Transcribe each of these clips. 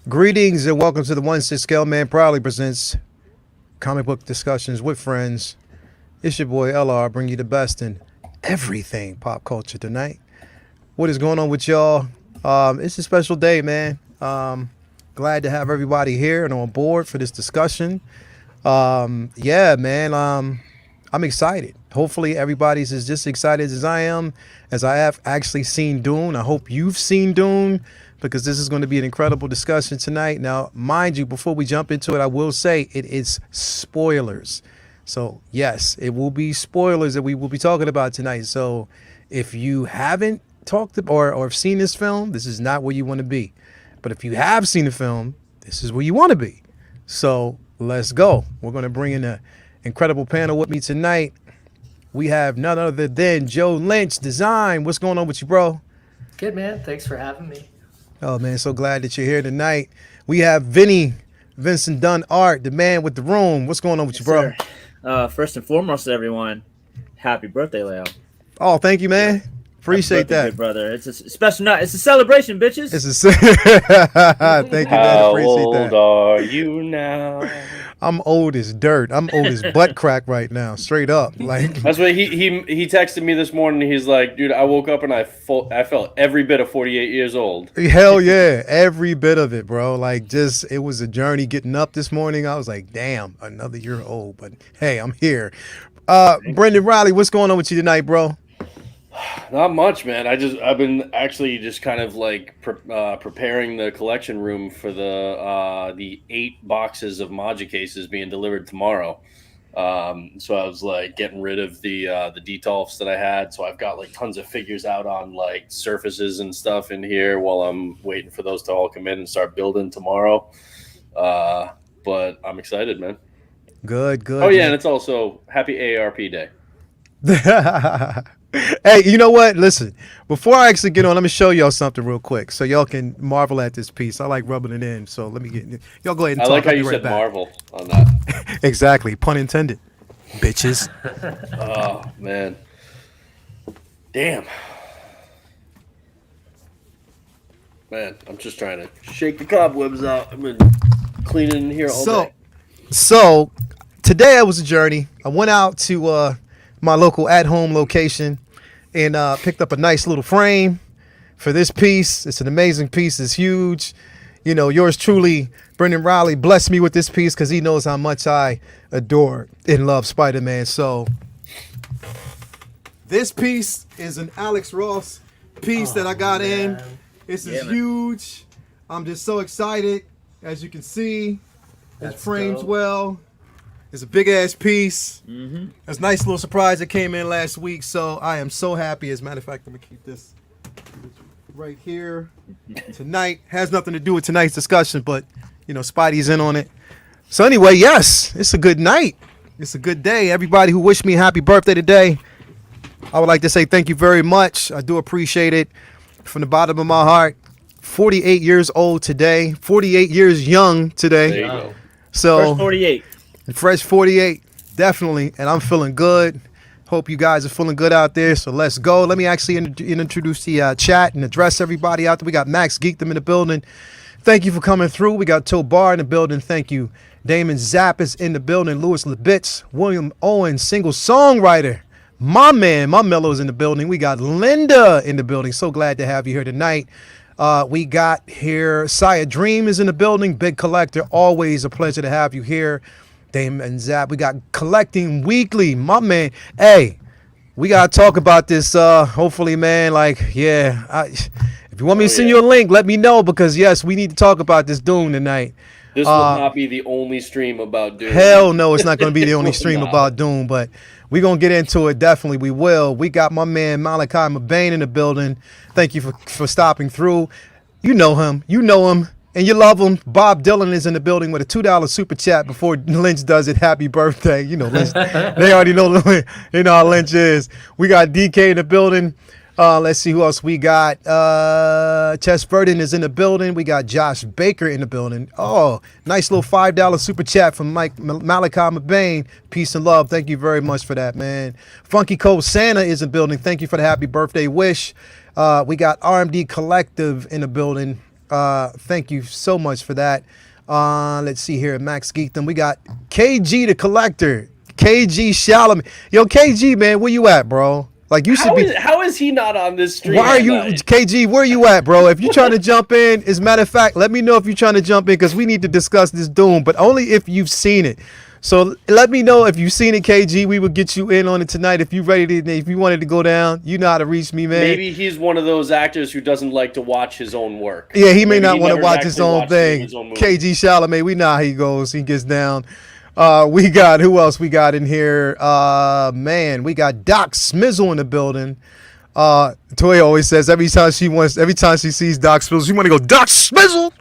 Greetings and welcome to the 1/6 Scale Man proudly presents comic book discussions with friends. It's your boy LR, bring you the best in everything pop culture tonight. What is going on with y'all? It's a special day, man. Glad to have everybody here and on board for this discussion. Yeah, man. I'm excited. Hopefully, everybody's as just excited as I am, as I have actually seen Dune. I hope you've seen Dune because this is going to be an incredible discussion tonight. Now, mind you, before we jump into it, I will say it is spoilers. So, yes, it will be spoilers that we will be talking about tonight. So, if you haven't talked or have seen this film, this is not where you want to be. But if you have seen the film, this is where you want to be. So, let's go. We're going to bring in an incredible panel with me tonight. We have none other than Joe Lynch, Design. What's going on with you, bro? Good, man. Thanks for having me. Oh, man, so glad that you're here tonight. We have Vincent Dunn Art, the man with the room. What's going on with you, bro? First and foremost, everyone, happy birthday, Leo. Oh, thank you, man. Appreciate that. Good brother. It's a special night. It's a celebration, bitches. Thank you, man. Appreciate that. How old are you now? I'm old as dirt. I'm old as butt crack right now, straight up. Like That's what he texted me this morning. He's like, dude, I woke up and I felt every bit of 48 years old. Hell yeah, every bit of it, bro. Like just it was a journey getting up this morning. I was like, damn, another year old. But hey, I'm here. Brendan Riley, what's going on with you tonight, bro? Not much, man. I've been actually just kind of like preparing the collection room for the 8 boxes of Maja cases being delivered tomorrow. So I was like getting rid of the Detolfs that I had. So I've got like tons of figures out on like surfaces and stuff in here while I'm waiting for those to all come in and start building tomorrow. But I'm excited, man. Good. Oh yeah, man. and it's also Happy AARP Day. Hey, you know what? Listen, before I actually get on, let me show y'all something real quick so y'all can marvel at this piece. I like rubbing it in, so let me get y'all go ahead and I talk. like how I'll be you right said back. Marvel on that. Exactly, pun intended, bitches. Oh man, damn, man! I'm just trying to shake the cobwebs out. I've been cleaning in here all day. So today I was a journey. I went out to my local at-home location and picked up a nice little frame for this piece. It's an amazing piece. It's huge. You know, yours truly, Brendan Riley, blessed me with this piece because he knows how much I adore and love Spider-Man. So this piece is an Alex Ross piece that I got in. This is huge. I'm just so excited. As you can see, it frames well. It's a big ass piece. It's a nice little surprise that came in last week. So I am so happy. As a matter of fact, I'm gonna keep this right here. Tonight has nothing to do with tonight's discussion, but you know, Spidey's in on it. So anyway, yes, it's a good night. It's a good day. Everybody who wished me happy birthday today, I would like to say thank you very much. I do appreciate it from the bottom of my heart. 48 years old today. 48 years young today. There you go. So First 48. fresh 48, definitely, and I'm feeling good. Hope you guys are feeling good out there, so let's go. Let me actually introduce the chat and address everybody out there. We got Max Geekdom in the building. Thank you for coming through. We got Toe Bar in the building. Thank you. Damon Zapp is in the building. Louis Lebitz, William Owen, single songwriter. My man, my Mello's in the building. We got Linda in the building. So glad to have you here tonight. We got here, Saya Dream is in the building. Big Collector, always a pleasure to have you here. Damon Zapp. We got Collecting Weekly, my man. Hey, we gotta talk about this. Hopefully, man. Like, yeah. If you want me to send you a link, let me know because yes, we need to talk about this Dune tonight. This will not be the only stream about Dune. Hell no, it's not going to be the only stream about Dune, but we're going to get into it. Definitely, we will. We got my man Malachi Mabane in the building. Thank you for stopping through. You know him. And you love him. Bob Dylan is in the building with a $2 super chat before Lynch does it. Happy birthday. You know, Lynch, they already know, you know how Lynch is. We got DK in the building. Let's see who else we got. Chess Verdon is in the building. We got Josh Baker in the building. Oh, nice little $5 super chat from Malachi Mabane. Peace and love. Thank you very much for that, man. Funky Cole Santa is in the building. Thank you for the happy birthday wish. We got RMD Collective in the building. Thank you so much for that. Let's see here, Max Geekdom. We got KG the Collector, KG Chalamet. Yo, KG man, where you at, bro? Like you should be. How is he not on this stream? Why are at you, night? KG? Where you at, bro? If you're trying to jump in, as a matter of fact, let me know if you're trying to jump in because we need to discuss this Doom, but only if you've seen it. So let me know if you've seen it, KG. We will get you in on it tonight if you ready to. If you wanted to go down, you know how to reach me, man. Maybe he's one of those actors who doesn't like to watch his own work. Yeah, he may Maybe not want to never watch his actually own watched any of thing. his own movies. KG Chalamet, we know how he goes. He gets down. We got who else we got in here? Man, we got Doc Smizzle in the building. Toya always says every time she sees Doc Smizzle, she want to go Doc Smizzle.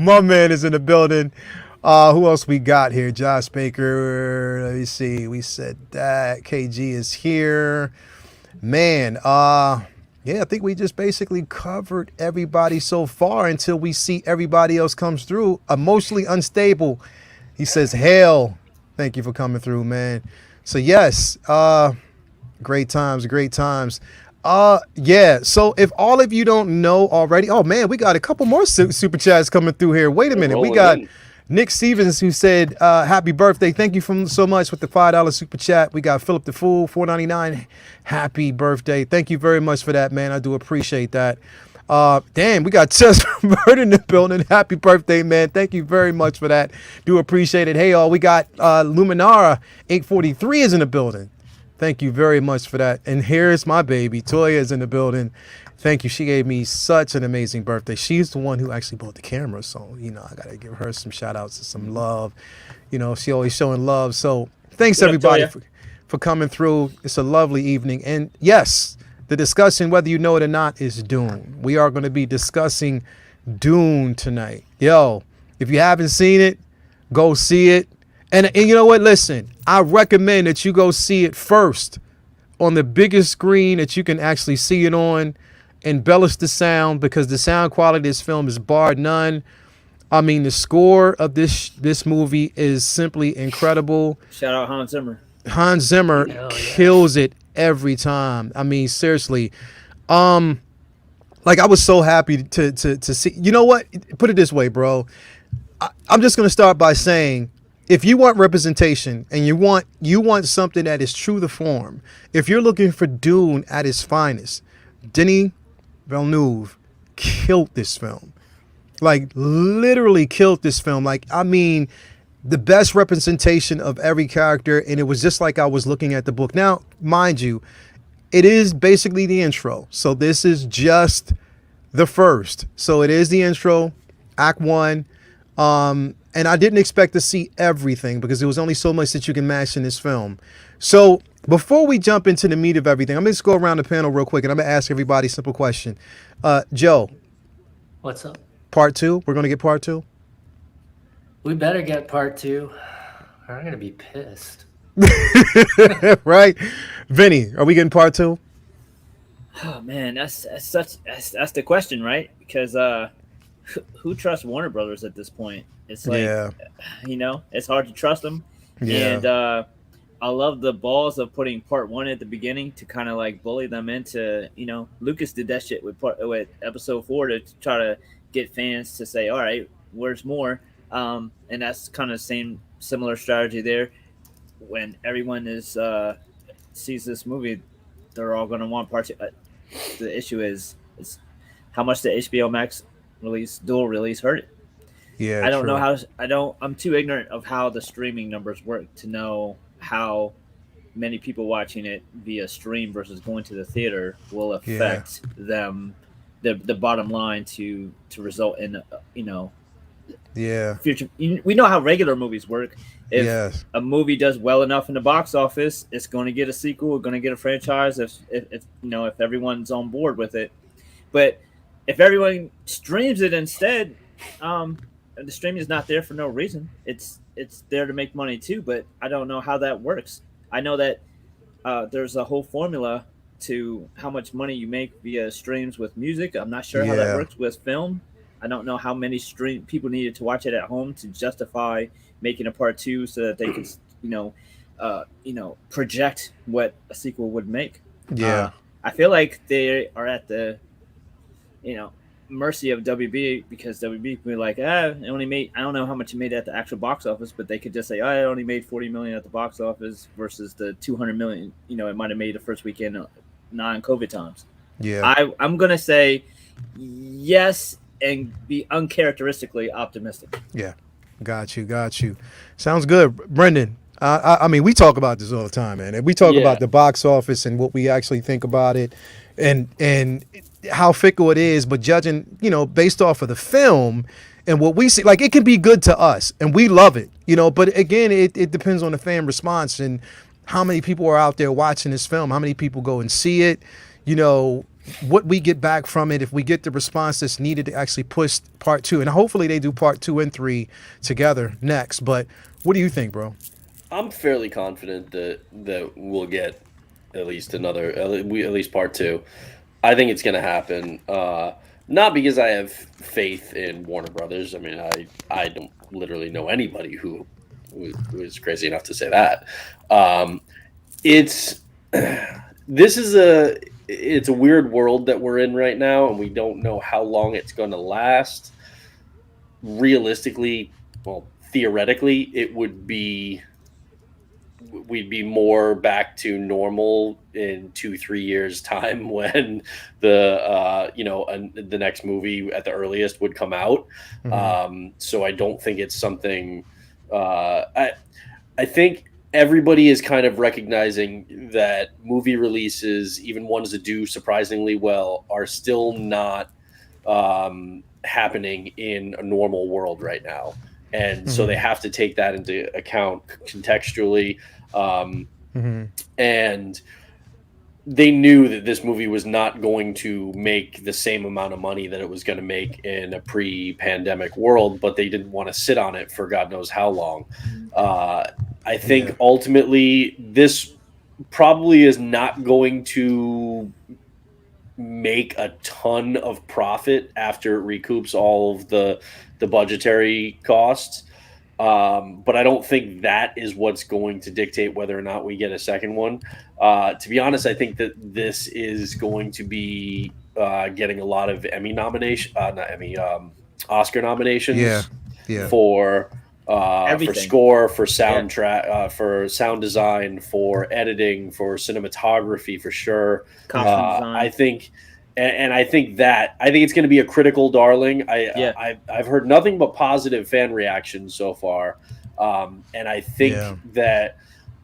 My man is in the building. Who else we got here? Josh Baker. Let me see. We said that KG is here. Man, yeah, I think we just basically covered everybody so far until we see everybody else comes through. Emotionally unstable. He says, hell. Thank you for coming through, man. So yes, great times, great times. Yeah, so if all of you don't know already, oh man, we got a couple more super chats coming through here. Wait a minute. We got Nick Stevens who said, happy birthday. Thank you so much with the $5 super chat. We got Philip the Fool, $4.99. Happy birthday. Thank you very much for that, man. I do appreciate that. Damn, we got Chess Bird in the building. Happy birthday, man. Thank you very much for that. Do appreciate it. Hey, all, we got Luminara 843 is in the building. Thank you very much for that. And here's my baby. Toya is in the building. Thank you. She gave me such an amazing birthday. She's the one who actually bought the camera. So, you know, I got to give her some shout outs and some love. You know, she always showing love. So thanks everybody for coming through. It's a lovely evening. And yes, the discussion, whether you know it or not, is Dune. We are going to be discussing Dune tonight. Yo, if you haven't seen it, go see it. And you know what? Listen, I recommend that you go see it first on the biggest screen that you can actually see it on. Embellish the sound because the sound quality of this film is bar none. I mean, the score of this movie is simply incredible. Shout out Hans Zimmer. Hans Zimmer kills it every time. I mean, seriously. Like I was so happy to see. You know what? Put it this way, bro. I'm just gonna start by saying, if you want representation and you want something that is true to form, if you're looking for Dune at its finest, Denis Villeneuve killed this film. Like literally killed this film. Like, I mean, the best representation of every character, and it was just like I was looking at the book. Now, mind you, it is basically the intro. So this is just the first. So it is the intro, Act 1. And I didn't expect to see everything because there was only so much that you can mash in this film. So before we jump into the meat of everything, I'm going to just go around the panel real quick and I'm going to ask everybody a simple question. Joe. What's up? Part 2? We're going to get part 2? We better get part 2. Or I'm going to be pissed. Right? Vinny, are we getting part 2? Oh man, that's the question, right? Because who trusts Warner Brothers at this point? It's like, you know, it's hard to trust them. Yeah. And I love the balls of putting part 1 at the beginning to kind of like bully them into, you know, Lucas did that shit with episode 4 to try to get fans to say, all right, where's more? And that's kind of similar strategy there. When everyone sees this movie, they're all going to want part 2. The issue is how much the HBO Max dual release hurt it. Yeah, I don't know how. I'm too ignorant of how the streaming numbers work to know how many people watching it via stream versus going to the theater will affect them, the bottom line to result in future. We know how regular movies work. If a movie does well enough in the box office, it's going to get a sequel, going to get a franchise. If everyone's on board with it, but if everyone streams it instead, the streaming is not there for no reason. It's there to make money too, but I don't know how that works. I know that there's a whole formula to how much money you make via streams with music. I'm not sure how that works with film. I don't know how many people needed to watch it at home to justify making a part 2 so that they could, project what a sequel would make. Yeah. I feel like they are at the, mercy of WB, because WB could be like, it only made, I don't know how much it made at the actual box office, but they could just say, it only made 40 million at the box office versus the 200 million, it might have made the first weekend non-COVID times. Yeah. I'm gonna say yes and be uncharacteristically optimistic. Yeah. Got you. Sounds good, Brendan. I mean, we talk about this all the time, man. And we talk about the box office and what we actually think about it, and how fickle it is. But judging, based off of the film and what we see, like, it can be good to us and we love it, But again, it depends on the fan response and how many people are out there watching this film, how many people go and see it, what we get back from it, if we get the response that's needed to actually push part 2. And hopefully they do part 2 and 3 together next. But what do you think, bro? I'm fairly confident that we'll get at least part 2. I think it's going to happen. Not because I have faith in Warner Brothers. I mean, I don't literally know anybody who is crazy enough to say that. It's a weird world that we're in right now, and we don't know how long it's going to last. Realistically, well, theoretically, we'd be more back to normal in 2-3 years time when the next movie at the earliest would come out. Mm-hmm. So I don't think it's something. I think everybody is kind of recognizing that movie releases, even ones that do surprisingly well, are still not happening in a normal world right now. And so they have to take that into account contextually. And they knew that this movie was not going to make the same amount of money that it was going to make in a pre-pandemic world, but they didn't want to sit on it for God knows how long. I think ultimately this probably is not going to make a ton of profit after it recoups all of the budgetary costs. But I don't think that is what's going to dictate whether or not we get a second one. To be honest, I think that this is going to be getting a lot of Oscar nominations. For score, for soundtrack, for sound design, for editing, for cinematography, for sure. I think. And I think it's going to be a critical darling. I've heard nothing but positive fan reactions so far, and I think that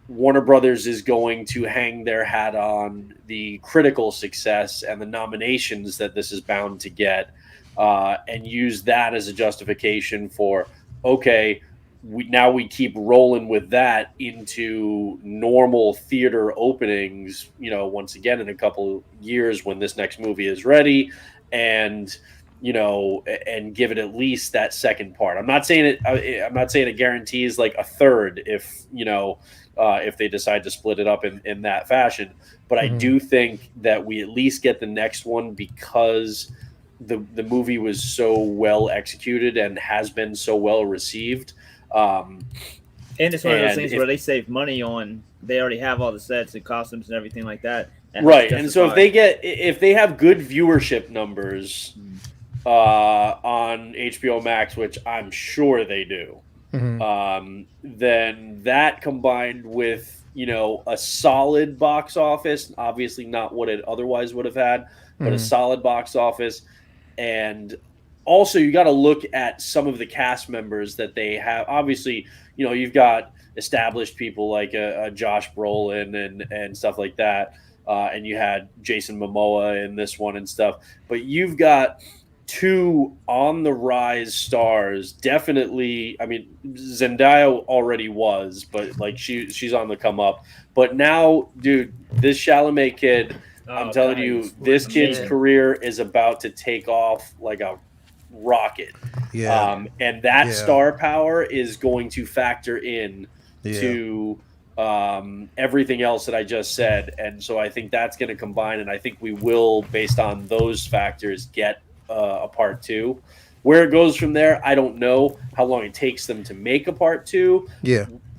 Warner Brothers is going to hang their hat on the critical success and the nominations that this is bound to get, and use that as a justification for we keep rolling with that into normal theater openings, once again in a couple of years when this next movie is ready, and give it at least that second part. I'm not saying it guarantees like a third if they decide to split it up in that fashion, but I do think that we at least get the next one because the movie was so well executed and has been so well received. And it's one of those things where they save money on. They already have all the sets and costumes and everything like that. Right, and so if they have good viewership numbers on HBO Max, which I'm sure they do, then that combined with a solid box office, obviously not what it otherwise would have had, but a solid box office. And also, you got to look at some of the cast members that they have. Obviously, you've got established people like Josh Brolin and stuff like that. And you had Jason Momoa in this one and stuff. But you've got two on-the-rise stars. Definitely, I mean, Zendaya already was, but like she's on the come up. But now, dude, this Chalamet kid, I'm telling you, this kid's career is about to take off like a rocket. And that star power is going to factor in to everything else that I just said. And so I think that's going to combine, and I think we will, based on those factors, get a part two. Where it goes from there, I don't know. How long it takes them to make a part two.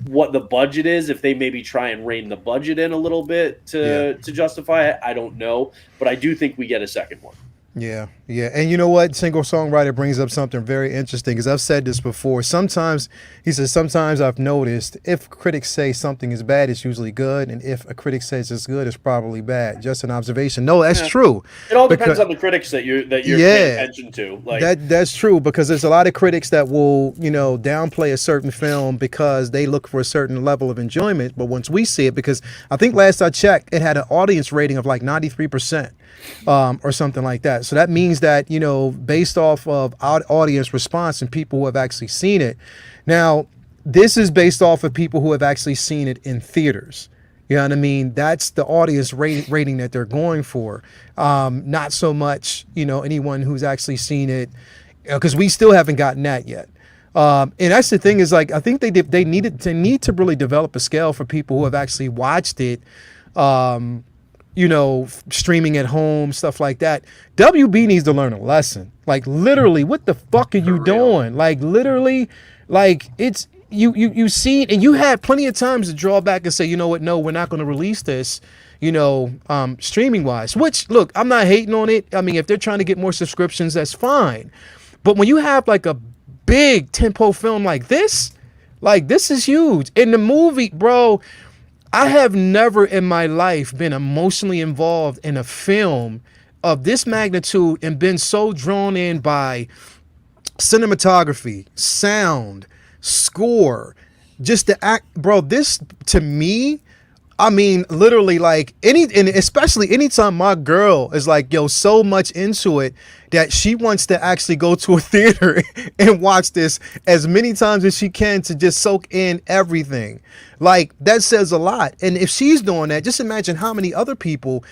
What the budget is, if they maybe try and rein the budget in a little bit to justify it, I don't know. But I do think we get a second one. Yeah, Yeah, and you know what? Single songwriter brings up something very interesting because I've said this before. Sometimes, he says, sometimes I've noticed if critics say something is bad, it's usually good. And if a critic says it's good, it's probably bad. Just an observation. No, that's true. It all depends on the critics that you're paying attention to. Like that's true because there's a lot of critics that will, downplay a certain film because they look for a certain level of enjoyment. But once we see it, because I think last I checked, it had an audience rating of like 93%. Or something like that. So that means that, based off of our audience response and people who have actually seen it. Now, this is based off of people who have actually seen it in theaters. You know what I mean? That's the audience rating that they're going for. Not so much, anyone who's actually seen it, because we still haven't gotten that yet. And that's the thing is, like, I think they need to really develop a scale for people who have actually watched it. Streaming at home, stuff like that. WB needs to learn a lesson. Like, literally, what the fuck are you doing? Like, literally, like, it's you see it, and you had plenty of times to draw back and say, you know what, no, we're not going to release this, streaming wise. Which, look, I'm not hating on it. I mean, if they're trying to get more subscriptions, that's fine. But when you have like a big tentpole film like this is huge. In the movie, bro, I have never in my life been emotionally involved in a film of this magnitude and been so drawn in by cinematography, sound, score, just the act. Bro, this to me, I mean, literally, like, and especially anytime my girl is like, yo, so much into it that she wants to actually go to a theater and watch this as many times as she can to just soak in everything. Like, that says a lot. And if she's doing that, just imagine how many other people,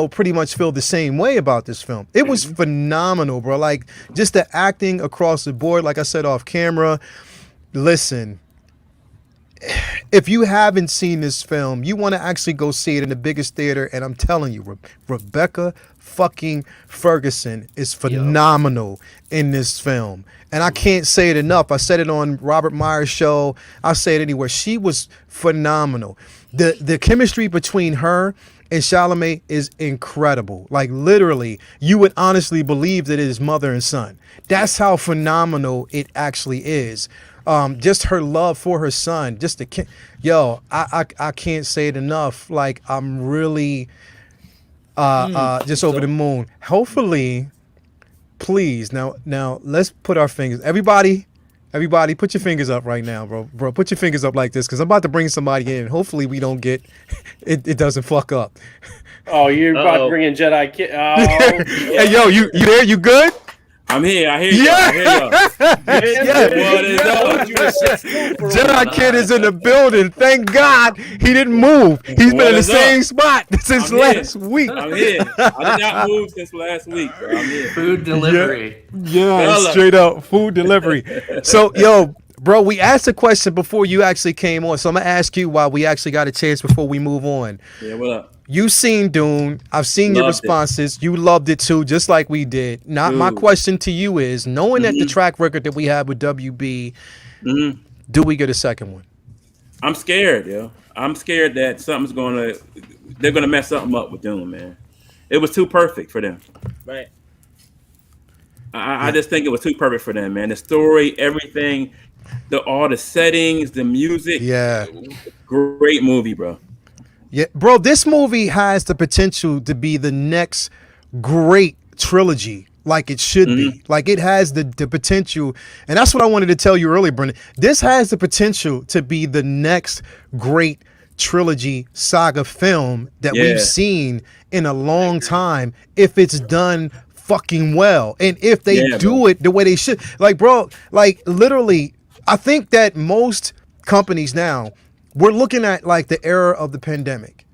pretty much feel the same way about this film. It was phenomenal, bro. Like, just the acting across the board, like I said off camera. Listen, if you haven't seen this film, you want to actually go see it in the biggest theater. And I'm telling you, Rebecca fucking Ferguson is phenomenal in this film. And I can't say it enough. I said it on Robert Meyer's show. I'll say it anywhere. She was phenomenal. The chemistry between her and Chalamet is incredible. Like, literally, you would honestly believe that it is mother and son. That's how phenomenal it actually is. Just her love for her son, just I can't say it enough. Like, I'm really just over the moon. Hopefully, please, now let's put our fingers. Everybody put your fingers up right now, bro. Put your fingers up like this, because I'm about to bring somebody in. Hopefully we don't get it doesn't fuck up. Oh, you're about to bring in Jedi Kid. Oh, hey, yo, you there? You good? I'm here. I hear you. I hear y'all. What is up? Jedi Kid is in the building. Thank God he didn't move. He's been in the same spot since last week. I'm here. I did not move since last week. Bro. I'm here. Food delivery. Yeah, straight up food delivery. So, yo, bro, we asked a question before you actually came on. So I'm going to ask you while we actually got a chance before we move on. Yeah, what up? You've seen Dune. I've seen your responses. You loved it too, just like we did. My question to you is, knowing that the track record that we have with WB, do we get a second one? I'm scared, yo. I'm scared that they're gonna mess something up with Dune, man. It was too perfect for them. Right. I just think it was too perfect for them, man. The story, everything, all the settings, the music. Yeah. Great movie, bro. Yeah, bro, this movie has the potential to be the next great trilogy, like it should be. Like, it has the potential, and that's what I wanted to tell you earlier, Brendan. This has the potential to be the next great trilogy saga film that we've seen in a long time, if it's done fucking well, and if they do it the way they should. Like, bro, like, literally, I think that most companies now, we're looking at like the era of the pandemic.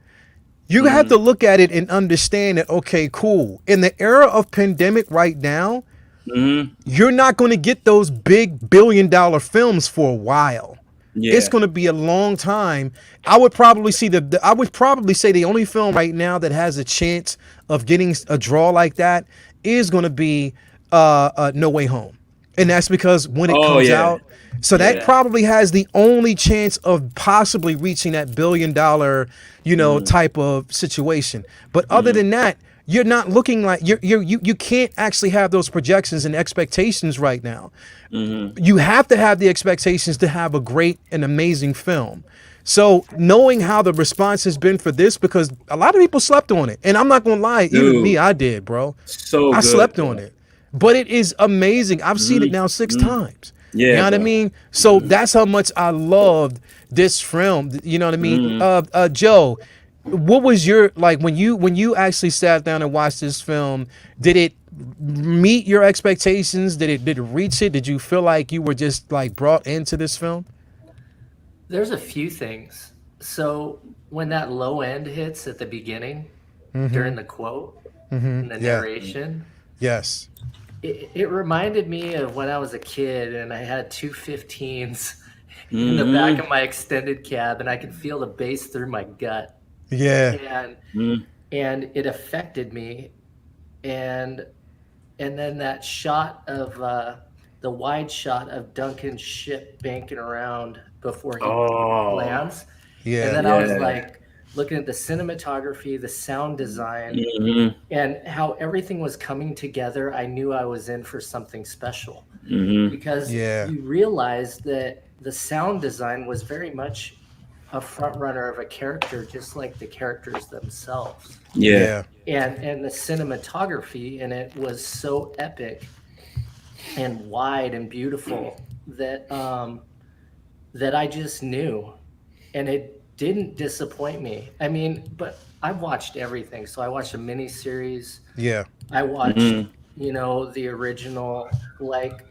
You have to look at it and understand that, okay, cool. In the era of pandemic right now, you're not going to get those big billion-dollar films for a while. Yeah. It's going to be a long time. I would probably say the only film right now that has a chance of getting a draw like that is going to be No Way Home. And that's because when it comes out, so that probably has the only chance of possibly reaching that $1 billion, type of situation. But other than that, you're not looking like you can't actually have those projections and expectations right now. You have to have the expectations to have a great and amazing film. So knowing how the response has been for this, because a lot of people slept on it, and I'm not gonna lie, even me, Dude, I did, bro. so I good, slept on bro. it, but it is amazing. I've seen it now 6 times. You know Yeah, what I bro. mean? So that's how much I loved this film. You know what I mean? Joe, what was your like when you actually sat down and watched this film? Did it meet your expectations? Did it reach it? Did you feel like you were just like brought into this film? There's a few things. So when that low end hits at the beginning during the quote and the Yeah. narration, Yes. it reminded me of when I was a kid and I had two 15s in the back Mm-hmm. of my extended cab, and I could feel the bass through my gut, Yeah. and Mm-hmm. it affected me. And then that shot of the wide shot of Duncan's ship banking around before he Oh, lands, and Yeah. then I was yeah. like looking at the cinematography, the sound design, Mm-hmm. and how everything was coming together. I knew I was in for something special, Mm-hmm. because Yeah. you realize that the sound design was very much a front runner of a character, just like the characters themselves. Yeah. Yeah. And the cinematography in it was so epic and wide and beautiful that I just knew, and it didn't disappoint me. I mean, but I've watched everything. So I watched a mini series. Yeah. I watched, Mm-hmm. the original. Like,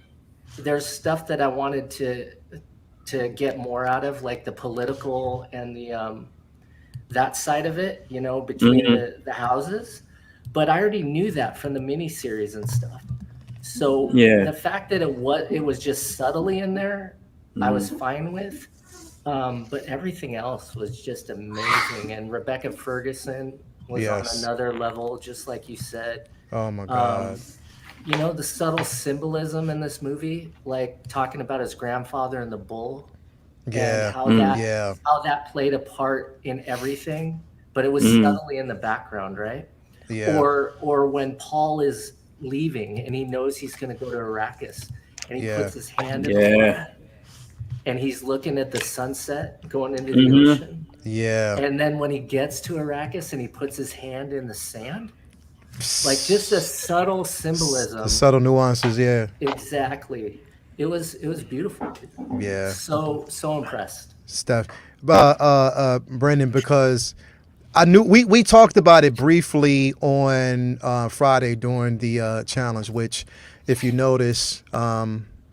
there's stuff that I wanted to get more out of, like the political and the that side of it, between Mm-hmm. the houses. But I already knew that from the miniseries and stuff. So Yeah. the fact that it was just subtly in there, I was Mm-hmm. fine with. But everything else was just amazing. And Rebecca Ferguson was on Yes. another level, just like you said. Oh my God. Um, the subtle symbolism in this movie, like talking about his grandfather and the bull, and Yeah. Yeah. how that played a part in everything, but it was Mm-hmm. subtly in the background, right? Yeah. Or when Paul is leaving and he knows he's going to go to Arrakis, and he Yeah. puts his hand in the Yeah. water, and he's looking at the sunset going into the Mm-hmm. ocean. Yeah. And then when he gets to Arrakis and he puts his hand in the sand, like just a subtle The symbolism. subtle nuances. Yeah. Exactly. It was beautiful. Yeah. So impressed. Stuff. Brendan, because I knew we talked about it briefly on Friday during the challenge, which, if you notice,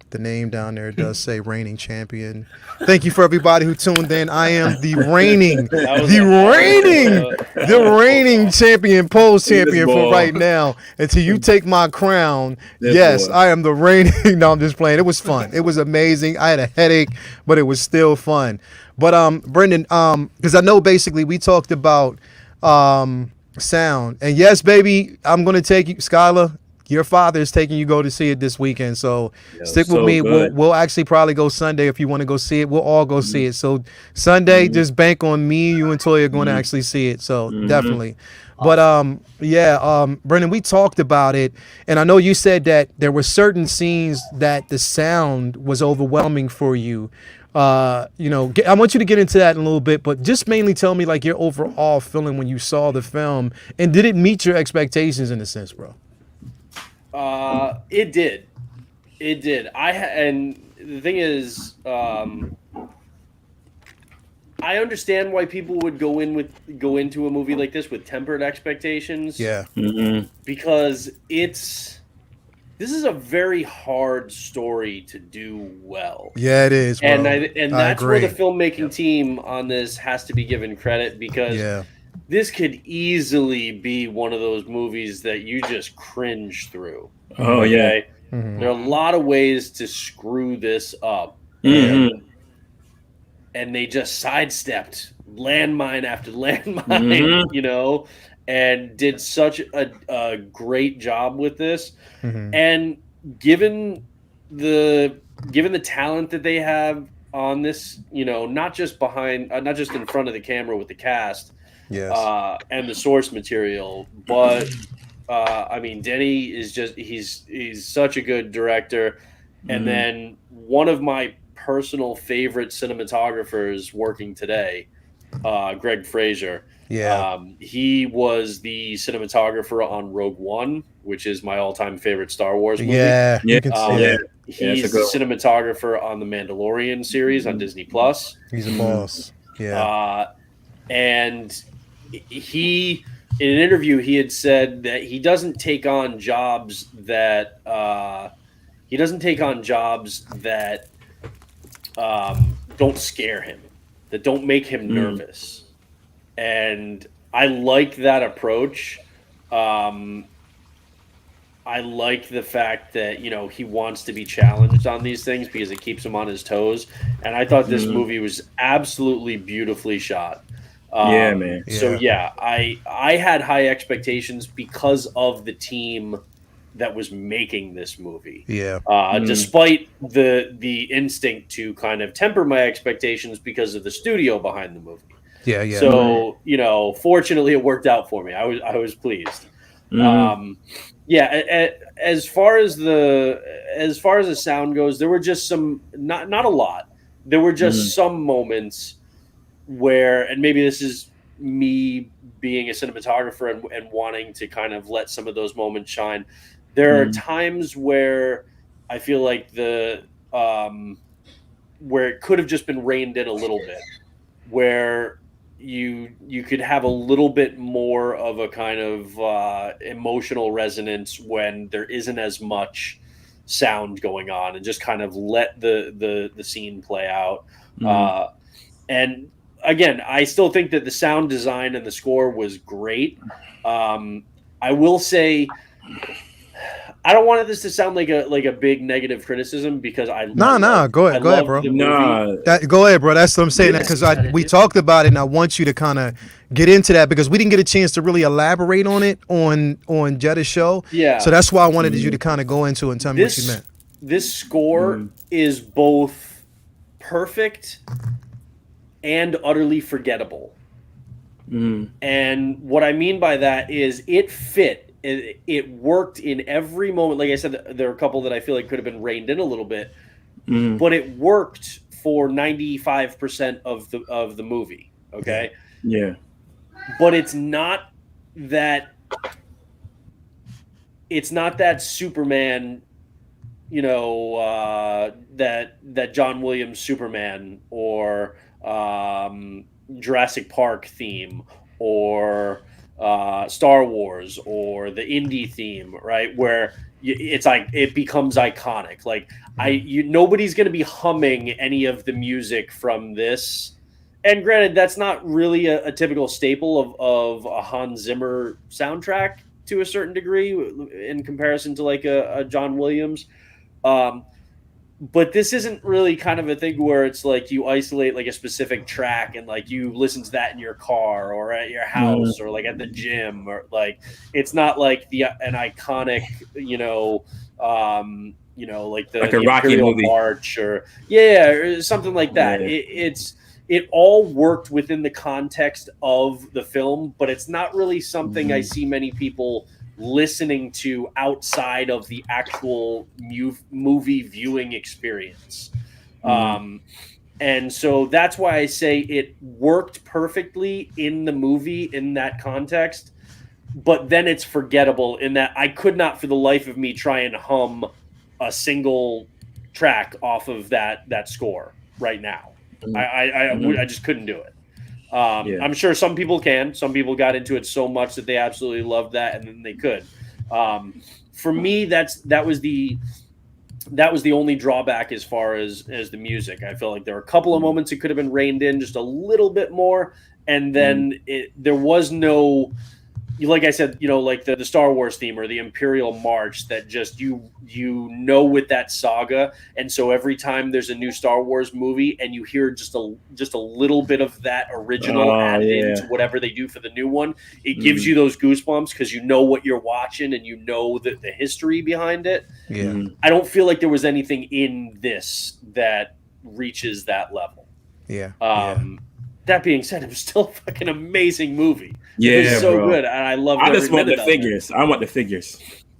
the name down there does say reigning champion. Thank you for everybody who tuned in. I am the reigning, That was the a reigning, the reigning champion, pole This champion for boy. right now. Until you take my crown, This yes, boy. I am the reigning. No, I'm just playing. It was fun. It was amazing. I had a headache, but it was still fun. But Brendan, because I know basically we talked about sound, and yes, baby, I'm gonna take you, Skylar. Your father is taking you go to see it this weekend, so Yo, stick with so me. We'll good. we'll actually probably go Sunday if you want to go see it. We'll all go see it. So Sunday, just bank on me. You and Toya are going to actually see it. So definitely. But yeah, Brendan, we talked about it, and I know you said that there were certain scenes that the sound was overwhelming for you. I want you to get into that in a little bit, but just mainly tell me like your overall feeling when you saw the film, and did it meet your expectations in a sense, bro? It did. It did. And the thing is, I understand why people would go into a movie like this with tempered expectations. Yeah. Mm-hmm. Because this is a very hard story to do well. Yeah, it is, bro. And that's where agree. the filmmaking team on this has to be given credit, because Yeah. this could easily be one of those movies that you just cringe through. Oh yeah. Okay? There are a lot of ways to screw this up. Mm-hmm. And they just sidestepped landmine after landmine, Mm-hmm. And did such a great job with this. Mhm. And given the talent that they have on this, not just in front of the camera with the cast, Yes. and the source material. But I mean, Denny is he's such a good director. And then one of my personal favorite cinematographers working today, Greg Fraser. Yeah. He was the cinematographer on Rogue One, which is my all-time favorite Star Wars movie. Yeah. You can see it. He's the cinematographer on the Mandalorian series on Disney Plus. He's a boss. Yeah. And he, in an interview, he had said that he doesn't take on jobs that don't scare him, that don't make him nervous. And I like that approach. I like the fact that, he wants to be challenged on these things because it keeps him on his toes. And I thought this movie was absolutely beautifully shot. Yeah, man. So yeah, I had high expectations because of the team that was making this movie. Yeah. Despite the instinct to kind of temper my expectations because of the studio behind the movie. Yeah, yeah. So, fortunately it worked out for me. I was pleased. As far as the sound goes, there were just some, not a lot. There were just some moments where, and maybe this is me being a cinematographer and wanting to kind of let some of those moments shine. There are times where I feel like where it could have just been reined in a little bit, where you could have a little bit more of a kind of emotional resonance when there isn't as much sound going on, and just kind of let the scene play out. And again, I still think that the sound design and the score was great. I will say, I don't want this to sound like a big negative criticism, because Go ahead, bro. Go ahead, bro. That's what I'm saying. Because we talked about it, and I want you to kind of get into that, because we didn't get a chance to really elaborate on it on Jetta's show. Yeah. So that's why I wanted you to kind of go into it and tell me what you meant. This score is both perfect and utterly forgettable. And what I mean by that is it fit. It worked in every moment. Like I said, there are a couple that I feel like could have been reined in a little bit, but it worked for 95% of the movie. Okay. Yeah. But it's not that Superman, that John Williams Superman, or Jurassic Park theme, or Star Wars, or the indie theme, right? Where it's like it becomes iconic. Like nobody's going to be humming any of the music from this. And granted, that's not really a typical staple of a Hans Zimmer soundtrack to a certain degree in comparison to like a John Williams. But this isn't really kind of a thing where it's like you isolate like a specific track and like you listen to that in your car or at your house or like at the gym, or like it's not like an iconic, like the Rocky Imperial movie March or something like that. Yeah. It all worked within the context of the film, but it's not really something I see many people listening to outside of the actual movie viewing experience. And so that's why I say it worked perfectly in the movie in that context, but then it's forgettable in that I could not for the life of me try and hum a single track off of that score right now. I just couldn't do it. I'm sure some people can. Some people got into it so much that they absolutely loved that, and then they could. For me, that was the only drawback as far as the music. I felt like there were a couple of moments it could have been reined in just a little bit more, and then there was no, like I said, like the Star Wars theme or the Imperial March that just with that saga, and so every time there's a new Star Wars movie and you hear just a little bit of that original added into whatever they do for the new one, it gives you those goosebumps because you know what you're watching and you know the history behind it. Yeah. I don't feel like there was anything in this that reaches that level. Yeah. that being said, it was still a fucking amazing movie. Yeah, it was so bro. good, and I loved. I just want the minute of it. figures. I want the figures.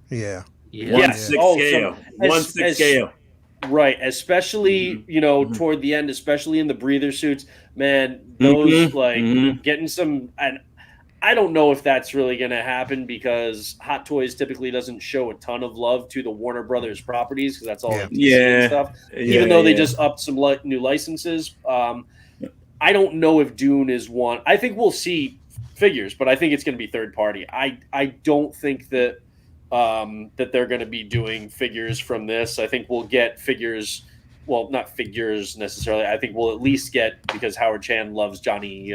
Yeah. 1/6 scale. 1/6 scale. Right, especially toward the end, especially in the breather suits, man. Those getting some, and I don't know if that's really going to happen because Hot Toys typically doesn't show a ton of love to the Warner Brothers properties because that's all DC and stuff. Even though they just upped some new licenses, I don't know if Dune is one. I think we'll see figures, but I think it's going to be third party. I don't think that that they're going to be doing figures from this. I think we'll get figures. Well, not figures necessarily. I think we'll at least get, because Howard Chan loves Johnny.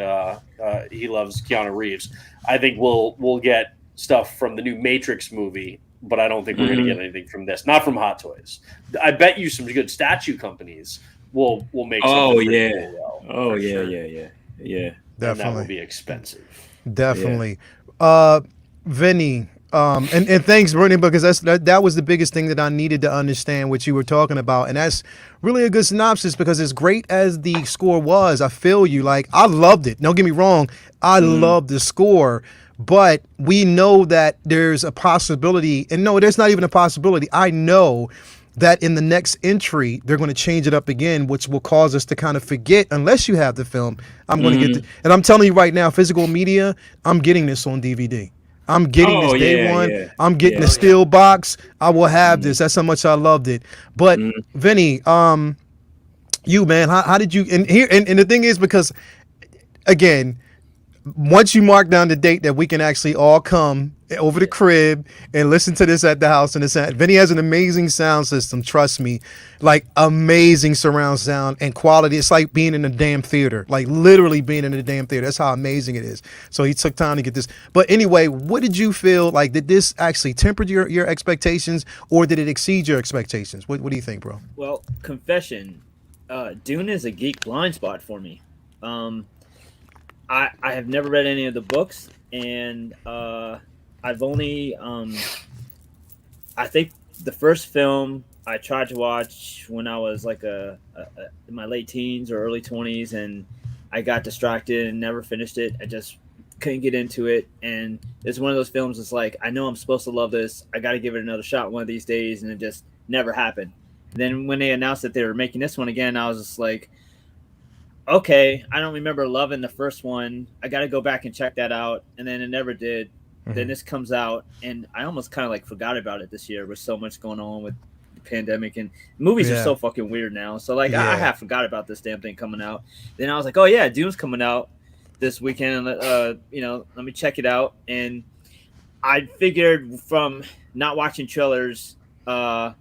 He loves Keanu Reeves. I think we'll get stuff from the new Matrix movie, but I don't think we're going to get anything from this. Not from Hot Toys. I bet you some good statue companies will make. Oh yeah. Well, oh yeah, sure. yeah. Definitely. And that will be expensive. Definitely. Vinny. And thanks, Bernie, because that was the biggest thing that I needed to understand what you were talking about. And that's really a good synopsis, because as great as the score was, I feel you. Like, I loved it. Don't get me wrong. I loved the score, but we know that there's a possibility. And no, there's not even a possibility. I know that in the next entry, they're going to change it up again, which will cause us to kind of forget, unless you have the film. I'm going to get and I'm telling you right now, physical media, I'm getting this on DVD. I'm getting this day one. Yeah. I'm getting the steel box. I will have this. That's how much I loved it. But Vinny, you, man, how did you? And here, and the thing is, because again, once you mark down the date that we can actually all come over the crib and listen to this at the house, and Vinny has an amazing sound system. Trust me, like amazing surround sound and quality. It's like being in a damn theater, like literally being in a damn theater. That's how amazing it is. So he took time to get this. But anyway, what did you feel like? Did this actually temper your expectations, or did it exceed your expectations? What do you think, bro? Well, confession, Dune is a geek blind spot for me. I have never read any of the books, and I've only I think the first film I tried to watch when I was like in my late teens or early 20s, and I got distracted and never finished it. I just couldn't get into it, and it's one of those films that's like, I know I'm supposed to love this, I got to give it another shot one of these days, and it just never happened. And then when they announced that they were making this one again, I was just like, okay, I don't remember loving the first one. I got to go back and check that out. And then it never did. Then this comes out, and I almost kind of like forgot about it this year with so much going on with the pandemic, and movies are so fucking weird now. So like I have forgot about this damn thing coming out. Then I was like, oh yeah, Dune's coming out this weekend. Let me check it out. And I figured from not watching trailers, I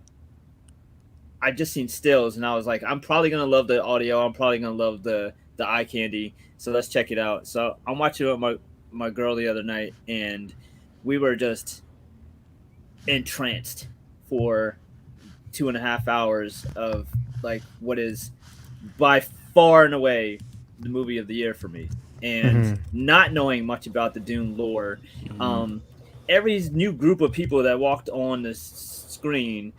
just seen stills, and I was like, I'm probably gonna love the audio. I'm probably gonna love the eye candy. So let's check it out. So I'm watching it with my girl the other night, and we were just entranced for 2.5 hours of like what is by far and away the movie of the year for me. And not knowing much about the Dune lore, every new group of people that walked on this screen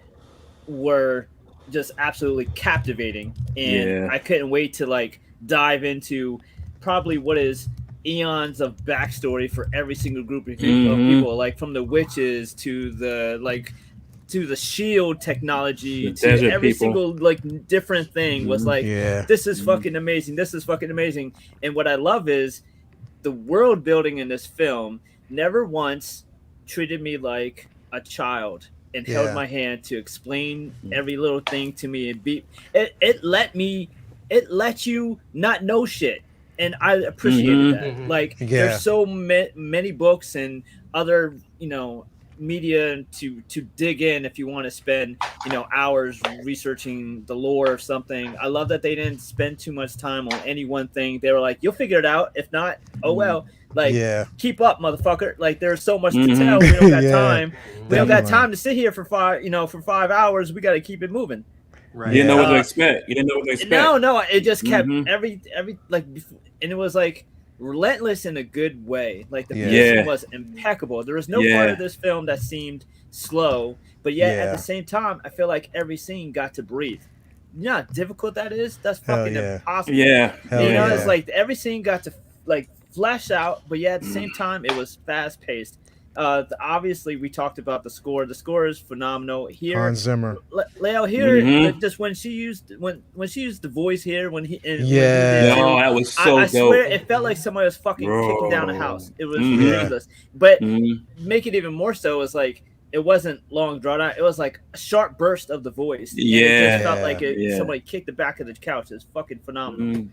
were just absolutely captivating, and I couldn't wait to like dive into probably what is eons of backstory for every single group of people, like from the witches to the shield technology to every single like different thing was like, this is fucking amazing, this is fucking amazing. And what I love is the world building in this film never once treated me like a child and held my hand to explain every little thing to me, and it let you not know shit, and I appreciated that. Like there's so many books and other media to dig in if you want to spend hours researching the lore of something. I love that they didn't spend too much time on any one thing. They were like, you'll figure it out, if not, oh well. Like, keep up, motherfucker. Like, there's so much to tell. We don't got time. We don't got time to sit here for 5 hours. We got to keep it moving. Right. You didn't know what to expect. No. It just kept every like, and it was like relentless in a good way. Like the pacing was impeccable. There was no part of this film that seemed slow, but yet at the same time, I feel like every scene got to breathe. you know how difficult that is? That's fucking impossible. Yeah. It's like every scene got to like flesh out, but yeah, at the same time, it was fast paced. Obviously, we talked about the score. The score is phenomenal. Here, Hans Zimmer. Leo, here, just when she used the voice here, when he that was so I dope. swear, it felt like somebody was fucking kicking down a house. It was ridiculous. But make it even more so is like it wasn't long drawn out. It was like a sharp burst of the voice. And it just felt like somebody kicked the back of the couch. It's fucking phenomenal.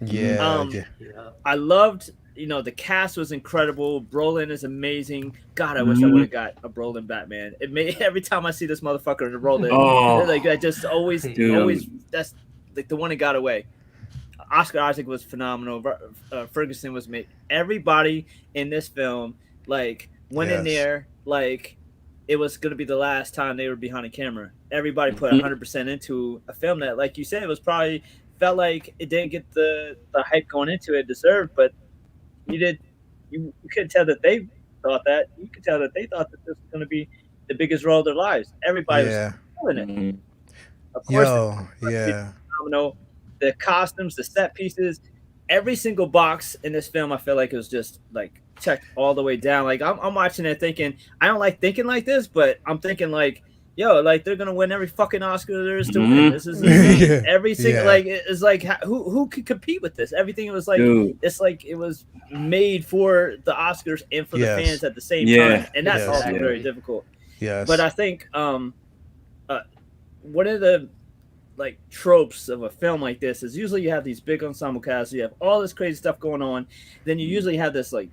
I loved. The cast was incredible. Brolin is amazing. God, I wish I would have got a Brolin Batman. It made every time I see this motherfucker in the Brolin, like I just always that's like the one that got away. Oscar Isaac was phenomenal. Ferguson was made. Everybody in this film like went in there like it was going to be the last time they were behind a camera. Everybody put 100% into a film that, like you said, it was probably felt like it didn't get the hype going into it deserved, but you could tell that they thought that. You could tell that they thought that this was going to be the biggest role of their lives. Everybody was feeling it. Of course, phenomenal. The costumes, the set pieces, every single box in this film, I feel like it was just like checked all the way down. Like I'm watching it thinking, I don't like thinking like this, but I'm thinking like, yo, like they're gonna win every fucking Oscar there is to win. This is every single like it's like who could compete with this? Everything was like it's like it was made for the Oscars and for the fans at the same time, and that's also very difficult. But I think one of the like tropes of a film like this is usually you have these big ensemble casts, you have all this crazy stuff going on, then you usually have this like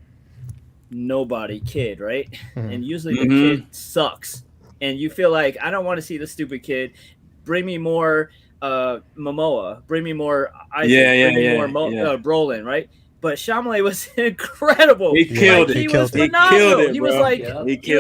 nobody kid, right? And usually the kid sucks. And you feel like, I don't want to see this stupid kid. Bring me more Momoa. Bring me more Isaac. Bring me more Brolin, right? But Shyamalan was incredible. He killed it. He was phenomenal. He was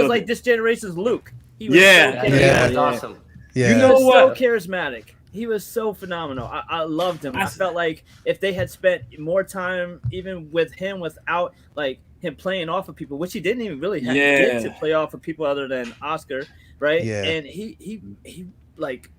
like this generation's Luke. He was that's awesome. He was so charismatic. He was so phenomenal. I loved him. I felt like if they had spent more time even with him without like him playing off of people, which he didn't even really get to play off of people other than Oscar, right? And he like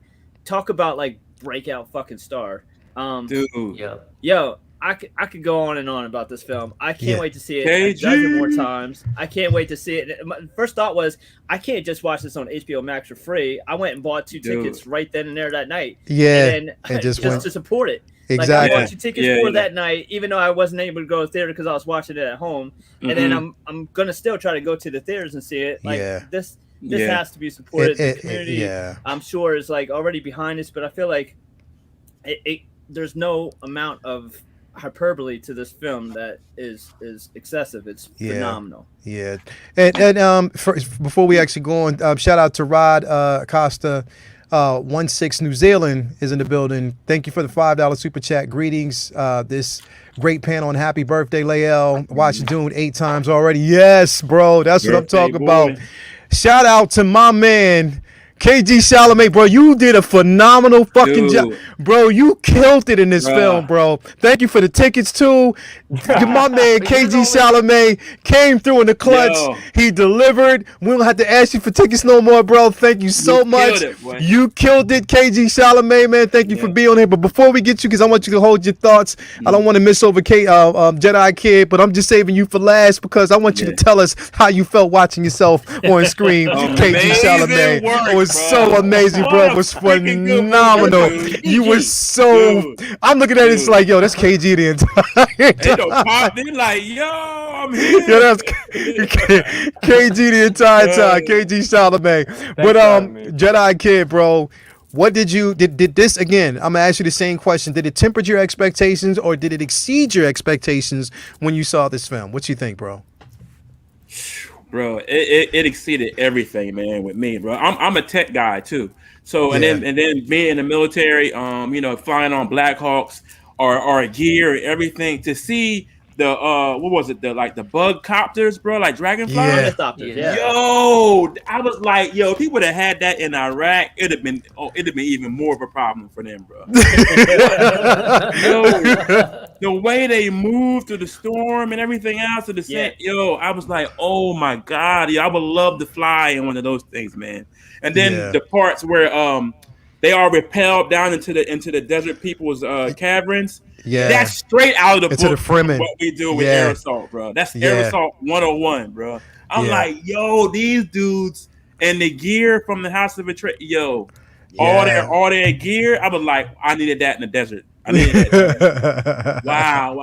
talk about like breakout fucking star. Yo, I could go on and on about this film. I can't wait to see it a dozen more times. I can't wait to see it. My first thought was, I can't just watch this on HBO Max for free. I went and bought 2 tickets right then and there that night. And just to support it. Exactly. Like I bought 2 tickets for that night, even though I wasn't able to go to the theater because I was watching it at home. And then I'm gonna still try to go to the theaters and see it. Like this has to be supported. The community, I'm sure, is like already behind this, but I feel like there's no amount of hyperbole to this film that is excessive. It's phenomenal. And before we actually go on, shout out to Rod Acosta. 16 New Zealand is in the building. Thank you for the $5 super chat. Greetings. This great panel and happy birthday, Lael. Watched Dune 8 times already. Yes, bro. That's what I'm talking about. Shout out to my man KG Chalamet, bro. You did a phenomenal fucking job, bro. You killed it in this film, bro. Thank you for the tickets too. My man KG Chalamet came through in the clutch. He delivered. We don't have to ask you for tickets no more, bro. Thank you so much. You killed it, KG Chalamet, man. Thank you for being on here. But before we get you, because I want you to hold your thoughts. I don't want to miss over Jedi Kid, but I'm just saving you for last because I want you to tell us how you felt watching yourself on screen. KG Chalamet. So amazing, bro. It was phenomenal. You were so. I'm looking at it, it's like, yo, that's KG the entire time. They popped in like, yo, I'm here. Yeah, that's KG the entire time. KG Chalamet. But Jedi Kid, bro. What did this again? I'm gonna ask you the same question. Did it temper your expectations or did it exceed your expectations when you saw this film? What you think, bro? Bro, it exceeded everything, man, with me, bro. I'm a tech guy too. So and then being in the military, flying on Black Hawks or gear, everything, to see the what was it, the bug copters, bro, like Dragonfly. Yo, I was like, yo, if he would have had that in Iraq, it'd have been even more of a problem for them, bro. The way they moved through the storm and everything else, to the set, I was like, oh my god, I would love to fly in one of those things, man. And then the parts where they are repelled down into the desert people's caverns. Yeah. That's straight out of the Into book. the Fremen. What we do with Yeah. aerosol, bro. That's Yeah. aerosol 101, bro. I'm Yeah. like, yo, these dudes and the gear from the House of Atreides, yo, Yeah. all their gear. I was like, I needed that in the desert. I needed that. Wow.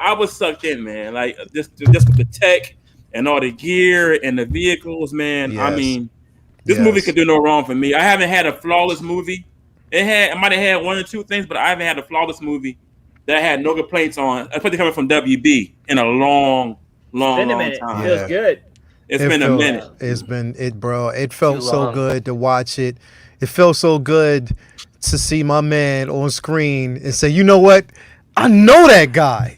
I was sucked in, man. Like just with the tech and all the gear and the vehicles, man. Yes. I mean, this movie could do no wrong for me. I haven't had a flawless movie. I might have had one or two things, but I haven't had a flawless movie that I had no complaints on, especially coming from WB in a long time. It feels good. It's been a minute. It's been bro. It felt Too so long. good to watch it. It felt so good to see my man on screen and say, you know what? I know that guy.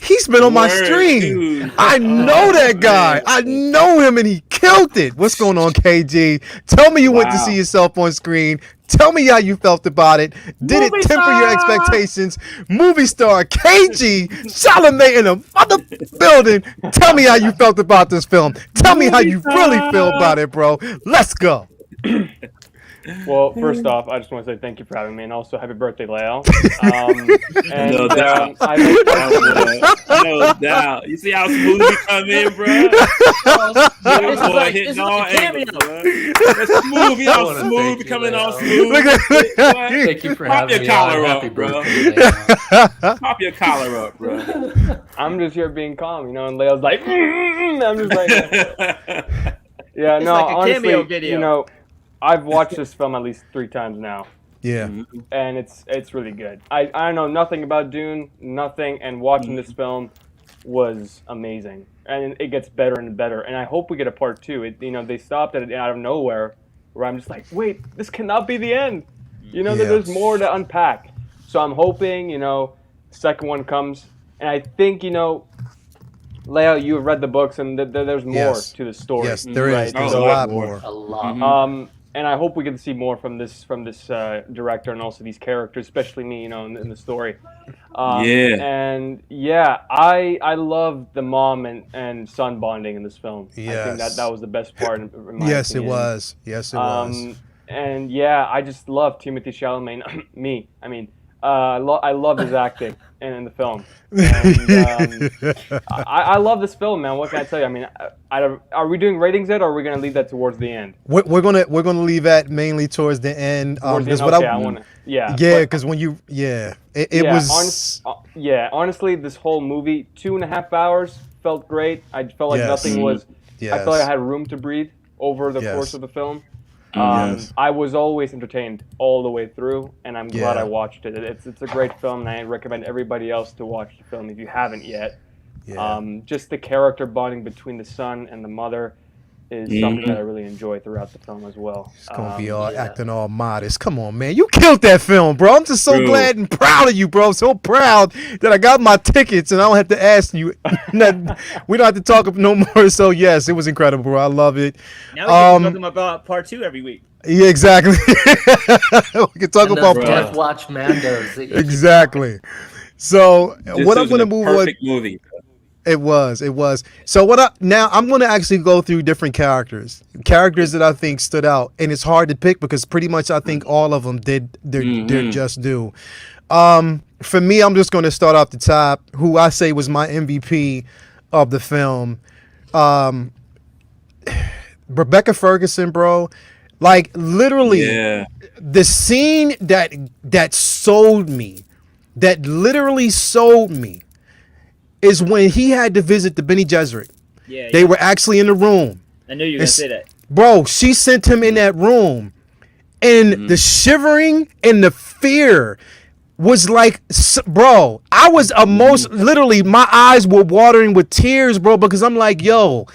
He's been on my Word, stream. dude. I know that guy. I know him and he killed it. What's going on, KG? Tell me you went to Wow. see yourself on screen. Tell me how you felt about it. Did Movie it temper your star! expectations? Movie star KG Chalamet in a mother building. Tell me how you felt about this film. Tell me how you really feel about it, bro. Let's go. Well, first off, I just want to say thank you for having me, and also happy birthday, Leo. No doubt. No doubt. You see how smooth we come in, bro? This is Boy, like hitting a all cameo. angles, bro. That's smooth. We all wanna smooth. thank We you, coming all Leo. smooth. Look at Thank you for Pop having your me collar on. up, Happy bro. birthday, Leo. Pop your collar up, bro. I'm just here being calm, and Leo's like, I'm just like, yeah, It's no, like a honestly, cameo video. I've watched this film at least 3 times now, Yeah. and it's really good. I know nothing about Dune, nothing, and watching this film was amazing, and it gets better and better. And I hope we get a part 2. They stopped at it out of nowhere, where I'm just like, wait, this cannot be the end. There's more to unpack. So I'm hoping, second one comes, and I think, Leo, you have read the books, and there's more Yes. to the story. Yes, there is. right? There's Oh, a lot more. more. A lot. And I hope we get to see more from this director and also these characters, especially me, in the story. Yeah. And yeah, I love the mom and son bonding in this film. I think Yes. that was the best part. In my Yes, it opinion. was. Yes, it was. And yeah, I just love Timothée Chalamet. I love his acting in the film. And, I love this film, man. What can I tell you? Are we doing ratings yet, or are we gonna leave that towards the end? We're gonna leave that mainly towards the end. Because what I want to. Yeah. Yeah, but- because when you it was honestly, this whole movie, 2.5 hours, felt great. I felt like Yes. nothing was. yes. I felt like I had room to breathe over the Yes. course of the film. Yes. I was always entertained all the way through, and I'm glad Yeah. I watched it. It's a great film, and I recommend everybody else to watch the film if you haven't yet. Yeah. Just the character bonding between the son and the mother is something that I really enjoy throughout the film as well. It's gonna be all yeah. acting all modest. Come on, man. You killed that film, bro. I'm just so Bro. glad and proud of you, bro. So proud that I got my tickets and I don't have to ask you. We don't have to talk no more. So yes, it was incredible, bro. I love it. Now we can talk about part 2 every week. Yeah, exactly. We can talk And about those Bro. Death Watch Mandos. that you- exactly. So This what I'm is gonna a move on. perfect movie. It was. So now I'm going to actually go through different characters that I think stood out, and it's hard to pick because pretty much I think all of them did their just due. For me, I'm just going to start off the top. Who I say was my MVP of the film, Rebecca Ferguson, bro. Like literally, Yeah. the scene that sold me, that literally sold me, is when he had to visit the Bene Gesserit. Yeah, They were actually in the room. I knew you were gonna say that. Bro, she sent him in that room. And the shivering and the fear was like, bro, I was literally, my eyes were watering with tears, bro, because I'm like, yo,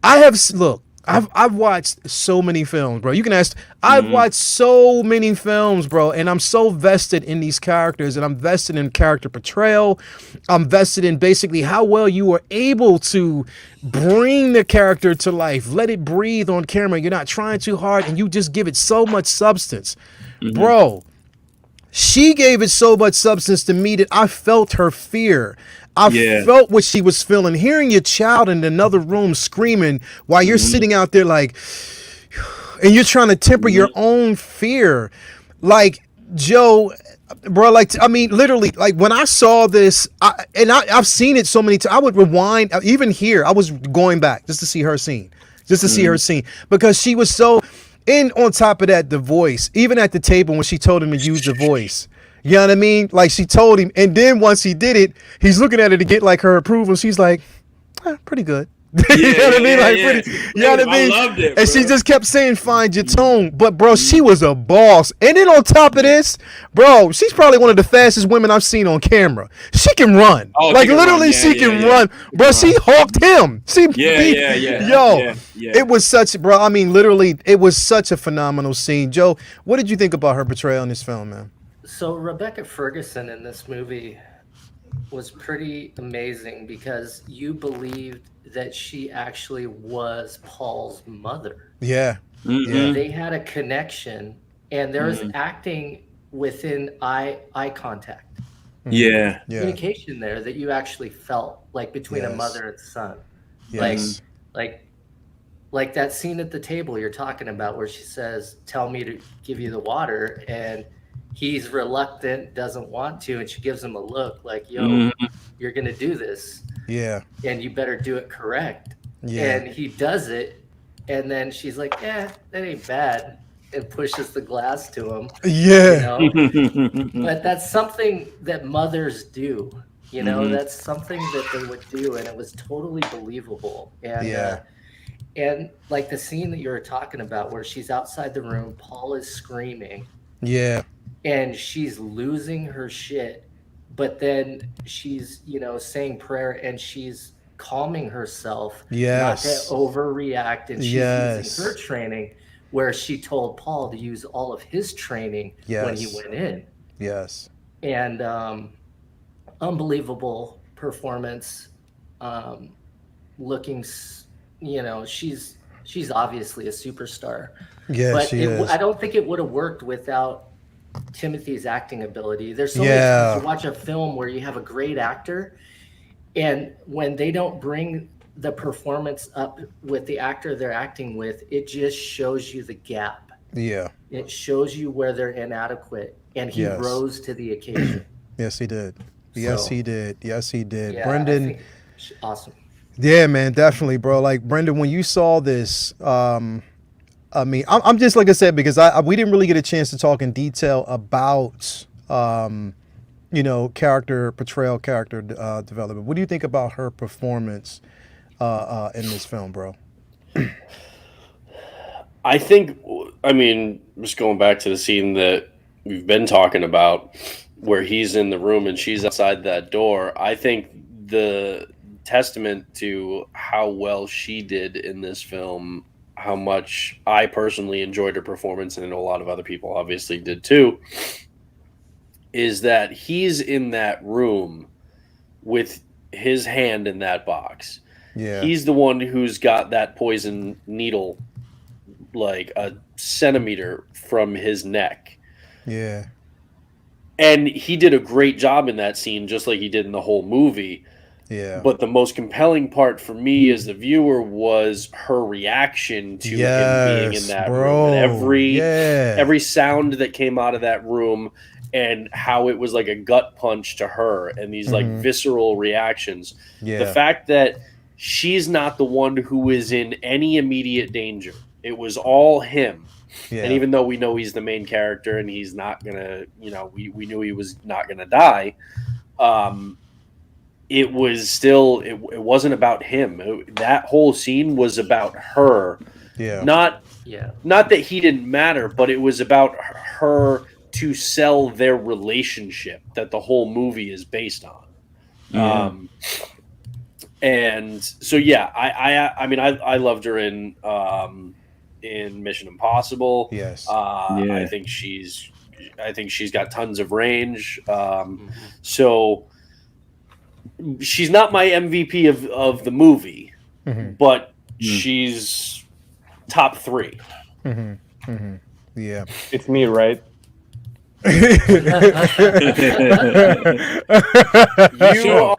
I've watched so many films, bro. You can ask. I've watched so many films, bro, and I'm so vested in these characters, and I'm vested in character portrayal. I'm vested in basically how well you were able to bring the character to life, let it breathe on camera. You're not trying too hard, and you just give it so much substance, bro. She gave it so much substance to me that I felt her fear. I felt what she was feeling. Hearing your child in another room screaming while you're sitting out there like, and you're trying to temper your own fear. Like, Joe, bro, like, I mean, literally, like, when I saw this, I've seen it so many times, I would rewind, even here, I was going back just to see her scene, because she was so, and on top of that, the voice, even at the table when she told him to use the voice. You know what I mean? Like, she told him, and then once he did it, he's looking at it to get, like, her approval. She's like, pretty good. You know what I mean? Like, pretty, you know what I mean? I loved it, bro. And she just kept saying, find your tone. But, bro, she was a boss. And then on top of this, bro, she's probably one of the fastest women I've seen on camera. She can run. Oh, like, she can literally, run. she can run. Bro, she hawked him. Yo, it was such, bro, I mean, literally, it was such a phenomenal scene. Joe, what did you think about her portrayal in this film, man? So Rebecca Ferguson in this movie was pretty amazing because you believed that she actually was Paul's mother. Yeah. Mm-hmm. They had a connection, and there was acting within eye contact. Yeah. Communication there that you actually felt, like, between a mother and son. Yes. Like that scene at the table you're talking about where she says, tell me to give you the water, and he's reluctant, doesn't want to, and she gives him a look like, yo, you're gonna do this, and you better do it correct. And he does it, and then she's like, that ain't bad, and pushes the glass to him. You know? But that's something that mothers do, you know. That's something that they would do, and it was totally believable. And and like the scene that you were talking about where she's outside the room, Paul is screaming, and she's losing her shit, but then she's, you know, saying prayer, and she's calming herself not to overreact, and she's using her training where she told Paul to use all of his training when he went in. And unbelievable performance. Looking, you know, she's obviously a superstar. But I don't think it would have worked without Timothy's acting ability. There's so many times you watch a film where you have a great actor, and when they don't bring the performance up with the actor they're acting with, it just shows you the gap. It shows you where they're inadequate, and he rose to the occasion. He did. He did. Yeah, Brendan, awesome. Yeah, man, definitely, bro. Like, Brendan, when you saw this, I mean, I'm just, like I said, because we didn't really get a chance to talk in detail about, you know, character portrayal, character development. What do you think about her performance in this film, bro? I think, I mean, just going back to the scene that we've been talking about, where he's in the room and she's outside that door, I think the testament to how well she did in this film, how much I personally enjoyed her performance, and I know a lot of other people obviously did too, is that he's in that room with his hand in that box. He's the one who's got that poison needle like a centimeter from his neck. And he did a great job in that scene, just like he did in the whole movie. But the most compelling part for me as the viewer was her reaction to him being in that room. And every sound that came out of that room, and how it was like a gut punch to her, and these like visceral reactions. The fact that she's not the one who is in any immediate danger. It was all him. And even though we know he's the main character and he's not gonna, you know, we knew he was not gonna die, it was still, it wasn't about him. That whole scene was about her. Not that he didn't matter, but it was about her to sell their relationship that the whole movie is based on. And so, I mean, I loved her in Mission Impossible. I think she's got tons of range. So she's not my MVP of the movie, but she's top 3. It's me, right? You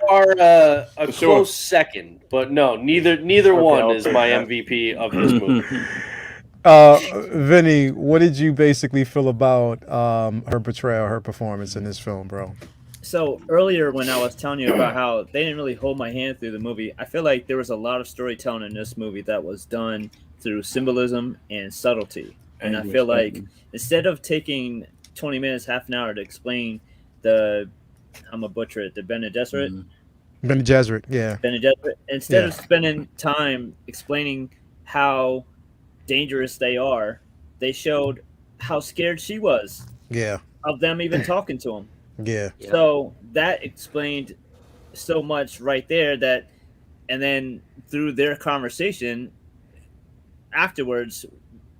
are a close second, but no, neither one is my MVP of this movie. Vinny, what did you basically feel about her portrayal, her performance in this film, bro? So earlier when I was telling you about how they didn't really hold my hand through the movie, I feel like there was a lot of storytelling in this movie that was done through symbolism and subtlety. And I feel like instead of taking 20 minutes, half an hour to explain the, I'm a butcher it, the Bene Gesserit. Bene Gesserit, yeah. Bene Gesserit. Instead of spending time explaining how dangerous they are, they showed how scared she was. Yeah. Of them even talking to him. Yeah. So that explained so much right there that, and then through their conversation afterwards,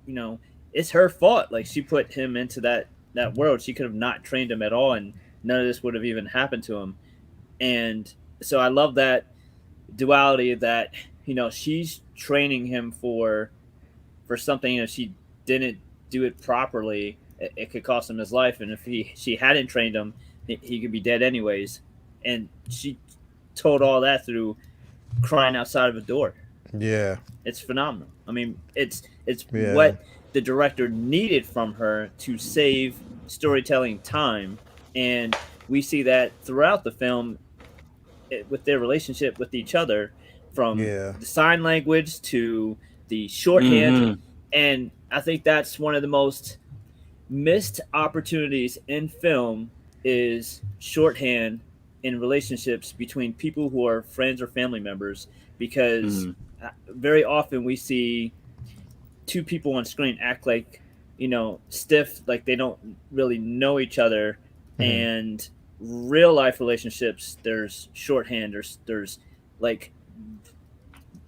you know, it's her fault. Like she put him into that world. She could have not trained him at all, and none of this would have even happened to him. And so I love that duality that, you know, she's training him for something. If she didn't do it properly, it could cost him his life. And if she hadn't trained him, he could be dead anyways. And she told all that through crying outside of a door. Yeah. It's phenomenal. I mean, it's what the director needed from her to save storytelling time. And we see that throughout the film with their relationship with each other, from the sign language to the shorthand. And I think that's one of the most missed opportunities in film is shorthand in relationships between people who are friends or family members, because very often we see two people on screen act like, you know, stiff, like they don't really know each other. And real life relationships, there's shorthand, there's like,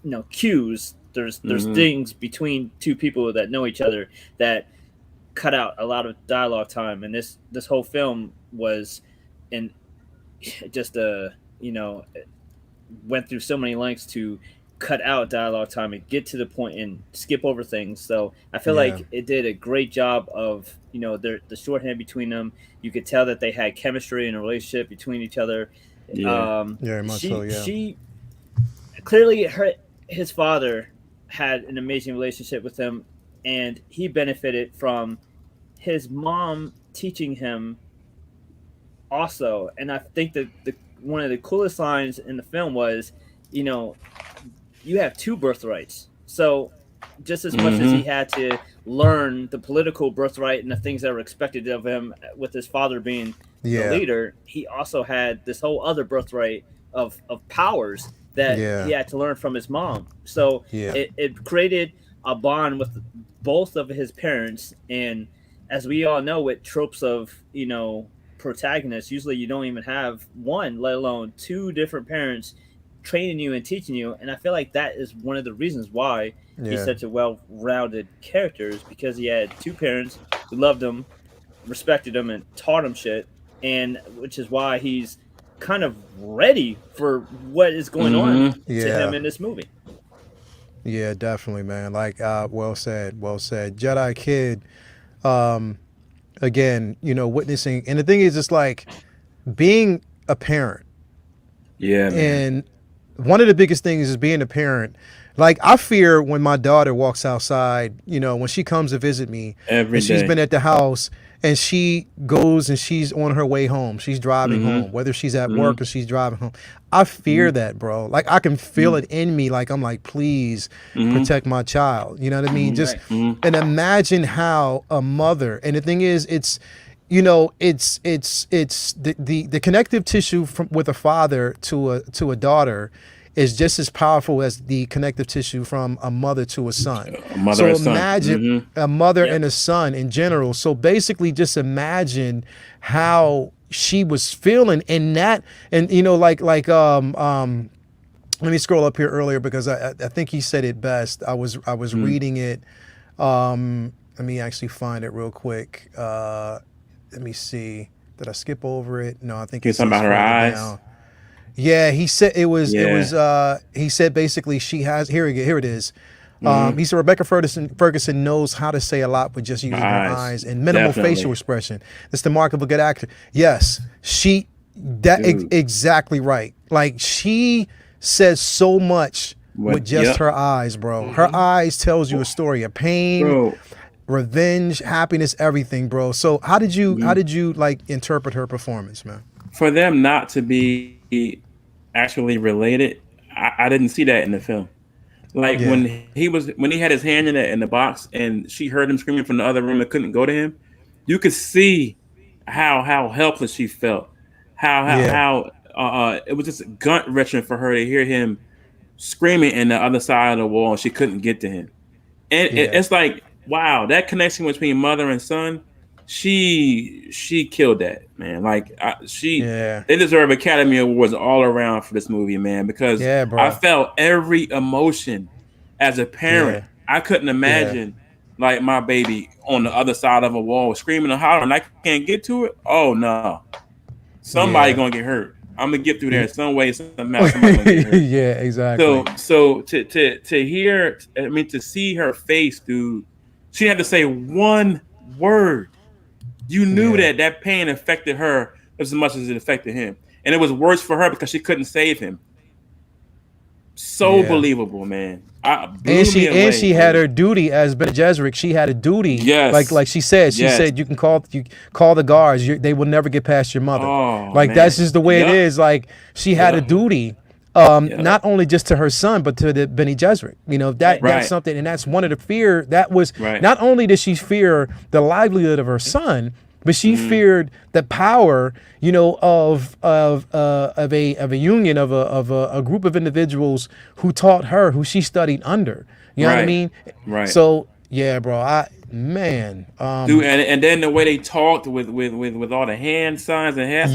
you know, cues, there's things between two people that know each other that cut out a lot of dialogue time. And this whole film was in just you know, went through so many lengths to cut out dialogue time and get to the point and skip over things. So I feel like it did a great job of, you know, the shorthand between them. You could tell that they had chemistry and a relationship between each other. Very much so. She clearly, his father had an amazing relationship with him, and he benefited from his mom teaching him also. And I think that one of the coolest lines in the film was, you know, you have two birthrights. So just as much as he had to learn the political birthright and the things that were expected of him with his father being the leader, he also had this whole other birthright of powers that he had to learn from his mom. So it created a bond with both of his parents. And as we all know, with tropes of, you know, protagonists, usually you don't even have one, let alone two different parents training you and teaching you. And I feel like that is one of the reasons why he's such a well-rounded character, is because he had two parents who loved him, respected him, and taught him shit. And which is why he's kind of ready for what is going on to him in this movie. Yeah, definitely, man. Like, well said. Jedi Kid, again, you know, witnessing, and the thing is, it's like being a parent. Yeah, man. And one of the biggest things is being a parent. Like, I fear when my daughter walks outside, you know, when she comes to visit me, every and day. She's been at the house, and she goes and she's on her way home. She's driving home, whether she's at work or she's driving home. I fear that, bro. Like, I can feel it in me. Like, I'm like, please protect my child. You know what I mean? Just and imagine how a mother. And the thing is, it's, you know, it's the connective tissue with a father to a daughter is just as powerful as the connective tissue from a mother to a son. So imagine a mother and a son in general. So basically just imagine how she was feeling in that. And, you know, like let me scroll up here earlier, because I think he said it best. I was reading it. Let me actually find it real quick. Let me see. Did I skip over it? No, I think it's about her eyes. Down. Yeah, he said it was. He said basically she has. Here it is. He said Rebecca Ferguson knows how to say a lot with just using her eyes and minimal facial expression. That's the mark of a good actor. Yes, exactly right. Like, she says so much with just her eyes, bro. Her eyes tells you a story of pain, bro. revenge, happiness, everything, bro. So how did you like interpret her performance, man? For them not to be actually related, I didn't see that in the film. Like when he had his hand in the box and she heard him screaming from the other room and couldn't go to him, you could see how helpless she felt. How it was just gut wrenching for her to hear him screaming in the other side of the wall and she couldn't get to him. And it's like, wow, that connection between mother and son, she killed that, man. Like they deserve Academy Awards all around for this movie, man, because I felt every emotion as a parent. I couldn't imagine like my baby on the other side of a wall screaming and hollering, I can't get to it. Oh no, somebody gonna get hurt. I'm gonna get through there some way, somehow. Somebody gonna get hurt. Yeah, exactly. So to hear, I mean, to see her face, dude, she had to say one word. You knew that pain affected her as much as it affected him, and it was worse for her because she couldn't save him. So believable, man. She had her duty as Bene Gesserit. She had a duty. Yes. Like she said. She said you can call the guards. They will never get past your mother. That's just the way it is. Like she had a duty. Not only just to her son, but to the Bene Gesserit. You know, that's something, and that's one of the fear that was not only did she fear the livelihood of her son, but she feared the power, you know, of a union of a group of individuals who taught her, who she studied under. You know what I mean? Right. So yeah, bro, dude, and then the way they talked with all the hand signs and hands,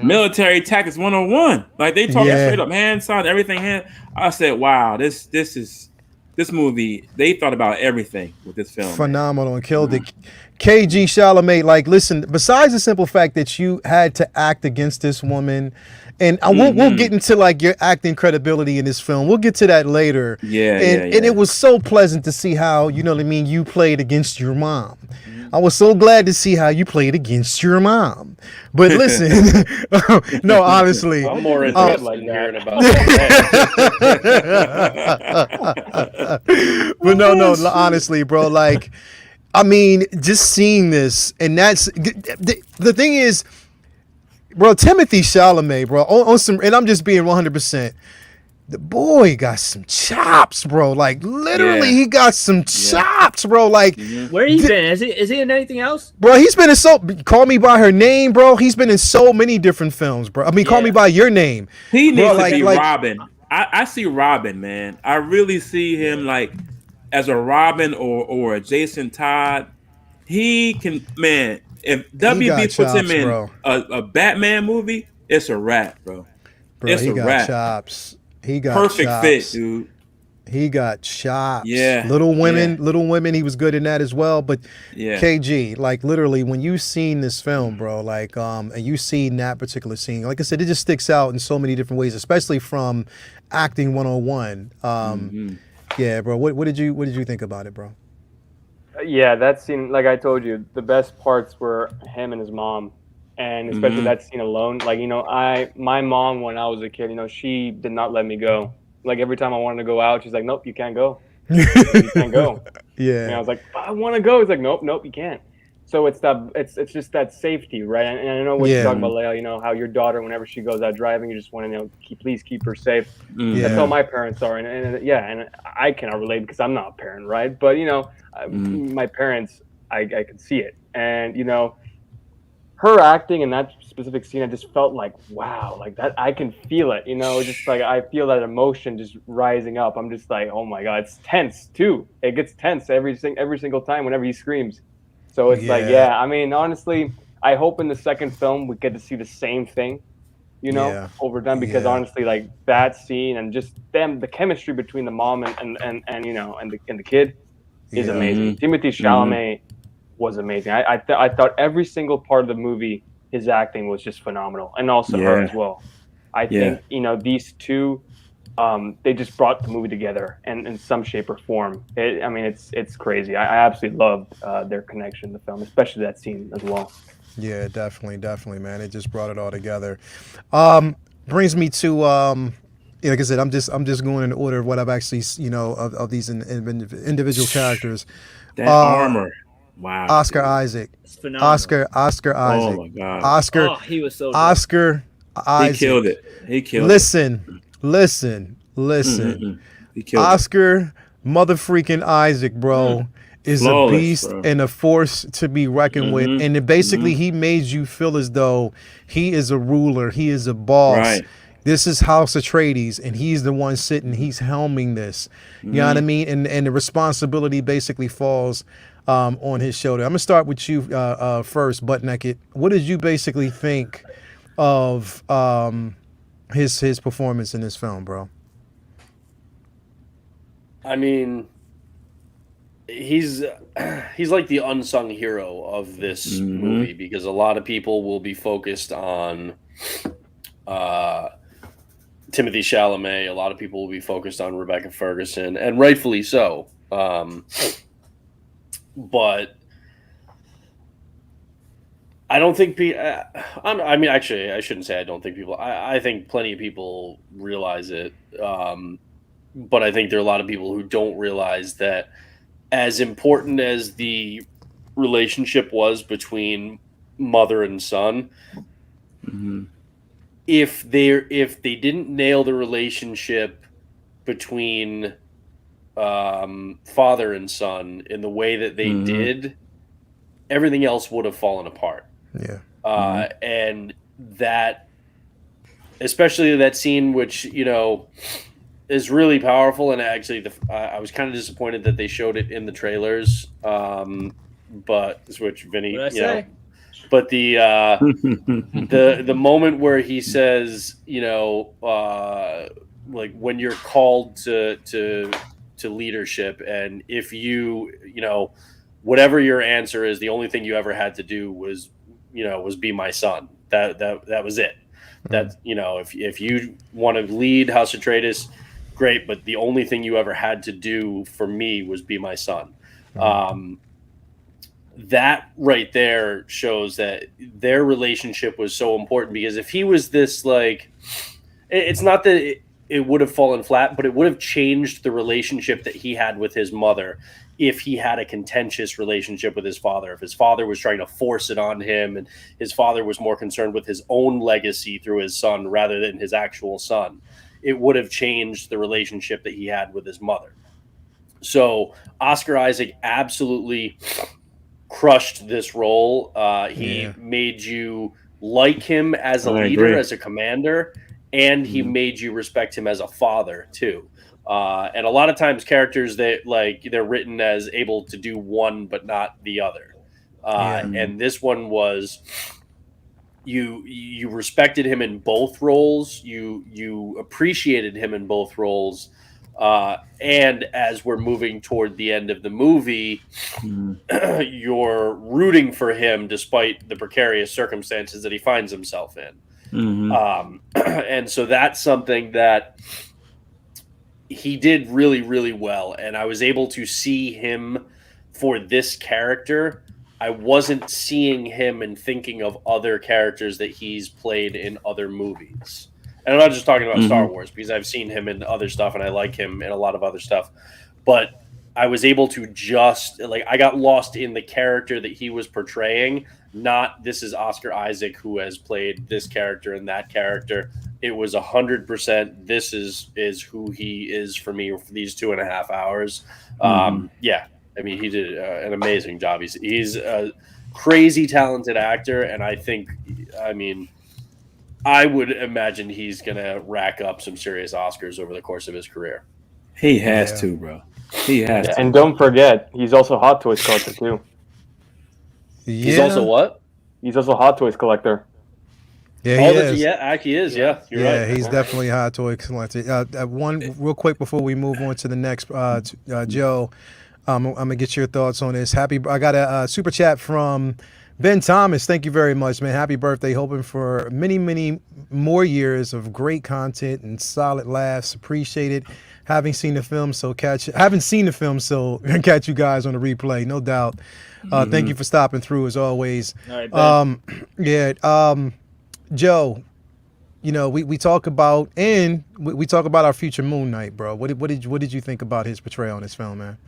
military tactics 101. Like they talk straight up hand signs, everything. I said, wow, this movie, they thought about everything with this film. Phenomenal, man. And killed it. KG Chalamet, like, listen, besides the simple fact that you had to act against this woman, and we'll get into like your acting credibility in this film. We'll get to that later. And it was so pleasant to see how, you know what I mean, you played against your mom. I was so glad to see how you played against your mom. But listen, no, honestly, I'm more interested in hearing about that. But no, honestly, bro, like, I mean, just seeing this, and that's the thing is, bro, Timothy Chalamet, bro, on some, and I'm just being 100%. The boy got some chops, bro. Like literally, he got some chops, bro. Like, where he been? Is he in anything else, bro? He's been in Call Me by Her Name, bro. He's been in so many different films, bro. I mean, Call Me by Your Name. He needs to be Robin. I see Robin, man. I really see him like as a Robin or a Jason Todd. He can, man. If WB puts him in a Batman movie, it's a wrap, bro. It's he a got wrap. Chops. He got perfect chops. fit, dude. He got chops. Yeah. Little Women. He was good in that as well. But KG, like literally, when you seen this film, bro, like and you seen that particular scene, like I said, it just sticks out in so many different ways, especially from acting 101. Yeah, bro. What did you think about it, bro? Yeah, that scene, like I told you, the best parts were him and his mom. And especially that scene alone, like, you know, my mom, when I was a kid, you know, she did not let me go. Like every time I wanted to go out, she's like, nope, you can't go. You can't go. Yeah. And I was like, I want to go. It's like, nope, you can't. So it's just that safety, right? And I know what you're talking about, Leia, you know, how your daughter, whenever she goes out driving, you just want to, you know, please keep her safe. That's how my parents are. And I cannot relate because I'm not a parent, right? But, you know, my parents, I could see it. And, you know, her acting in that specific scene, I just felt like, wow, like that, I can feel it, you know, just like I feel that emotion just rising up. I'm just like, oh my God, it's tense too. It gets tense every single time whenever he screams. So it's like, I mean, honestly, I hope in the second film we get to see the same thing, you know, overdone, because honestly, like that scene and just the chemistry between the mom and you know, and the kid is amazing. Timothy Chalamet was amazing. I thought every single part of the movie, his acting was just phenomenal, and also her as well. I think, you know, these two, they just brought the movie together in some shape or form. I mean, it's crazy. I absolutely loved their connection in the film, especially that scene as well. Yeah, definitely, man. It just brought it all together. Brings me to Yeah, like I said, I'm just going in order of what I've actually, of these individual characters. That armor, wow. Oscar dude. Isaac, It's phenomenal. Oscar Isaac. Oh my god, Oscar, he was so dope. Oscar he Isaac. killed it. He killed Listen. it. He killed Oscar motherfreaking Isaac, bro, is Flawless, a beast bro. and a force to be reckoned with. And it basically, he made you feel as though he is a ruler, he is a boss. Right. This is House Atreides, and he's the one sitting, he's helming this. You know what I mean? And the responsibility basically falls on his shoulder. I'm gonna start with you first, Butt Naked. What did you basically think of his performance in this film, bro? I mean, he's like the unsung hero of this movie, because a lot of people will be focused on Timothy Chalamet. A lot of people will be focused on Rebecca Ferguson, and rightfully so. But I don't think I mean, actually, I shouldn't say I don't think people. I think plenty of people realize it. But I think there are a lot of people who don't realize that, as important as the relationship was between mother and son, if they didn't nail the relationship between father and son in the way that they did, everything else would have fallen apart. Yeah. And that, especially that scene, which, is really powerful. And actually, I was kind of disappointed that they showed it in the trailers. But which Vinny, but the the moment where he says, like, when you're called to leadership, and if whatever your answer is, the only thing you ever had to do was be my son. That was it. That, if you want to lead House Atreides, great, but the only thing you ever had to do for me was be my son. That right there shows that their relationship was so important, because if he was this, like, it's not that it would have fallen flat, but it would have changed the relationship that he had with his mother if he had a contentious relationship with his father. If his father was trying to force it on him, and his father was more concerned with his own legacy through his son rather than his actual son, it would have changed the relationship that he had with his mother. So Oscar Isaac absolutely crushed this role. He made you like him as a leader, as a commander, and he made you respect him as a father too. And a lot of times characters that, like, they're written as able to do one but not the other. And this one was, you respected him in both roles. You appreciated him in both roles. And as we're moving toward the end of the movie, you're rooting for him despite the precarious circumstances that he finds himself in. And so that's something that he did really, really well. And I was able to see him for this character. I wasn't seeing him and thinking of other characters that he's played in other movies. And I'm not just talking about Star Wars, because I've seen him in other stuff and I like him in a lot of other stuff. But I was able to I got lost in the character that he was portraying. Not, this is Oscar Isaac who has played this character and that character. It was 100%. This is who he is for me for these 2.5 hours. Yeah. I mean, he did an amazing job. He's a crazy talented actor. And I would imagine he's going to rack up some serious Oscars over the course of his career. He has to, bro. He has to. And don't forget, he's also Hot Toys collector too. He's also what? He's also Hot Toys collector. Yeah, he is. He is. Yeah, you're right. He's definitely a Hot Toy collector. One real quick before we move on to the next, Joe. I'm gonna get your thoughts on this. I got a super chat from Ben Thomas. Thank you very much, man. Happy birthday. Hoping for many, many more years of great content and solid laughs. Appreciate it. Haven't seen the film, so catch you guys on the replay, no doubt. Thank you for stopping through as always. All right, Ben. Joe, we talk about, and we talk about our future Moon Knight, bro. What did you think about his portrayal in this film, man?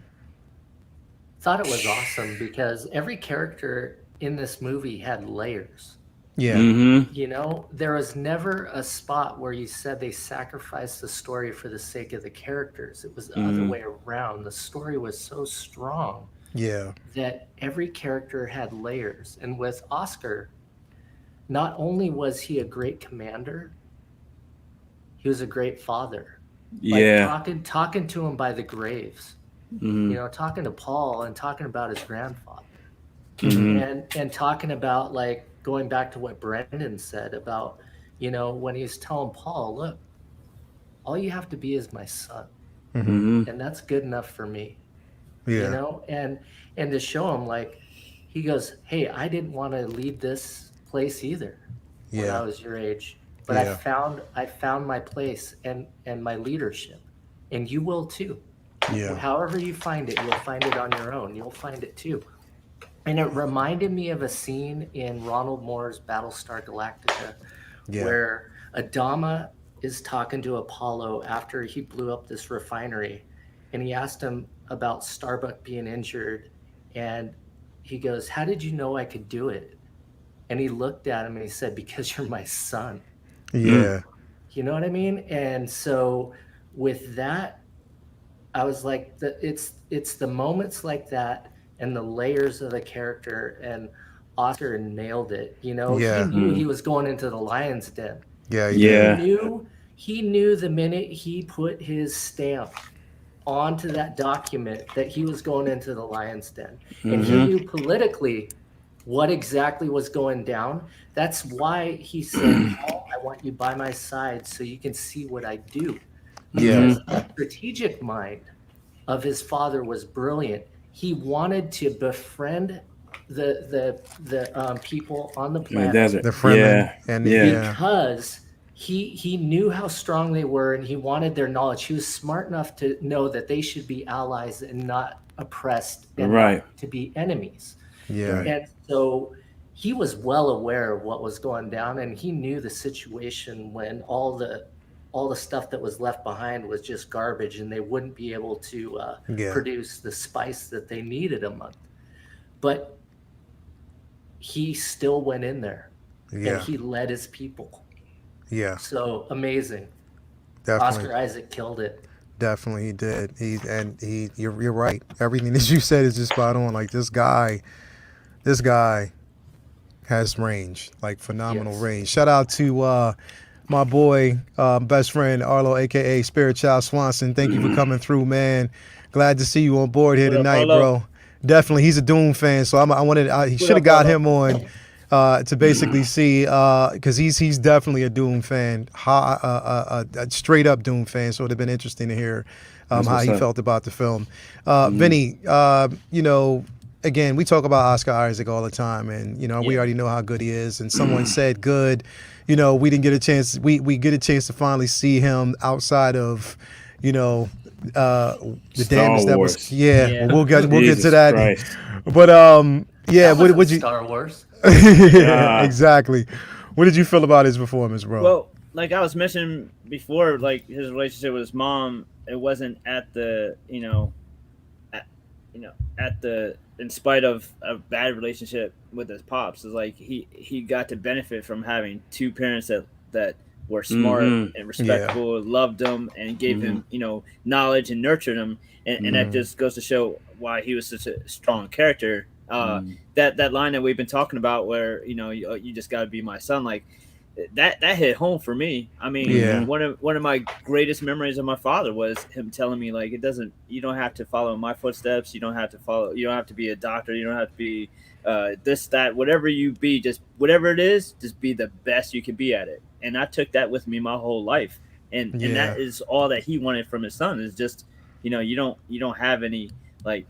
Thought it was awesome because every character in this movie had layers. Yeah. Mm-hmm. There was never a spot where you said they sacrificed the story for the sake of the characters. It was the other way around. The story was so strong Yeah. that every character had layers. And with Oscar, not only was he a great commander, he was a great father. Yeah. Talking to him by the graves, talking to Paul and talking about his grandfather. And talking about, like, going back to what Brendan said about, when he's telling Paul, look, all you have to be is my son. And that's good enough for me. Yeah. And to show him, like, he goes, hey, I didn't want to leave this place either when I was your age, but Yeah. I found my place and my leadership, and you will too. Yeah. However you find it, you'll find it on your own. You'll find it too. And it reminded me of a scene in Ronald Moore's Battlestar Galactica where Adama is talking to Apollo after he blew up this refinery, and he asked him about Starbuck being injured, and he goes, how did you know I could do it? And he looked at him and he said, because you're my son. Yeah. You know what I mean? And so with that, I was like, it's the moments like that and the layers of the character, and Oscar nailed it. He knew he was going into the lion's den. Yeah. He knew the minute he put his stamp onto that document that he was going into the lion's den. And he knew politically what exactly was going down. That's why he said, Paul, I want you by my side so you can see what I do. Because the strategic mind of his father was brilliant. He wanted to befriend the people on the planet, The Fremen, because he knew how strong they were, and he wanted their knowledge. He was smart enough to know that they should be allies and not oppressed, and not to be enemies. Yeah. And so he was well aware of what was going down, and he knew the situation when all the stuff that was left behind was just garbage, and they wouldn't be able to produce the spice that they needed a month. But he still went in there, and he led his people. Yeah. So amazing. Definitely. Oscar Isaac killed it. Definitely, he did. You're right. Everything that you said is just spot on. Like, this guy has range, like phenomenal range. Shout out to my boy, best friend Arlo, aka Spirit Child Swanson. Thank you for coming through, man. Glad to see you on board here tonight, bro. Definitely, he's a Dune fan, so he should have got him on to basically see, because he's definitely a Dune fan, a straight up Dune fan. So it'd have been interesting to hear how he felt about the film. Vinny, again, we talk about Oscar Isaac all the time, and we already know how good he is. And someone said good. We didn't get a chance. We get a chance to finally see him outside of, the damage that was. We'll get to that. Christ. But what would you? Star Wars. Exactly. What did you feel about his performance, bro? Well, like I was mentioning before, like his relationship with his mom, it wasn't at the, in spite of a bad relationship with his pops. It's like he got to benefit from having two parents that were smart and respectable, loved him, and gave him, knowledge and nurtured him. And that just goes to show why he was such a strong character. That line that we've been talking about, where you just got to be my son, like that hit home for me. I mean, one of my greatest memories of my father was him telling me, like, you don't have to follow my footsteps, you don't have to be a doctor, you don't have to be this, that, whatever you be, just whatever it is, just be the best you can be at it. And I took that with me my whole life, and that is all that he wanted from his son, is just you don't have any, like,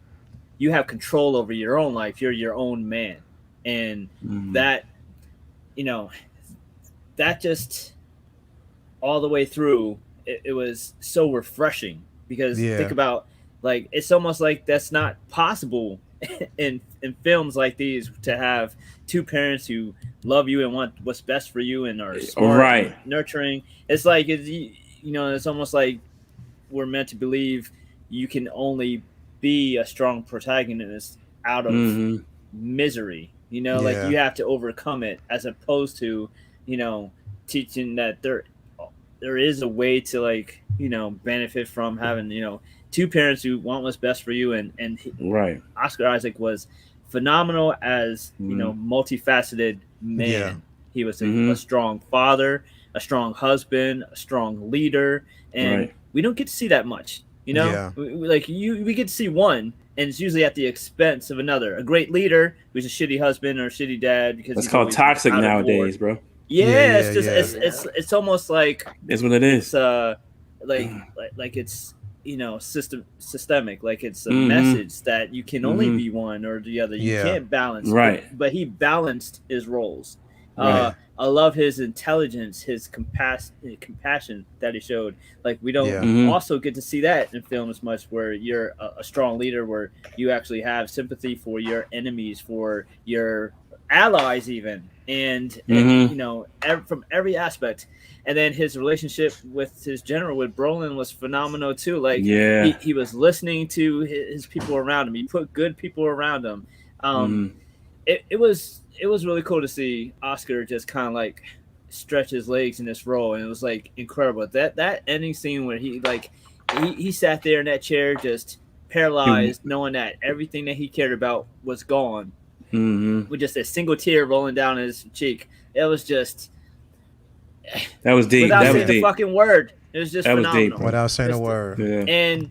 you have control over your own life. You're your own man. And that just all the way through, it was so refreshing, because think about, like, it's almost like that's not possible in films like these to have two parents who love you and want what's best for you and are smart, Right. and nurturing. It's like it's almost like we're meant to believe you can only be a strong protagonist out of misery. Like you have to overcome it, as opposed to teaching that there is a way to benefit from having two parents who want what's best for you. And Right. Oscar Isaac was phenomenal as multifaceted man. Yeah. He was a strong father, a strong husband, a strong leader, and we don't get to see that much. We get to see one, and it's usually at the expense of another. A great leader who's a shitty husband or a shitty dad because It's called toxic nowadays, bro. It's almost like it's what it is. It's like it's systemic. Like it's a message that you can only be one or the other. You can't balance. Right. But he balanced his roles. Right. I love his intelligence, his compassion that he showed. Like we don't also get to see that in films much, where you're a strong leader, where you actually have sympathy for your enemies, for your allies, even, and from every aspect. And then his relationship with his general, with Brolin, was phenomenal too. Like he was listening to his people around him. He put good people around him. It was really cool to see Oscar just kind of like stretch his legs in this role, and it was like incredible. That ending scene where he sat there in that chair just paralyzed, knowing that everything that he cared about was gone, with just a single tear rolling down his cheek. It was just that was deep. Without that saying was deep. the fucking word, it was just that phenomenal. Was deep. Without saying a word. Yeah. And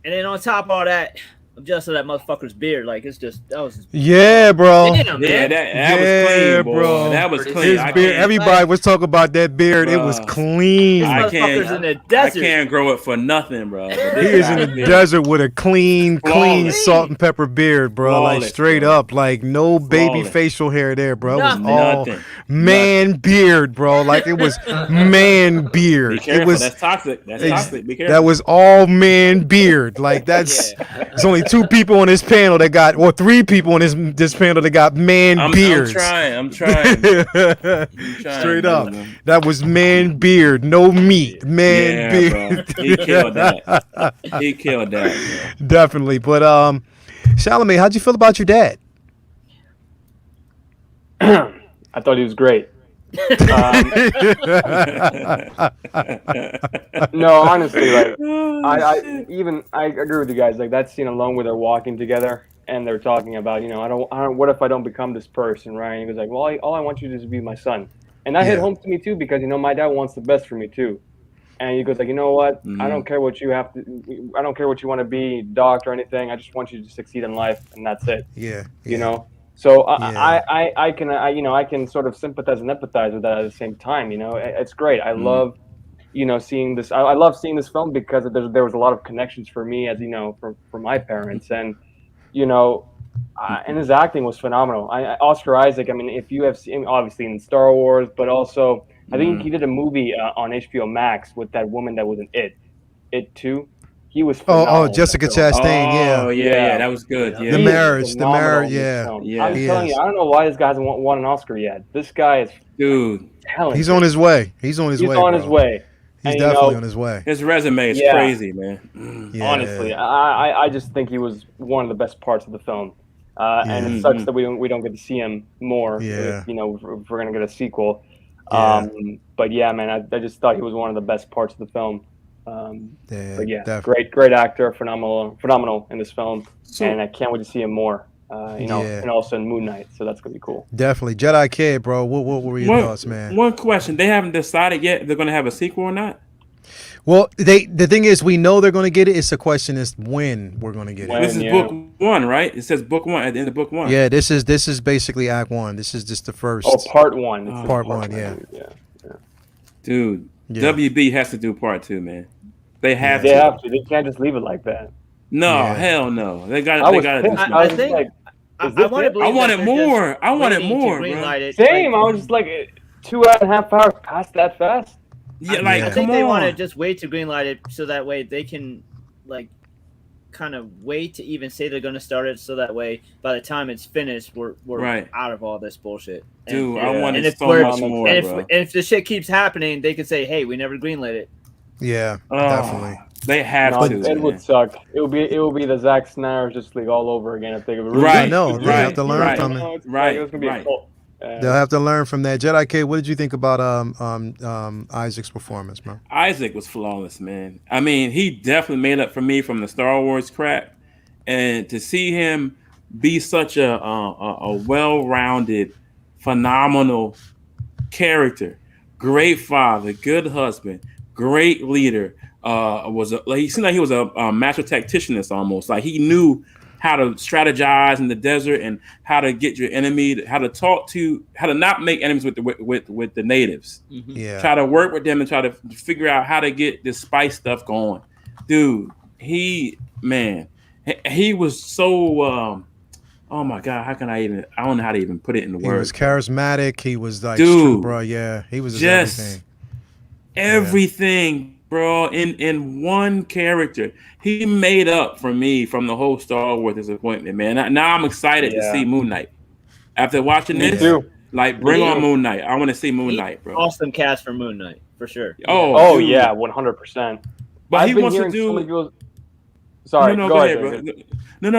then on top of all that, I'm just that motherfucker's beard. Like it's just that was. Yeah, bro. Damn, Yeah, man. that was clean, boy. bro. That was clean. His beard, everybody was talking about that beard. It was clean. This motherfucker's in the desert. I can't grow it for nothing, bro. He is in the desert with a clean salt and pepper beard, bro. Flawless, like straight bro. up, like no baby Flawless. facial hair there, bro. It was Nothing. all Nothing. man beard, bro. Like it was man beard. Be careful. It was That's toxic. That's toxic. Be careful. that was all man beard. Like that's there's only two people on this panel that got, or three people on this panel that got man beards. I'm trying. Straight up, that was man beard, no meat, man beard. Bro. He killed that. He killed that. Bro. Definitely, but Charlamagne, how'd you feel about your dad? I thought he was great. No, honestly, like I agree with you guys. Like that scene alone where they're walking together and they're talking about, I don't. What if I don't become this person, right? And he goes like, well, all I want you to do is be my son, and that hit home to me too, because my dad wants the best for me too. And he goes like, you know what? I don't care what you have to. I don't care what you want to be, doctor or anything. I just want you to succeed in life, and that's it. Yeah. You know. So I can sort of sympathize and empathize with that at the same time. It's great. I love, seeing this. I love seeing this film because there was a lot of connections for me, as for my parents, and and his acting was phenomenal. Oscar Isaac. I mean, if you have seen, obviously in Star Wars, but also I think he did a movie on HBO Max with that woman that was in It too. He was phenomenal. Jessica Chastain, Oh, yeah, that was good. Yeah. The marriage, yeah. I'm telling you, I don't know why this guy hasn't won an Oscar yet. This guy is talented. He's on his way. He's on his way. He's definitely on his way. His resume is crazy, man. Yeah. Honestly, I just think he was one of the best parts of the film. And it sucks that we don't get to see him more. Yeah. If we're gonna get a sequel. Yeah. But yeah, man, I just thought he was one of the best parts of the film. But yeah, definitely. great actor, phenomenal in this film, and I can't wait to see him more. And also in Moon Knight, so that's gonna be cool. Definitely, Jedi Kid, bro. What were your thoughts, man? One question: they haven't decided yet if they're gonna have a sequel or not. Well, the thing is, we know they're gonna get it. It's a question is when we're gonna get it. This is book one, right? It says book one at the end of book one. Yeah, this is basically Act 1. This is just the first. Oh, part one. Part one, yeah. Dude, WB has to do part 2, man. They have to. They have to. They can't just leave it like that. No, hell no. They got to. I think. I wanted more. I wanted more, bro. Same. I was just like 2.5 hours past that fast. Yeah, I think they want to just wait to greenlight it so that way they can kind of wait to even say they're going to start it, so that way by the time it's finished, we're Right. out of all this bullshit. Dude, Yeah. I wanted if so we're- much more, and bro. if the shit keeps happening, they could say, "Hey, we never greenlit it." Yeah, Oh, definitely. They have No, to. it man. would suck. It would be the Zack Snyder Justice League all over again if they could. Right. I know. They have to learn right, from it. It's right, it's gonna be a right. cult. They'll have to learn from that. Jedi Kid, what did you think about Isaac's performance, bro? Isaac was flawless, man. I mean, he definitely made up for me from the Star Wars crap, and to see him be such a well-rounded, phenomenal character, great father, good husband, great leader. He seemed like he was a master tacticianist almost. Like he knew how to strategize in the desert and how to get your enemy, how to not make enemies with the natives. Yeah. Try to work with them and try to figure out how to get this spice stuff going. Dude, he was so oh my God, I don't know how to even put it in the words. He was charismatic. He was like, Dude, bro, yeah. He was just everything, bro, in one character. He made up for me from the whole Star Wars disappointment, man. Now I'm excited to see Moon Knight. After watching Me this, too. like bring on Moon Knight. I want to see Moon Knight, bro. Awesome cast for Moon Knight, for sure. Oh, dude. Yeah, 100%. But I've he been wants to hearing do. so many people. Sorry, no, go ahead, bro. David. No.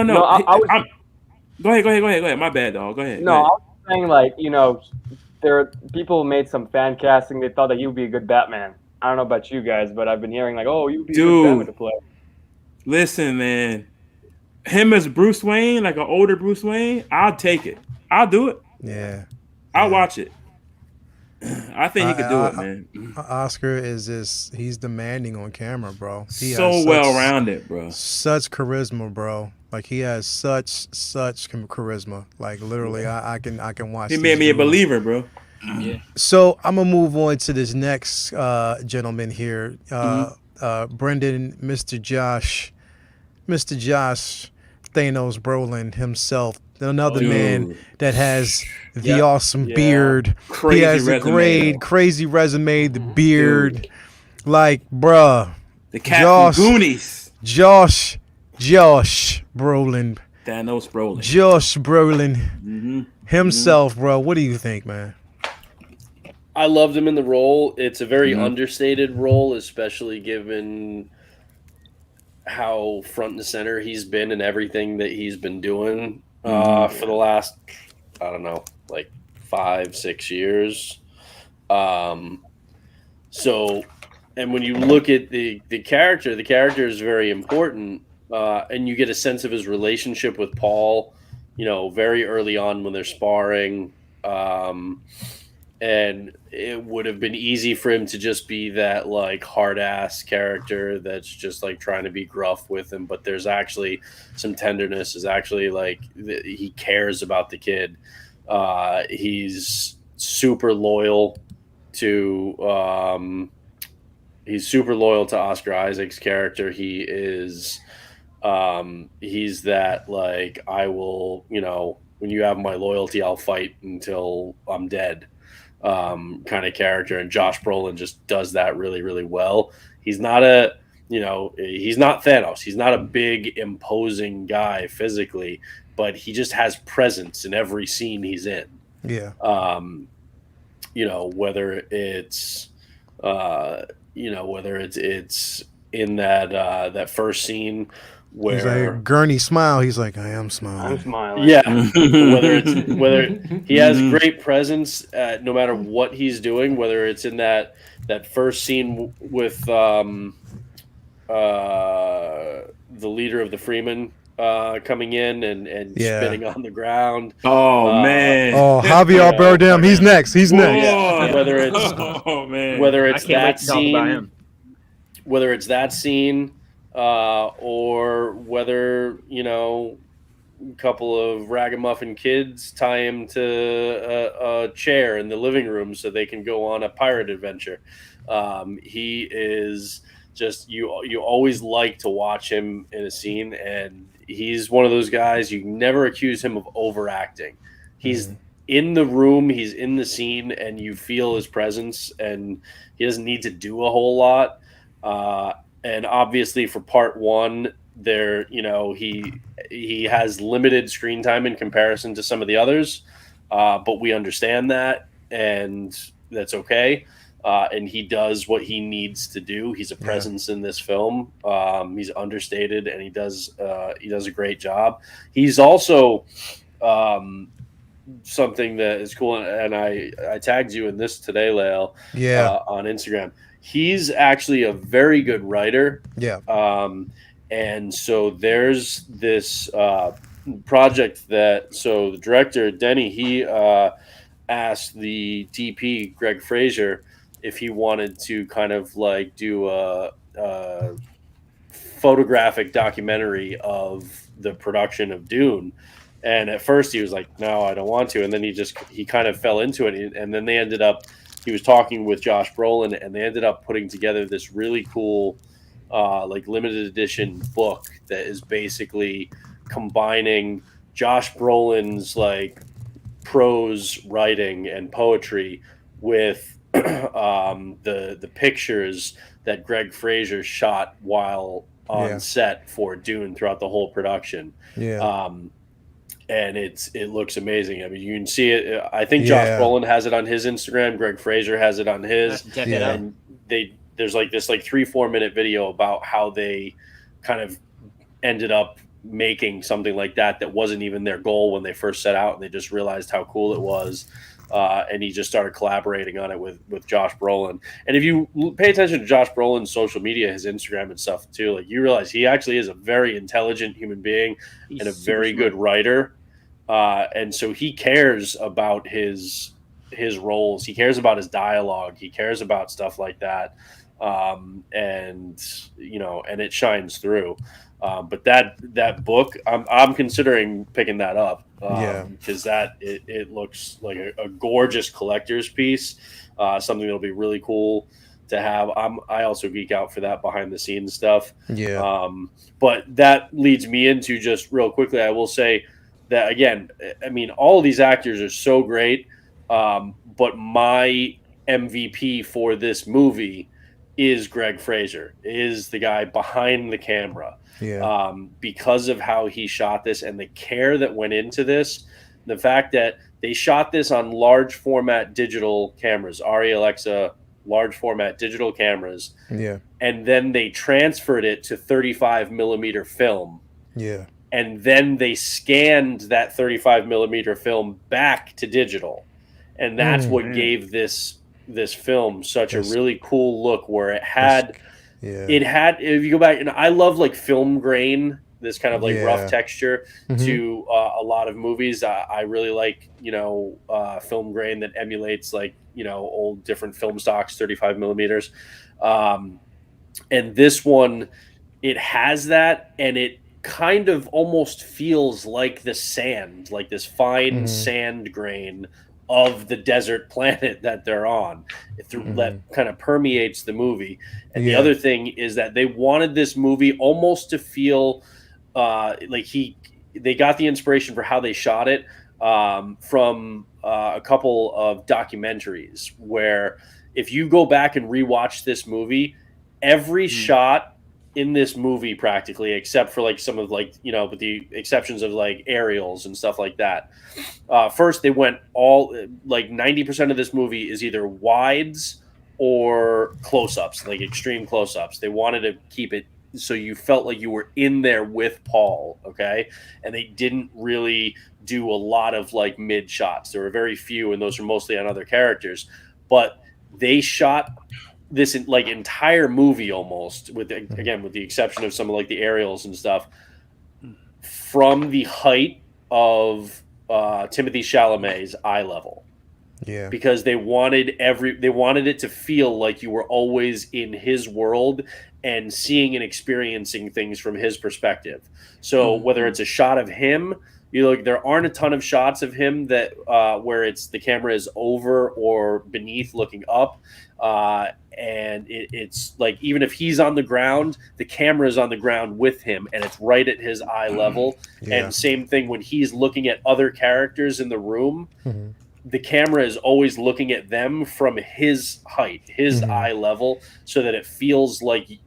Go ahead. My bad, dog. Go ahead. No, I was saying there people made some fan casting. They thought that he would be a good Batman. I don't know about you guys, but I've been hearing like, oh, you'd be a good Batman to play. Listen, man. Him as Bruce Wayne, like an older Bruce Wayne, I'll take it. I'll do it. Yeah. I'll watch it. I think he could do it, man. Oscar he's demanding on camera, bro. So well-rounded, bro. Such charisma, bro. Like he has such charisma. Like literally, I can watch. He made me a believer, bro. Yeah. So I'm gonna move on to this next gentleman here, Brendan, Mr. Josh Thanos Brolin himself, another man that has the awesome beard. Crazy he has a resume. crazy resume, the beard. Like, bruh. The cat from Goonies. Josh Brolin. Thanos Brolin. Josh Brolin himself, bro. What do you think, man? I loved him in the role. It's a very understated role, especially given how front and center he's been in everything that he's been doing for the last, I don't know, like 5-6 years. So, and when you look at the character is very important, and you get a sense of his relationship with Paul, very early on when they're sparring. And it would have been easy for him to just be that like hard ass character that's just like trying to be gruff with him. But there's actually some tenderness. Is actually like he cares about the kid. He's super loyal to Oscar Isaac's character. He is he's that like, I will, when you have my loyalty, I'll fight until I'm dead. Kind of character, and Josh Brolin just does that really, really well. He's not he's not Thanos. He's not a big, imposing guy physically, but he just has presence in every scene he's in. Yeah. Whether it's it's in that first scene where he's like Gurney smile. He's like, I am smiling. I'm smiling. Yeah. whether he has great presence no matter what he's doing, whether it's in that first scene with the leader of the Freemen coming in and spinning on the ground. Oh man. Oh, Javier Bardem. He's next. Yeah. Whether it's whether it's that scene, or whether a couple of ragamuffin kids tie him to a chair in the living room so they can go on a pirate adventure. He is just you always like to watch him in a scene, and he's one of those guys you never accuse him of overacting. He's in the room, he's in the scene, and you feel his presence, and he doesn't need to do a whole lot. And obviously for part one, there, you know, he has limited screen time in comparison to some of the others, but we understand that, and that's okay. And he does what he needs to do. He's a presence in this film. He's understated, and he does a great job. He's also something that is cool, and I tagged you in this today, Lael, on Instagram. He's actually a very good writer. And so there's this project so the director Denny, he asked the DP Greg Fraser if he wanted to kind of like do a photographic documentary of the production of Dune. And at first he was like, no, I don't want to. And then he kind of fell into it. And then he was talking with Josh Brolin, and they ended up putting together this really cool, like limited edition book that is basically combining Josh Brolin's like prose writing and poetry with the pictures that Greg Fraser shot while on set for Dune throughout the whole production. And it looks amazing. I mean, you can see it. I think Josh Brolin has it on his Instagram. Greg Fraser has it on his. Check it out. And there's like this 3-4 minute video about how they kind of ended up making something like that wasn't even their goal when they first set out, and they just realized how cool it was. And he just started collaborating on it with Josh Brolin. And if you pay attention to Josh Brolin's social media, his Instagram and stuff too, like you realize he actually is a very intelligent human being and a very good writer. And so he cares about his roles. He cares about his dialogue. He cares about stuff like that. And you know, and it shines through. But that book, I'm considering picking that up. Because it looks like a gorgeous collector's piece, something that'll be really cool to have. I also geek out for that behind the scenes stuff. But that leads me into, just real quickly, I will say that again, I mean, all of these actors are so great, but my MVP for this movie is Greg Fraser, is the guy behind the camera. Because of how he shot this and the care that went into this, the fact that they shot this on large format digital cameras, Arri Alexa large format digital cameras, and then they transferred it to 35 millimeter film, and then they scanned that 35 millimeter film back to digital, and that's what gave this film such a really cool look, where it had. If you go back, and I love like film grain, this kind of like rough texture to a lot of movies. I really like, film grain that emulates like, old different film stocks, 35 millimeters. And this one, it has that, and it kind of almost feels like the sand, like this fine sand grain of the desert planet that they're on, that kind of permeates the movie. And the other thing is that they wanted this movie almost to feel like they got the inspiration for how they shot it from a couple of documentaries, where if you go back and rewatch this movie, every shot in this movie practically, except for like some of like, with the exceptions of like aerials and stuff like that. First, they went all like 90% of this movie is either wides or close-ups, like extreme close-ups. They wanted to keep it so you felt like you were in there with Paul, okay? And they didn't really do a lot of like mid shots. There were very few, and those are mostly on other characters. But they shot this like entire movie almost, with the exception of some of like the aerials and stuff, from the height of Timothée Chalamet's eye level. Because they wanted it to feel like you were always in his world and seeing and experiencing things from his perspective. So whether it's a shot of him, there aren't a ton of shots of him that where the camera is over or beneath looking up. And it's like, even if he's on the ground, the camera is on the ground with him, and it's right at his eye level. And same thing when he's looking at other characters in the room, the camera is always looking at them from his height, his eye level, so that it feels like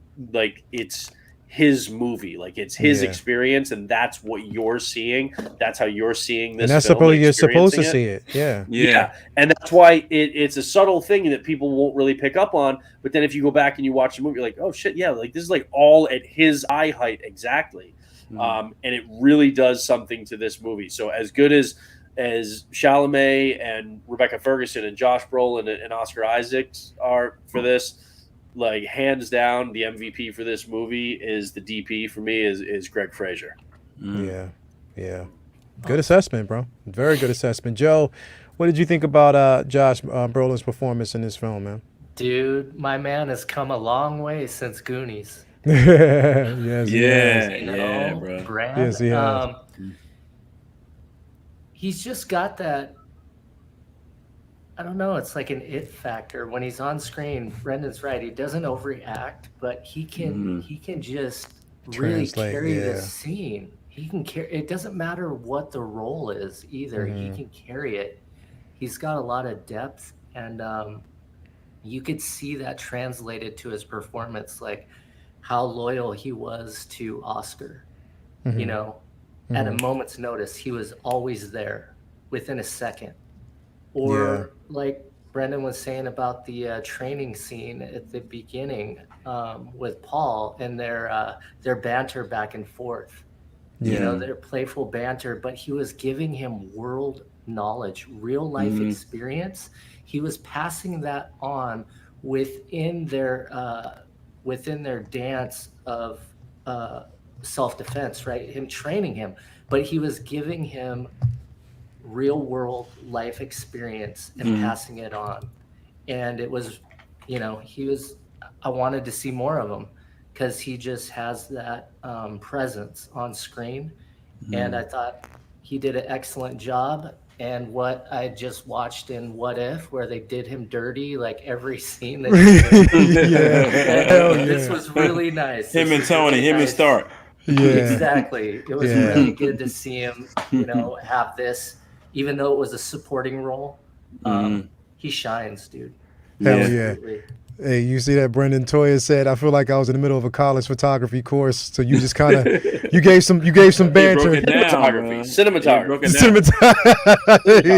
it's his movie. Like it's his experience, and that's what you're seeing. That's how you're seeing this. And that's film, you're supposed to experiencing see it. Yeah. And that's why it's a subtle thing that people won't really pick up on. But then if you go back and you watch the movie, you're like, oh shit, yeah, like this is like all at his eye height exactly. And it really does something to this movie. So as good as Chalamet and Rebecca Ferguson and Josh Brolin and Oscar Isaacs are for this, like hands down, the MVP for this movie is the DP for me is Greg Fraser. Yeah. Good assessment, bro. Very good assessment. Joe, what did you think about Josh Brolin's performance in this film, man? Dude, my man has come a long way since Goonies. Yes, bro. Brad, yes, he has. He's just got that. I don't know. It's like an it factor when he's on screen. Brendan's right. He doesn't overreact, but he can just really carry the scene. He can carry. It doesn't matter what the role is either. He can carry it. He's got a lot of depth, and you could see that translated to his performance, like how loyal he was to Oscar. You know, at a moment's notice, he was always there within a second. Or like Brendan was saying about the training scene at the beginning with Paul and their banter back and forth. You know, their playful banter, but he was giving him world knowledge, real life experience. He was passing that on within their dance of self-defense, right? Him training him, but he was giving him real world life experience and passing it on. And it was, you know, I wanted to see more of him because he just has that presence on screen. And I thought he did an excellent job. And what I just watched in What If, where they did him dirty, like every scene that he did. This was really nice. Him and Tony, him and Stark. Exactly. It was really good to see him, you know, have this, even though it was a supporting role. He shines, dude. Hell yeah. Hey, you see that Brendan Toya said, I feel like I was in the middle of a college photography course. So you just kind of, you gave some banter. Cinematography.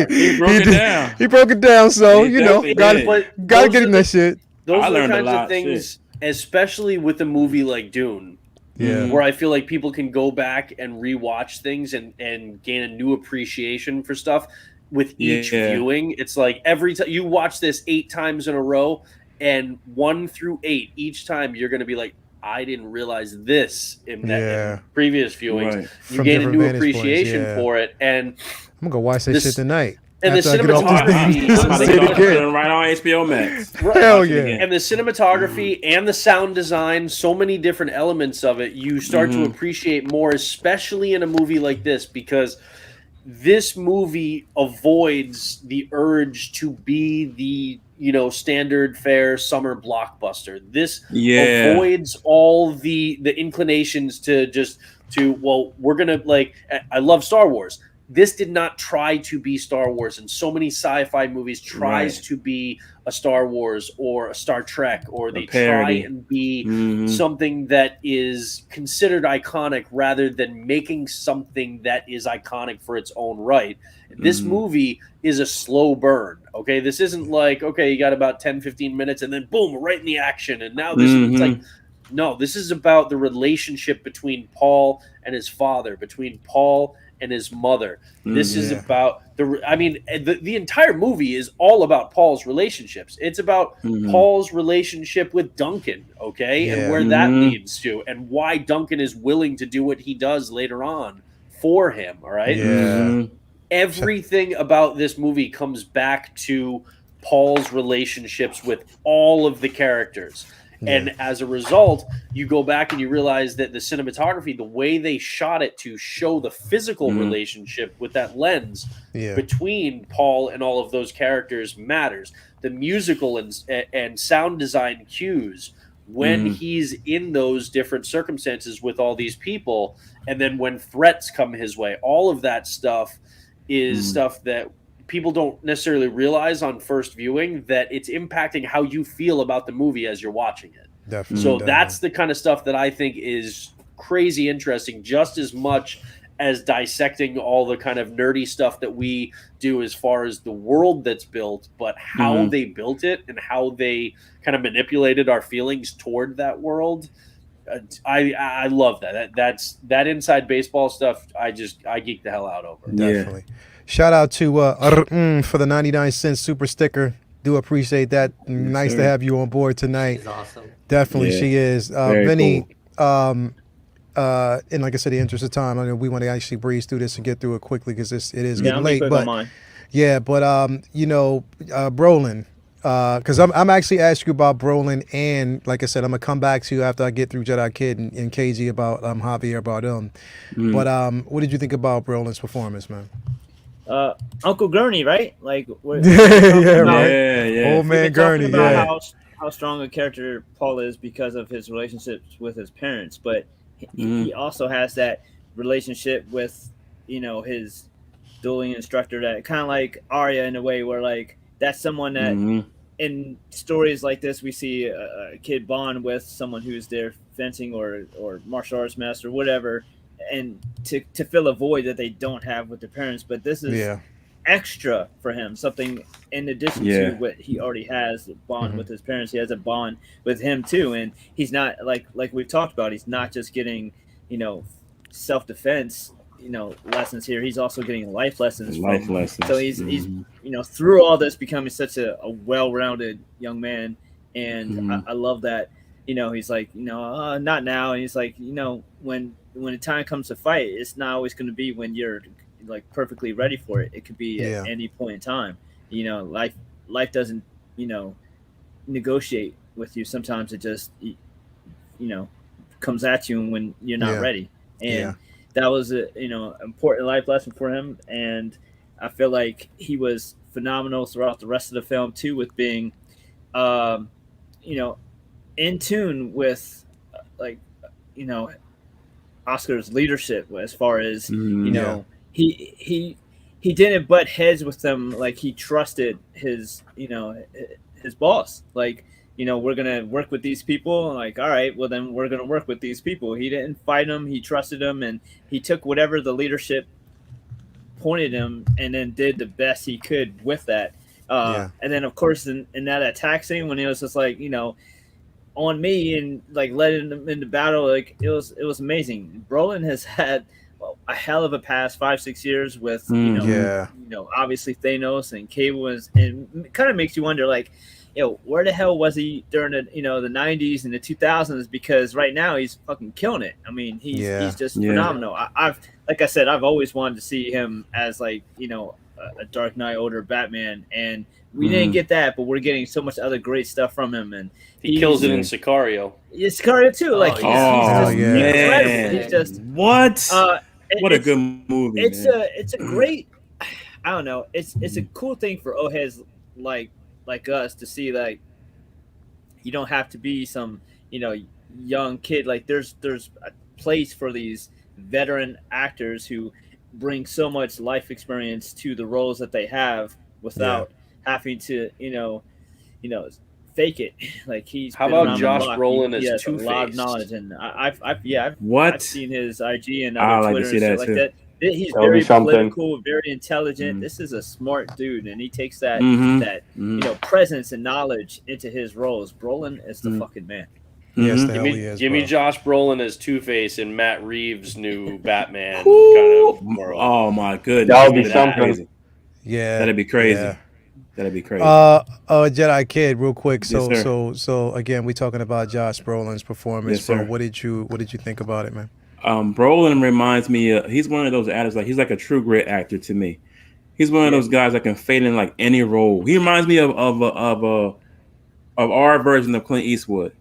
He broke it down. He broke it down. So, you know, gotta get him that shit. Those are the kinds of things, especially with a movie like Dune, where I feel like people can go back and rewatch things and gain a new appreciation for stuff with each viewing. It's like every time you watch this 8 times in a row, and 1 through 8, each time you're going to be like, I didn't realize this in previous viewings. Right. You gain a new appreciation for it. And I'm going to go watch that shit tonight. And the cinematography, right on HBO Max. Hell yeah. And the cinematography and the sound design, so many different elements of it, you start to appreciate more, especially in a movie like this, because this movie avoids the urge to be the, you know, standard fare summer blockbuster. This avoids all the inclinations to well, we're gonna, like, I love Star Wars. This did not try to be Star Wars, and so many sci-fi movies tries to be a Star Wars or a Star Trek, or they try and be something that is considered iconic rather than making something that is iconic for its own right. This movie is a slow burn, okay? This isn't like, okay, you got about 10, 15 minutes and then boom, right in the action. And now this is like, no, this is about the relationship between Paul and his father, between Paul and his mother. This is about the entire movie is all about Paul's relationships. It's about Paul's relationship with Duncan, okay? And where that leads to, and why Duncan is willing to do what he does later on for him, all right? Everything about this movie comes back to Paul's relationships with all of the characters. And as a result, you go back and you realize that the cinematography, the way they shot it to show the physical relationship with that lens between Paul and all of those characters matters. The musical and sound design cues when he's in those different circumstances with all these people, and then when threats come his way, all of that stuff is stuff that people don't necessarily realize on first viewing, that it's impacting how you feel about the movie as you're watching it. Definitely. So that's the kind of stuff that I think is crazy interesting, just as much as dissecting all the kind of nerdy stuff that we do as far as the world that's built, but how they built it and how they kind of manipulated our feelings toward that world. I love that. That inside baseball stuff. I geek the hell out over. Definitely. Shout out to for the 99-cent super sticker. Do appreciate that. Nice to have you on board tonight. She's awesome. Definitely, she is. Vinny, cool. and like I said, in the interest of time, I know we want to actually breeze through this and get through it quickly because it is getting late. But Brolin, because I'm actually asking you about Brolin, and like I said, I'm gonna come back to you after I get through Jedi Kid and KG about Javier Bardem. But what did you think about Brolin's performance, man? Uncle Gurney, right? Like, Old We've man been Gurney. talking about how strong a character Paul is because of his relationships with his parents, but he also has that relationship with, his dueling instructor, that kind of like Arya in a way, where like that's someone that in stories like this we see a kid bond with someone who's their fencing or martial arts master or whatever, and to fill a void that they don't have with their parents. But this is extra for him, something in addition to what he already has, a bond with his parents. He has a bond with him too, and he's not like we've talked about, he's not just getting self-defense lessons here, he's also getting life lessons. So he's through all this becoming such a well-rounded young man, and I love that. He's like, not now, and he's like, when the time comes to fight, it's not always going to be when you're like perfectly ready for it. It could be at any point in time. Life doesn't negotiate with you. Sometimes it just comes at you when you're not ready, and that was a important life lesson for him. And I feel like he was phenomenal throughout the rest of the film too, with being in tune with Oscar's leadership, as far as he didn't butt heads with them. Like, he trusted his boss. Like, we're gonna work with these people. Like, all right, well then we're gonna work with these people. He didn't fight them. He trusted them, and he took whatever the leadership pointed him, and then did the best he could with that. And then of course in that attack scene, when he was just like, on me, and like letting them into battle, like it was amazing. Brolin has had a hell of a past 5-6 years with obviously Thanos and Cable, and it kind of makes you wonder, like, where the hell was he during the the 90s and the 2000s? Because right now he's fucking killing it. I mean, he's just phenomenal. Like I said, I've always wanted to see him as like a Dark Knight older Batman, and we didn't get that, but we're getting so much other great stuff from him, and he kills it in Sicario. Yeah, Sicario too. Like, he's just incredible. He's just what a good movie. It's a great. I don't know. It's a cool thing for oheads like us to see. Like, you don't have to be some young kid. Like, there's a place for these veteran actors who bring so much life experience to the roles that they have without having to fake it. Like, he's how about Josh Brolin as Two-Face? A lot of knowledge, and I've seen his IG and other Twitter and shit like that. He's very political, very intelligent. This is a smart dude, and he takes that presence and knowledge into his roles. Brolin is the fucking man. Yes, give me Josh Brolin as Two-Face and Matt Reeves' new Batman kind of world. Oh my goodness, that would be something. Crazy. Yeah, that'd be crazy. That'd be crazy. Jedi Kid, real quick. So again, we talking about Josh Brolin's performance. Yes, sir. What did you think about it, man? Brolin reminds me. He's one of those actors. Like, he's like a true grit actor to me. He's one of those guys that can fade in like any role. He reminds me of our version of Clint Eastwood.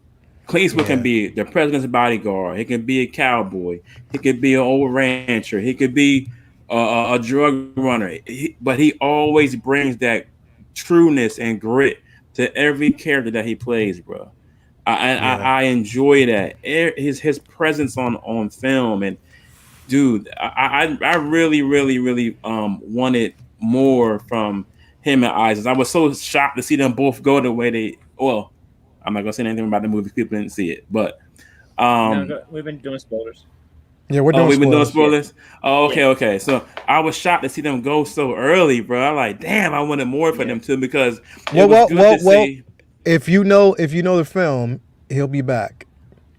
Clint Eastwood can be the president's bodyguard. He can be a cowboy. He could be an old rancher. He could be a drug runner. But he always brings that trueness and grit to every character that he plays, bro. I enjoy that. His presence on film, and dude, I really wanted more from him and Isaac. I was so shocked to see them both go the way they. Well, I'm not gonna say anything about the movie. People didn't see it, but we've been doing spoilers. Yeah, we're doing we've been doing spoilers. spoilers. Oh, okay. So I was shocked to see them go so early, bro. I'm like, damn, I wanted more for them too because it was good to see. If you know the film, he'll be back.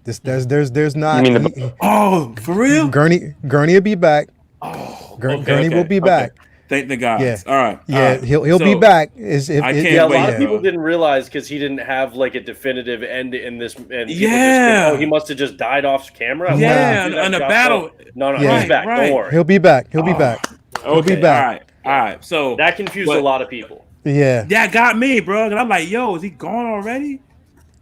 There's not. You mean Oh, for real? Gurney will be back. Oh, Gurney will be back. Thank the gods. Yeah. All right. Yeah, all right. he'll So, be back. Yeah, a lot of people bro. didn't realize because he didn't have like a definitive end in this. And people just Yeah. think, oh, he must have just died off camera. Yeah, Why would you do on that, a Josh? battle. No, Yeah. he's back. Right. Don't worry. He'll be back. He'll be back. He'll be back. All right. So That confused a lot of people. Yeah. that got me, bro. And I'm like, yo, is he gone already?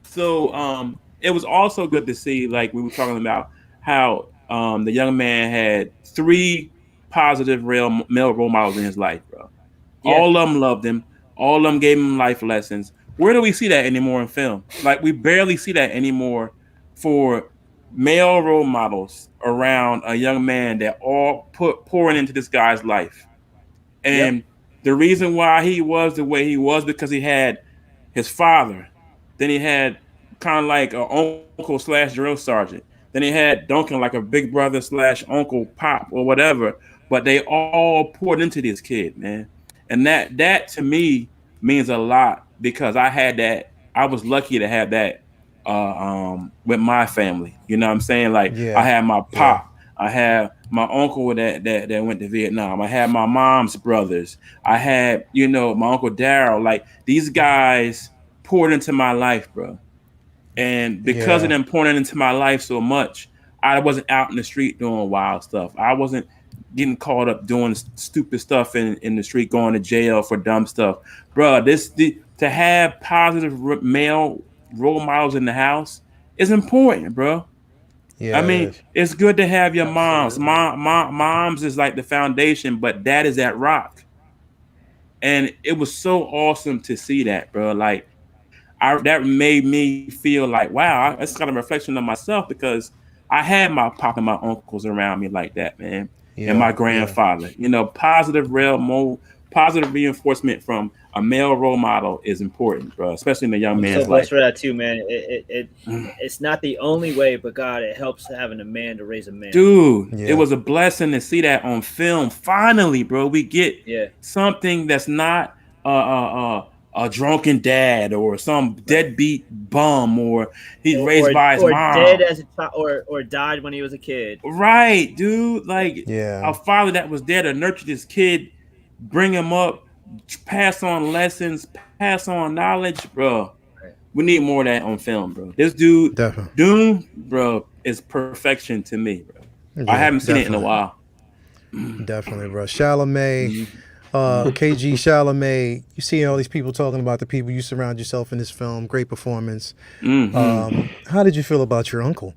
So it was also good to see, like we were talking about, how the young man had 3 positive male role models in his life, bro. Yeah. All of them loved him. All of them gave him life lessons. Where do we see that anymore in film? Like, we barely see that anymore for male role models around a young man that all pouring into this guy's life. And the reason why he was the way he was because he had his father. Then he had kind of like an uncle / drill sergeant. Then he had Duncan like a big brother / uncle pop or whatever. But they all poured into this kid, man. And that to me means a lot because I had that. I was lucky to have that with my family. You know what I'm saying? Like I had my pop. I had my uncle that went to Vietnam. I had my mom's brothers. I had, my Uncle Daryl. Like, these guys poured into my life, bro. And because of them pouring into my life so much, I wasn't out in the street doing wild stuff. I wasn't getting caught up doing stupid stuff in the street, going to jail for dumb stuff. Bro, to have positive male role models in the house is important, bro. Yeah, I mean, it's good to have your moms. Moms is like the foundation, but dad is that rock. And it was so awesome to see that, bro. Like, that made me feel like, wow, that's kind of a reflection of myself because I had my pop and my uncles around me like that, man. And my grandfather. Positive reinforcement from a male role model is important, bro, especially in a young man's life. So blessed for that too, man. It's not the only way, but God, it helps having a man to raise a man. Dude, it was a blessing to see that on film. Finally, bro, we get something that's not a drunken dad or some deadbeat bum or he's raised by his mom. Dead as or died when he was a kid. Right, dude. Like a father that was there to nurture this kid, bring him up, pass on lessons, pass on knowledge, bro. Right. We need more of that on film, bro. This dude, Dune, bro, is perfection to me, bro. I haven't seen it in a while. Definitely, bro. Chalamet, KG Chalamet. You see all these people talking about the people you surround yourself in this film. Great performance. How did you feel about your uncle?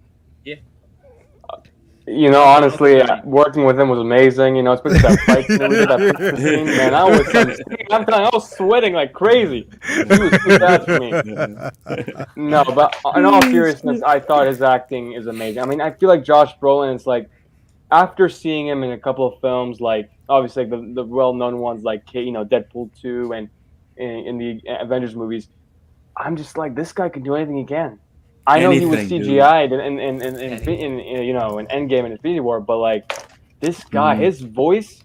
Honestly, working with him was amazing. Especially that fight scene, that scene, man. I'm telling you, I was sweating like crazy. He was too fast for me. No, but in all seriousness, I thought his acting is amazing. I mean, I feel like Josh Brolin is like, after seeing him in a couple of films, like obviously the well-known ones like Deadpool 2 and in the Avengers movies, I'm just like, this guy can do anything he can. I know he was CGI'd in Endgame and Infinity War, but like this guy, his voice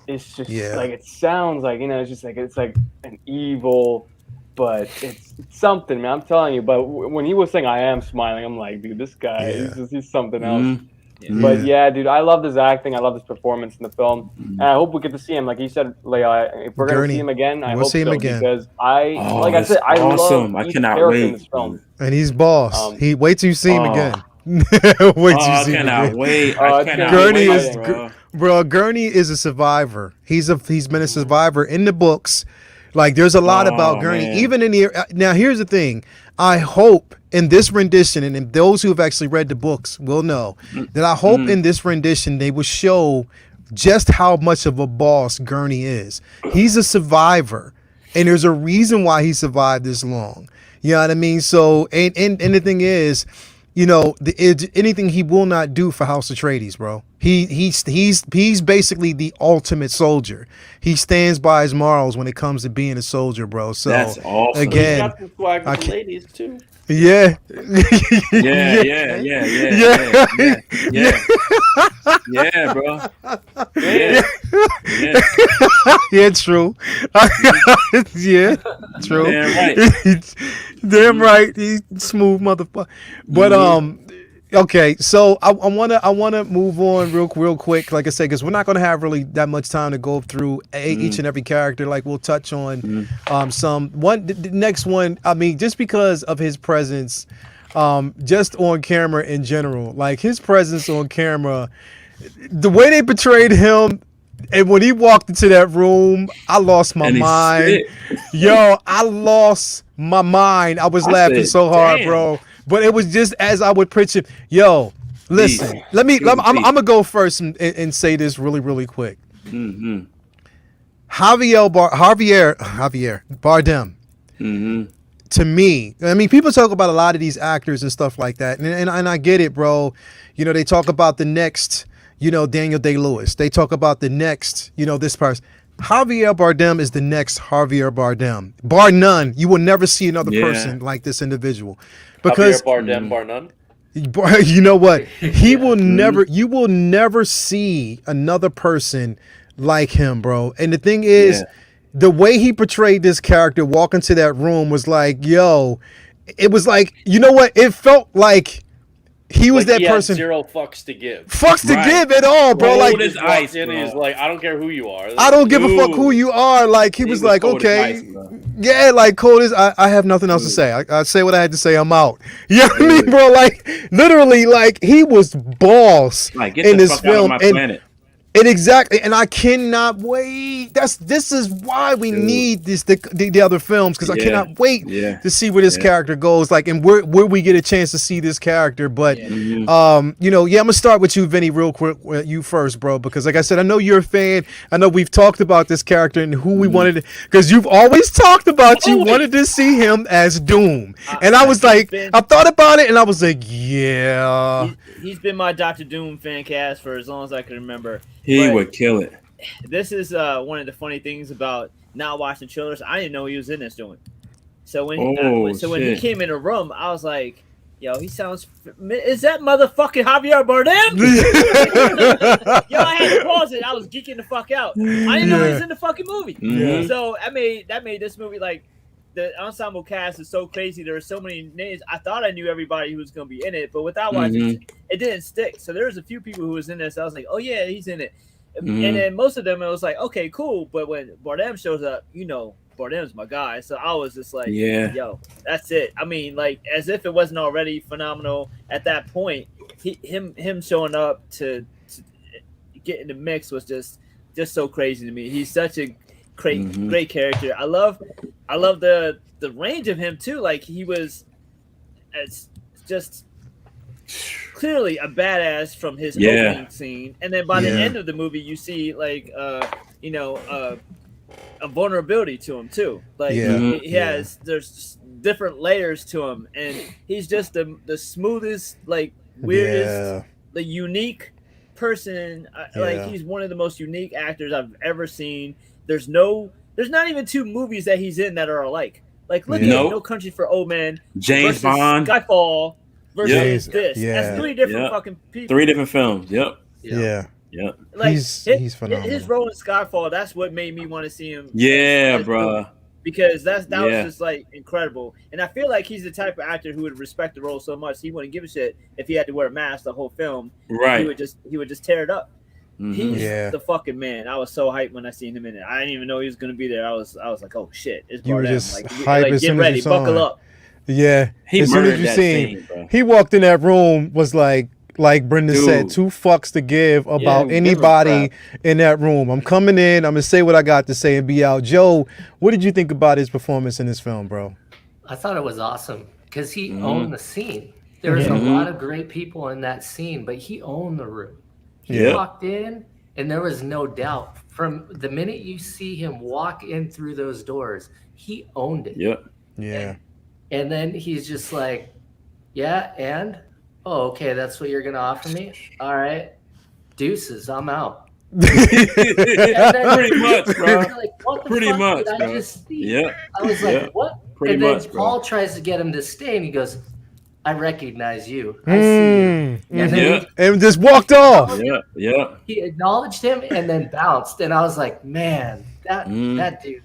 is just like, it sounds like, it's like an evil, but it's something, man. I'm telling you. But when he was saying "I am smiling," I'm like, dude, this guy, he's something else. But dude, I love his acting. I love his performance in the film, and I hope we get to see him. Like you said, Leah, if we're gonna see him again, I hope see him so, again because I said, I awesome. love I each cannot character wait. in this film. And he's boss. Wait till you see him again. I cannot wait. Gurney wait, bro. Gurney is a survivor. He's been a survivor in the books. Like, there's a lot about Gurney, man. Even in the now. Here's the thing. I hope in this rendition, and those who have actually read the books will know that I hope in this rendition they will show just how much of a boss Gurney is. He's a survivor, and there's a reason why he survived this long. You know what I mean? So, and the thing is, anything he will not do for House Atreides, bro. He's basically the ultimate soldier. He stands by his morals when it comes to being a soldier, bro. So That's awesome. He's again, got some swag I with the can't- ladies too. yeah, yeah, bro. Yeah, yeah. yeah, true. Yeah, true. Damn right. Damn right. He's smooth motherfucker. But okay, so I wanna move on real quick, like I said, because we're not gonna have really that much time to go through each and every character. Like we'll touch on the next one. I mean, just because of his presence, just on camera in general, like his presence on camera, the way they portrayed him. And when he walked into that room, I lost my mind. Yo, I lost my mind. I was laughing so hard, bro. But it was just as I would picture. Yo, listen. I'm gonna go first and say this really quick. Mm-hmm. Javier Bardem. Mm-hmm. To me, I mean, people talk about a lot of these actors and stuff like that, and I get it, bro. You know, they talk about the next. Daniel Day-Lewis. They talk about the next, this person. Javier Bardem is the next Javier Bardem. Bar none. You will never see another person like this individual. Because Javier Bardem, bar none. You know what? He will never, you will never see another person like him, bro. And the thing is, the way he portrayed this character walk into that room was like, yo, it was like, you know what? It felt like he was that person. Had zero fucks to give. Fucks to give at all, bro. Cold like as ice, bro. He's like, I don't care who you are. I don't give a fuck who you are. Like he was like, okay, yeah, like cold as I have nothing else to say. I say what I had to say. I'm out. You know what I mean, bro? Like literally, like he was boss in this film. And exactly, and I cannot wait. This is why we need the other films, because I cannot wait to see where this character goes, like, and where we get a chance to see this character. But I'm gonna start with you, Vinny, real quick. You first, bro, because like I said, I know you're a fan. I know we've talked about this character and who we wanted, because you've always talked about you wanted to see him as Doom, and I was like, I thought about it, and I was like, yeah. He's been my Dr. Doom fan cast for as long as I can remember. He would kill it. This is one of the funny things about not watching trailers. I didn't know he was in this Doing. So when he came in the room, I was like, "Yo, he sounds. Is that motherfucking Javier Bardem?" Yo, I had to pause it. I was geeking the fuck out. I didn't know he was in the fucking movie. Mm-hmm. So that made this movie like. The ensemble cast is so crazy. There are so many names. I thought I knew everybody who was going to be in it, but without watching it didn't stick. So there was a few people who was in this. I was like, oh yeah, he's in it. And then most of them, it was like, okay, cool. But when Bardem shows up, Bardem's my guy. So I was just like, yo, that's it. I mean, like, as if it wasn't already phenomenal at that point. Him showing up to get in the mix was just so crazy to me. He's such a great character. I love the range of him too. Like he was just clearly a badass from his opening scene, and then by the end of the movie, you see like a vulnerability to him too. Like he has there's different layers to him, and he's just the smoothest, like weirdest, the unique person. Like he's one of the most unique actors I've ever seen. There's not even two movies that he's in that are alike. Like, look at No Country for Old Men, James Bond, Skyfall versus this. That's three different fucking people. 3 different films. Yep. Yeah. Like, he's phenomenal. His role in Skyfall, that's what made me want to see him. Yeah, bro. Because that was just like incredible, and I feel like he's the type of actor who would respect the role so much he wouldn't give a shit if he had to wear a mask the whole film. Right. He would just tear it up. He's the fucking man. I was so hyped when I seen him in it. I didn't even know he was gonna be there. I was like, oh shit, it's you were Bardem. just like hype as get soon ready, as you saw buckle him. up. Yeah, he as soon as you seen him, he walked in that room was like Brendan said, 2 fucks to give about anybody in that room. I'm coming in, I'm gonna say what I got to say and be out. Joe, what did you think about his performance in this film, bro? I thought it was awesome because he owned the scene. There was a lot of great people in that scene, but he owned the room. He walked in, and there was no doubt. From the minute you see him walk in through those doors, he owned it. Yeah. And then he's just like, yeah, and? Oh, okay, that's what you're going to offer me? All right. deuces, I'm out. Pretty much, bro. Like, what the Pretty fuck much, did bro. I just see? Yeah. I was like, what? Pretty and then much, bro. Paul tries to get him to stay, and he goes, I recognize you. I see you. And then and just walked off. Yeah. he acknowledged him and then bounced. And I was like, man, that dude,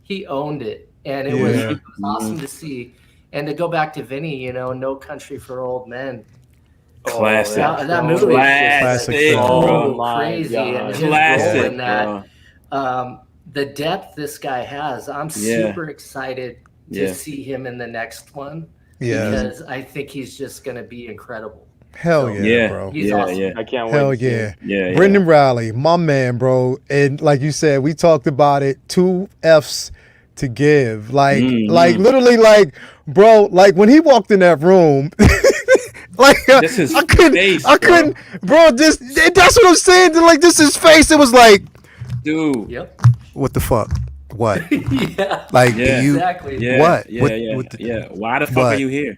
he owned it. And it was awesome to see. And to go back to Vinny, you know, No Country for Old Men. Classic. That movie is Classic. so Oh, crazy. And his Classic, role in that, the depth this guy has, I'm super excited to see him in the next one. Because I think he's just going to be incredible. Hell yeah, bro. He's awesome. I can't wait. Hell yeah. Brendan Riley, my man, bro. And like you said, we talked about it. 2 F's to give. Like literally, like, bro, like when he walked in that room, like I couldn't, bro. That's what I'm saying. Like, this is his face. It was like, dude. Yep. What the fuck? What? Yeah. Like, you? Exactly. Yeah. What? Yeah. Why the fuck are you here?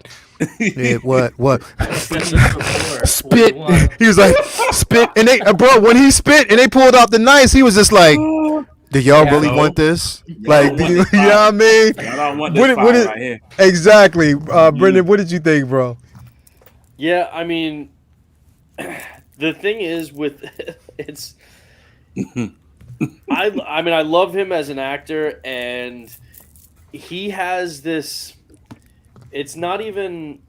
Yeah, what? I've said this before. Spit. He was like, spit. And they, bro, when he spit and they pulled out the knife, he was just like, do y'all really want this? Like, do you know what I mean? I don't want this fire right here. Exactly. Brendan, what did you think, bro? Yeah, I mean, the thing is with it's I mean, I love him as an actor, and he has this. It's not even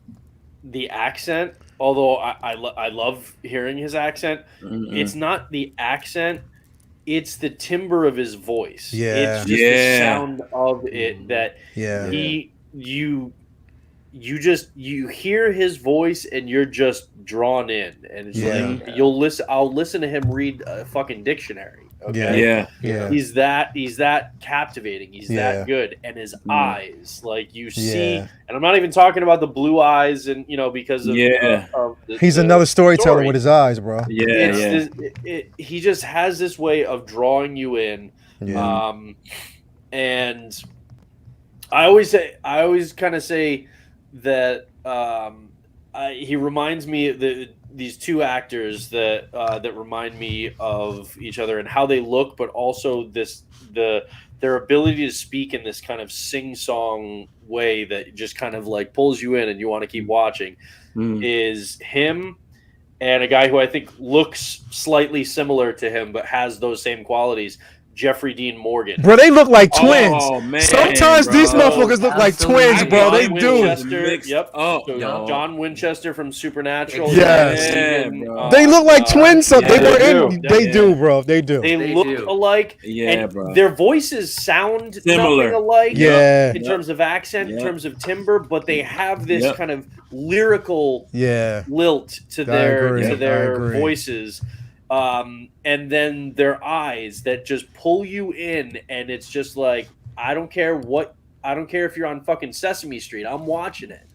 the accent, although I love hearing his accent. Mm-mm. It's not the accent; it's the timbre of his voice. Yeah. It's just the sound of it that you hear his voice and you're just drawn in, and it's like you'll listen. I'll listen to him read a fucking dictionary. Okay. Yeah. He's that captivating. He's that good, and his eyes, like you see, and I'm not even talking about the blue eyes, and because of he's another storyteller with his eyes, bro. He just has this way of drawing you in, and I always kind of say that he reminds me of these 2 actors that remind me of each other and how they look, but also their ability to speak in this kind of sing-song way that just kind of like pulls you in and you want to keep watching. Is him and a guy who I think looks slightly similar to him but has those same qualities. Jeffrey Dean Morgan. Bro, they look like twins. Oh, man, sometimes these motherfuckers look like twins, bro. They do. Yep. John Winchester from Supernatural. Yes. They look like twins. They do, bro. They do. They look alike. Yeah, bro. Their voices sound similar, nothing alike. In terms of accent, in terms of timbre, but they have this kind of lyrical lilt to their voices. And then their eyes that just pull you in, and it's just like, I don't care if you're on fucking Sesame Street, I'm watching it.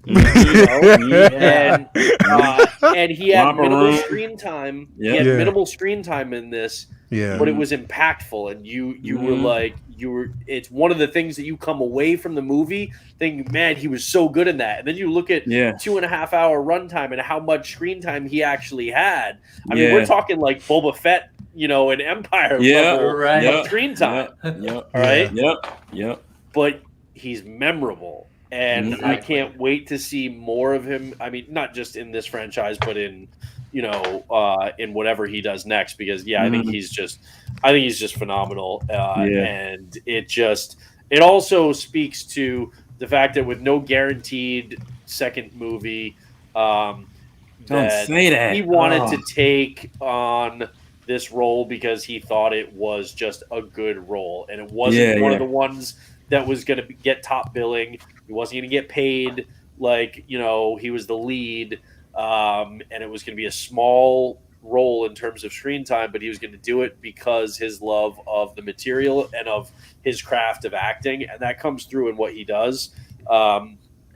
And he had minimal screen time. He had minimal screen time in this, but it was impactful, and you were like, it's one of the things that you come away from the movie thinking, man, he was so good in that. And then you look at 2.5 hour runtime and how much screen time he actually had. I mean, we're talking like Boba Fett, in Empire level screen time. But he's memorable, and I can't wait to see more of him. I mean, not just in this franchise, but in in whatever he does next, because I think he's just phenomenal. And it also speaks to the fact that with no guaranteed second movie, Don't say that. he wanted to take on this role because he thought it was just a good role, and it wasn't one of the ones that was going to get top billing. He wasn't going to get paid like he was the lead, and it was going to be a small role in terms of screen time, but he was going to do it because his love of the material and of his craft of acting, and that comes through in what he does.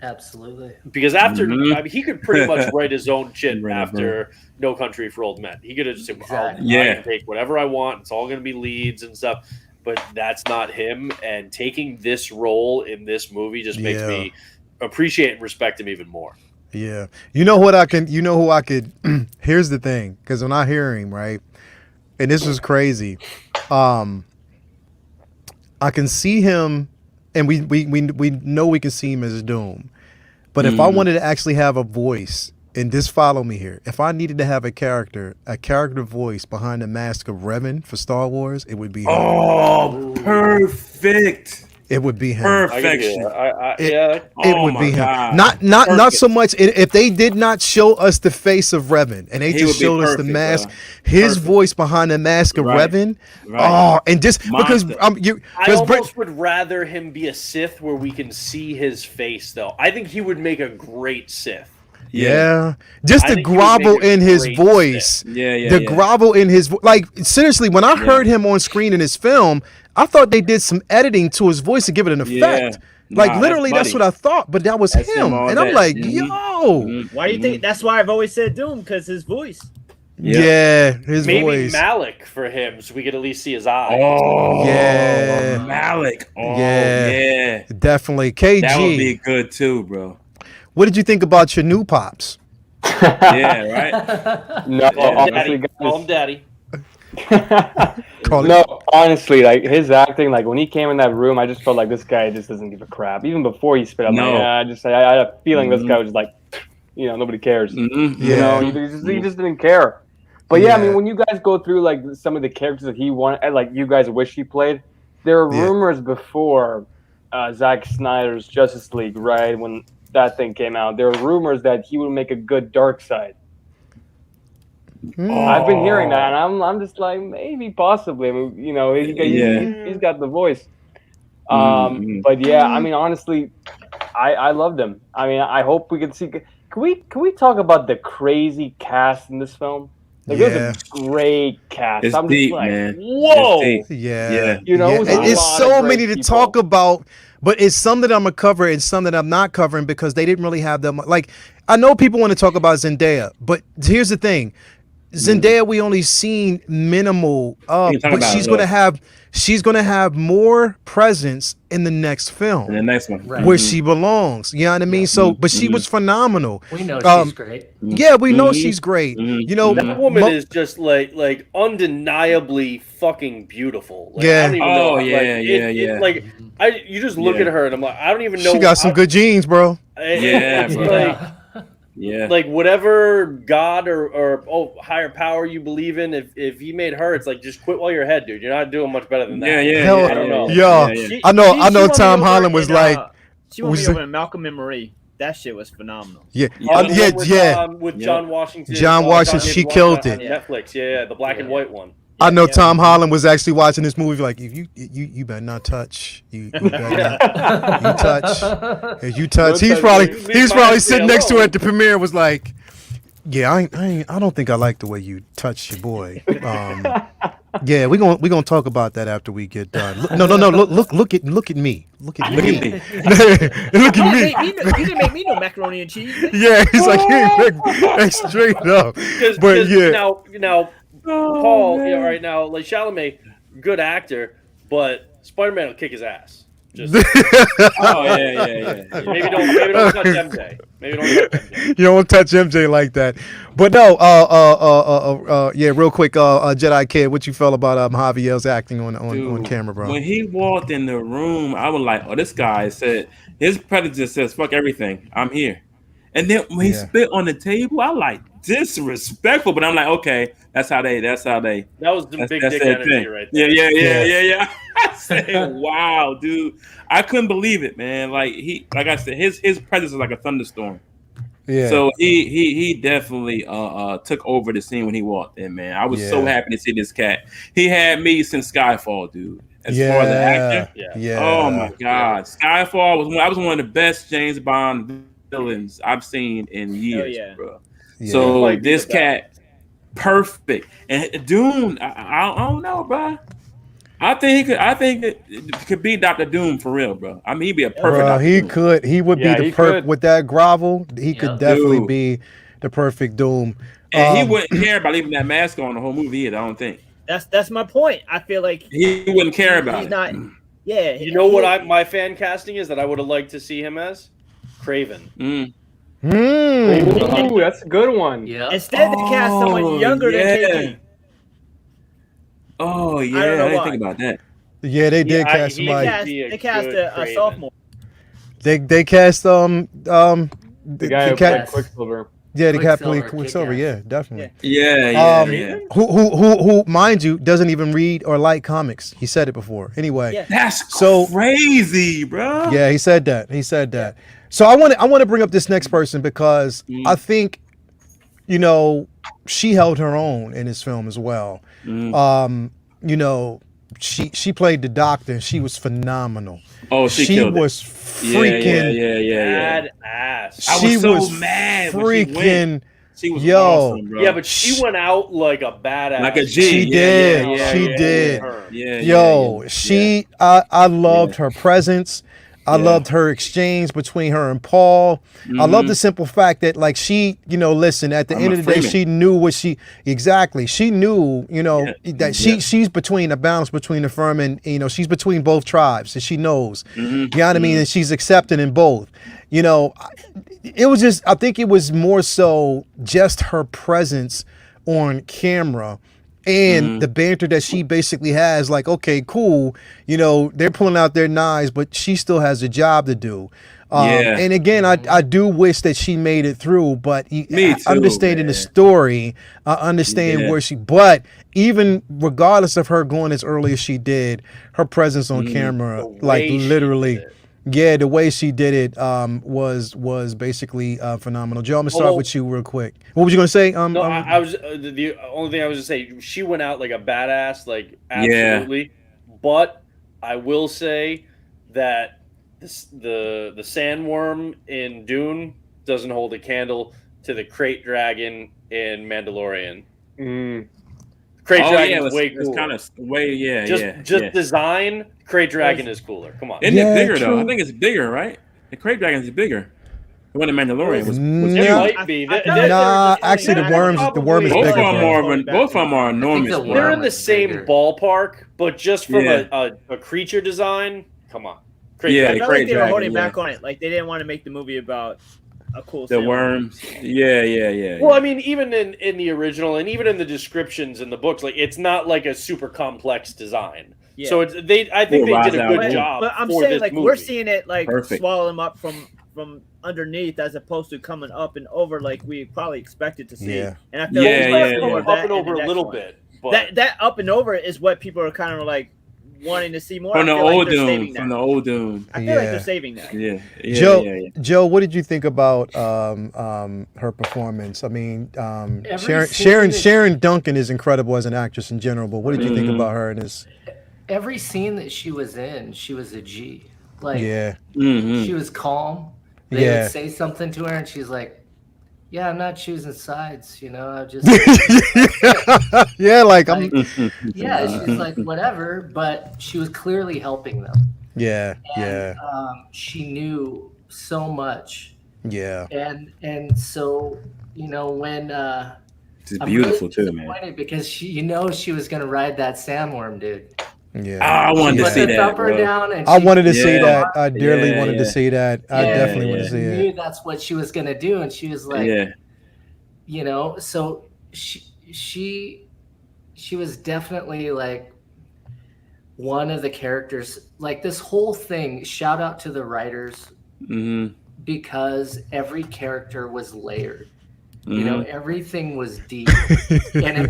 Absolutely. Because after, I mean, he could pretty much write his own shit after No Country for Old Men. He could have just said, I can take whatever I want. It's all going to be leads and stuff. But that's not him. And taking this role in this movie just makes me appreciate and respect him even more. Yeah. You know what I can? You know who I could? Here's the thing, because when I hear him, right, and this was crazy. I can see him, and we know we can see him as Doom. But if I wanted to actually have a voice, and just follow me here, if I needed to have a character voice behind the mask of Revan for Star Wars, it would be him. Oh, perfect. It would be him. Perfection. It would be him. God. Not so much if they did not show us the face of Revan and they just showed us the mask, his voice behind the mask of Revan. Oh, and just because I almost would rather him be a Sith where we can see his face, though. I think he would make a great Sith. Yeah, just the grovel in his voice. The grovel in his like seriously, when I heard him on screen in his film, I thought they did some editing to his voice to give it an effect. Like literally, that's what I thought. But that was him, and I'm like, yo. Why do you think? That's why I've always said Doom, because his voice. Yeah, his maybe voice. Malik for him, so we could at least see his eyes. Oh, yeah, Malik. Oh, yeah, definitely. KG. That would be good too, bro. What did you think about your new pops? Yeah, right. No, honestly, call him daddy. No, honestly, like his acting, like when he came in that room, I just felt like this guy just doesn't give a crap. Even before he spit, I'm like, I had a feeling this guy was just like, nobody cares. He just didn't care. But yeah, I mean, when you guys go through like some of the characters that he wanted, like you guys wish he played, there were rumors before Zack Snyder's Justice League, right? When that thing came out, there were rumors that he would make a good Darkseid. I've been hearing that, and I'm just like, maybe, possibly. I mean, he's got the voice. But yeah, I mean, honestly, I loved him. I mean, I hope we can see. Can we talk about the crazy cast in this film? Like, it was a great cast. It's I'm deep, just like, man. whoa. Yeah. It's so many to talk about, but it's some that I'm gonna cover and some that I'm not covering because they didn't really have them. Like, I know people want to talk about Zendaya, but here's the thing: Zendaya, we only seen minimal, but she's gonna have more presence in the next film, in the next one, where she belongs. You know what I mean? So, but she was phenomenal. We know she's great. Yeah, we know she's great. You know, that woman is just like undeniably fucking beautiful. Like, yeah. I don't even know. Like, you just look at her and I'm like, I don't even know. She got some good genes, bro. Like whatever God or higher power you believe in, if he made her, it's like just quit while you're ahead, dude. You're not doing much better than that. I don't know. I know Tom Holland was like, she won me over in Malcolm and Marie. That shit was phenomenal. With John Washington. John Washington, she killed it. Netflix, the black and white one. I know Tom Holland was actually watching this movie like, if you better not touch. You better not. You touch. If you touch, he's probably sitting next to her at the premiere. Was like, yeah, I don't think I like the way you touched your boy. Yeah, we gonna talk about that after we get done. No. Look at me. Look at me. Look at me. You didn't make me no macaroni and cheese. Yeah, he's like, straight up. But yeah. Now. Paul, right now, like Chalamet, good actor, but Spider-Man will kick his ass. Just Maybe don't touch MJ. Maybe don't touch MJ. You don't touch MJ like that. But no, real quick, Jedi Kid, what you felt about Javier's acting on camera, bro? When he walked in the room, I was like, oh, this guy said, his predator says, fuck everything, I'm here. And then when he spit on the table, I like disrespectful, but I'm like, okay, that's how they. That was the big dick energy right there. Yeah. I said, wow, dude, I couldn't believe it, man. Like I said, his presence was like a thunderstorm. Yeah. So he definitely took over the scene when he walked in, man. I was so happy to see this cat. He had me since Skyfall, dude. As far as the actor, oh my God, Skyfall was one of the best James Bond villains I've seen in years, bro. Yeah. So like this cat, perfect. And Dune, I don't know, bro. I think it could be Dr. Doom for real, bro. I mean, he'd be a perfect. Bro, he would be the perfect with that grovel. He could definitely be the perfect Doom. And he wouldn't care about leaving that mask on the whole movie either, I don't think. That's my point. I feel like he wouldn't care about he's not. Yeah. You know what my fan casting is that I would have liked to see him as? Craven. Ooh, that's a good one. Yeah. Instead, they cast someone younger than KG. Oh yeah, I don't know I didn't why. think about that. Yeah, they did cast he somebody. would be They cast good a Kraven. sophomore. They cast The guy who played Quicksilver. Yeah, the Captain Quicksilver, Quicksilver. Kick-Ass. Yeah, definitely. Yeah. Who, mind you, doesn't even read or like comics. He said it before. Anyway, Yeah. That's So- crazy, bro. yeah, he said that. He said that. So I want to bring up this next person because I think, you know, she held her own in this film as well. You know, she played the doctor. She was phenomenal. Oh, she killed it. was freaking. Yeah. Badass. I She was so mad when she freaking. went. She was Yo. awesome, bro. Yeah, but she went out like a badass. like a G. She did. Yeah, She yeah, did. Yeah. Yo, she. I loved her presence. I Yeah. loved her exchange between her and Paul. I love the simple fact that, like, she, you know, listen, at the end of the day, Freeman. she knew what she exactly. She knew, you know, that she's between a balance between the firm and, you know, she's between both tribes, and she knows. You know what I mean? And she's accepted in both. You know, it was just, I think it was more so just her presence on camera and the banter that she basically has, like, okay, cool, you know, they're pulling out their knives, but she still has a job to do. And again, I do wish that she made it through, but Me too, understanding the man. story, I understand Yeah. where but even regardless of her going as early as she did, her presence on camera, The like way she literally, did it. yeah, the way she did it was basically phenomenal. Joe, I'm gonna start Although- with you real quick. What was you gonna say? No, I was the only thing I was gonna say. She went out like a badass, like absolutely. But I will say that the sandworm in Dune doesn't hold a candle to the crate dragon in Mandalorian. Crate dragon is way cooler. It's kind of way, just design. Crate dragon is cooler. Come on. Isn't it bigger true. though? I think it's bigger, right? The Crate Dragon is bigger. The one in Mandalorian was It No. might be. Nah, actually, the worm is Probably- bigger. both of them bro. both of them are enormous. the bro. They're worm in the is same bigger. ballpark, but just from Yeah. a creature design, come on. Crate Yeah, I dragon. felt Crate like they were Dragon, holding yeah. back on it. Like they didn't want to make the movie about a cool The sailor. worms. Yeah. Well, I mean, even in the original and even in the descriptions in the books, like it's not like a super complex design. Yeah. So I think Well, they did a Rise good Out. job. But I'm for saying, this like, movie. we're seeing it like Perfect. swallow them up from underneath as opposed to coming up and over like we probably expected to see. Yeah. And I feel Yeah, like yeah, more yeah. of that up and in over the a next little one. bit. But That up and over is what people are kind of like wanting to see more. From the I feel like old they're Doom. saving From that. the old Doom. I feel like Yeah. they're saving that. Yeah. Joe, what did you think about her performance? I mean, Every scene Sharon Duncan is incredible as an actress in general, but what did you think about her in this? Every scene that she was in, she was a G. Like, Yeah, she was calm. They Yeah. would say something to her, and she's like, "Yeah, I'm not choosing sides. You know, I just yeah, like I'm, yeah." She's like, "Whatever," but she was clearly helping them. yeah, And, she knew so much, yeah. and so you know when She's I'm beautiful really too, man. disappointed because she was gonna ride that sandworm, dude. Yeah, I wanted to Put see the that, thumper bro. down, and I she wanted to see Yeah. that. I dearly Yeah, wanted to yeah. see that. I Yeah, definitely want to yeah. see knew it. that's what she was gonna do, and she was like, Yeah. you know, so she was definitely like one of the characters. Like this whole thing. Shout out to the writers because every character was layered. You know, everything was deep, and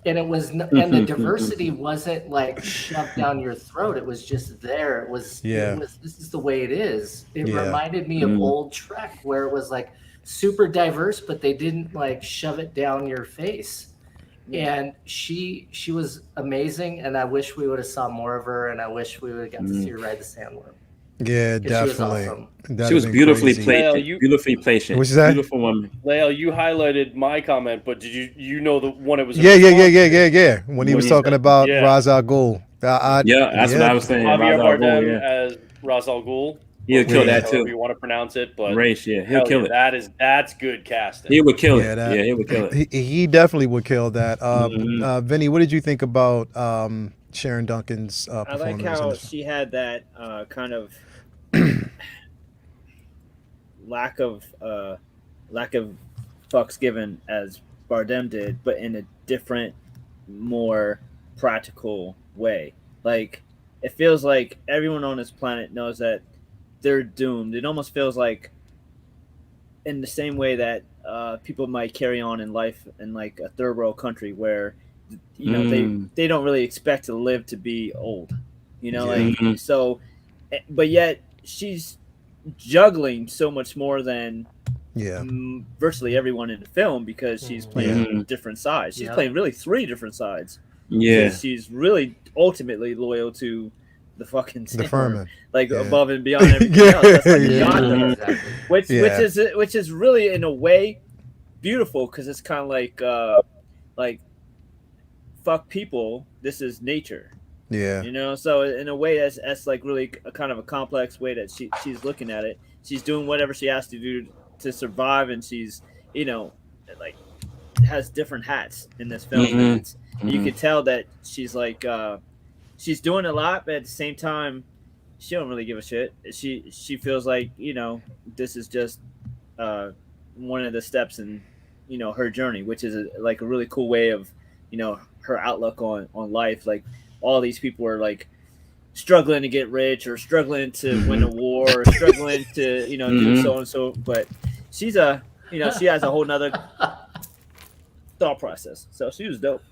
the diversity wasn't like shoved down your throat. It was just there. It was this is the way it is. It reminded me of old Trek, where it was like super diverse, but they didn't like shove it down your face. And she was amazing, and I wish we would have saw more of her, and I wish we would have got to see her ride the sandworm. Yeah, 'Cause she was definitely. awesome. She was beautifully played. placed. Well, Beautifully placed. What's that? Beautiful woman. Lael, you highlighted my comment, but did you know the one it was? Yeah. When he was talking about Ra's al Ghul. Yeah, that's what I was saying. Javier Ra's al Ghul, Bardem yeah. as Ra's al Ghul. He'll kill that However too. you want to pronounce it, but Race, yeah, he'll hell kill yeah, it. that's good casting. He would kill it. that- Yeah, he would kill it. He definitely would kill that. Vinny, what did you think about Sharon Duncan's I performance? like how in this? she had that kind of lack of lack of fucks given as Bardem did, but in a different, more practical way. Like it feels like everyone on this planet knows that they're doomed. It almost feels like in the same way that people might carry on in life in like a third world country where they don't really expect to live to be old, like so, but yet she's juggling so much more than virtually everyone in the film because she's playing different sides. She's playing really 3 different sides. Yeah, she's really ultimately loyal to the fucking Furman, like above and beyond everything else. That's like beyond her. Which is really in a way beautiful because it's kind of like fuck people. This is nature. Yeah. So in a way that's like really a kind of a complex way that she's looking at it. She's doing whatever she has to do to survive, and she's like has different hats in this film. And you can tell that she's like she's doing a lot, but at the same time she don't really give a shit. She feels like this is just one of the steps in her journey, which is like a really cool way of her outlook on life. Like all these people are like struggling to get rich or struggling to win a war or struggling to do so and so, but she's she has a whole nother thought process. So she was dope.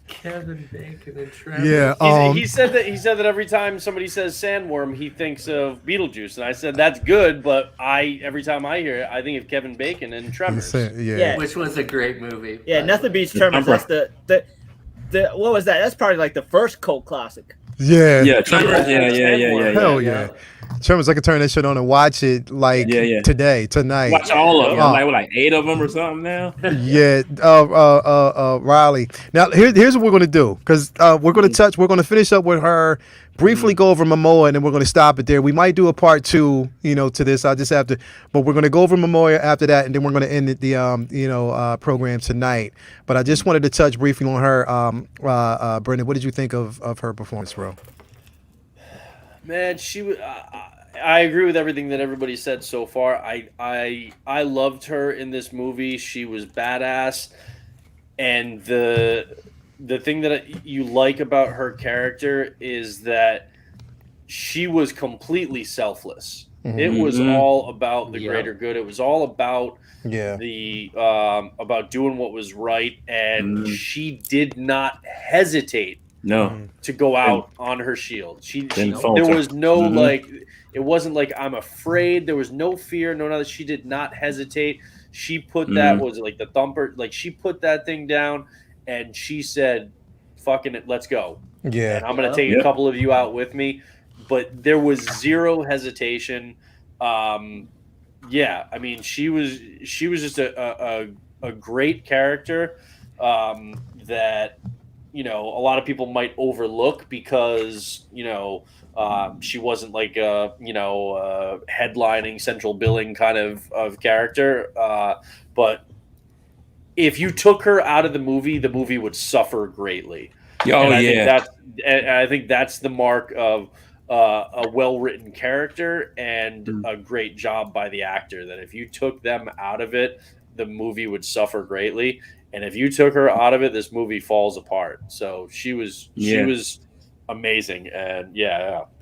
Kevin Bacon and Trevor. Yeah, he said that every time somebody says sandworm, he thinks of Beetlejuice, and I said that's good, but every time I hear it, I think of Kevin Bacon and Tremors. Which was a great movie. Yeah, nothing beats Tremors. That's the what was that? That's probably like the first cult classic. Yeah. Tremors. Yeah. Hell yeah. Tremors, I could turn that shit on and watch it like today, tonight. Watch all of them. Like 8 of them or something now. Yeah. Riley. Now here's what we're gonna do, because we're gonna finish up with her, briefly go over Momoa, and then we're gonna stop it there. We might do a part 2, to this. I just have to, but we're gonna go over Momoa after that, and then we're gonna end the program tonight. But I just wanted to touch briefly on her. Brendan, what did you think of her performance, bro? Man, she was. I agree with everything that everybody said so far. I loved her in this movie. She was badass, and the thing that you like about her character is that she was completely selfless. It was all about the greater good. It was all about the about doing what was right, and she did not hesitate to go out on her shield. There was no like, it wasn't like I'm afraid. There was no fear, no nothing. She did not hesitate. She put that was like the thumper, like she put that thing down and she said, "Fucking it, let's go." Yeah, and I'm gonna take a couple of you out with me. But there was zero hesitation. I mean, she was just a great character that a lot of people might overlook because she wasn't like a headlining central billing kind of character. But if you took her out of the movie would suffer greatly. I think that's the mark of a well-written character and a great job by the actor, that if you took them out of it, the movie would suffer greatly. And if you took her out of it, this movie falls apart. So she was amazing, and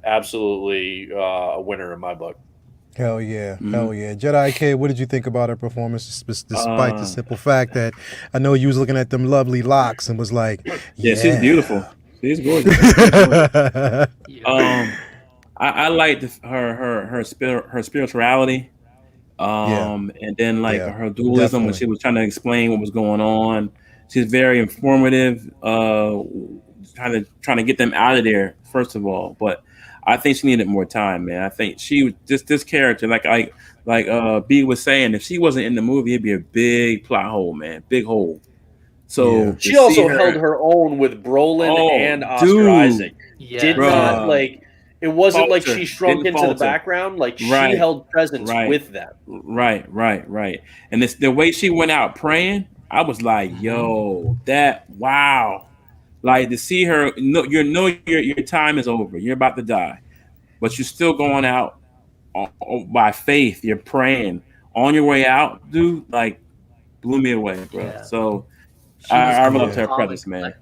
absolutely a winner in my book. Hell yeah, hell yeah. Jedi K, what did you think about her performance, despite the simple fact that I know you was looking at them lovely locks and was like, she's beautiful. She's gorgeous. I liked her spirituality. And then her dualism, when she was trying to explain what was going on. She's very informative, trying to get them out of there, first of all. But I think she needed more time, man. I think she was just this character, like B was saying, if she wasn't in the movie, it'd be a big plot hole, man. Big hole. So she also held her own with Brolin and Oscar Isaac. Did not like. It wasn't like she shrunk into the background. Like she held presence with them. Right. And it's the way she went out praying. I was like, yo, wow. Like to see her, your time is over. You're about to die, but you're still going out by faith. You're praying On Your Way Out, dude, like blew me away, bro. Yeah. So She was I cool loved her comic, presence, man. like,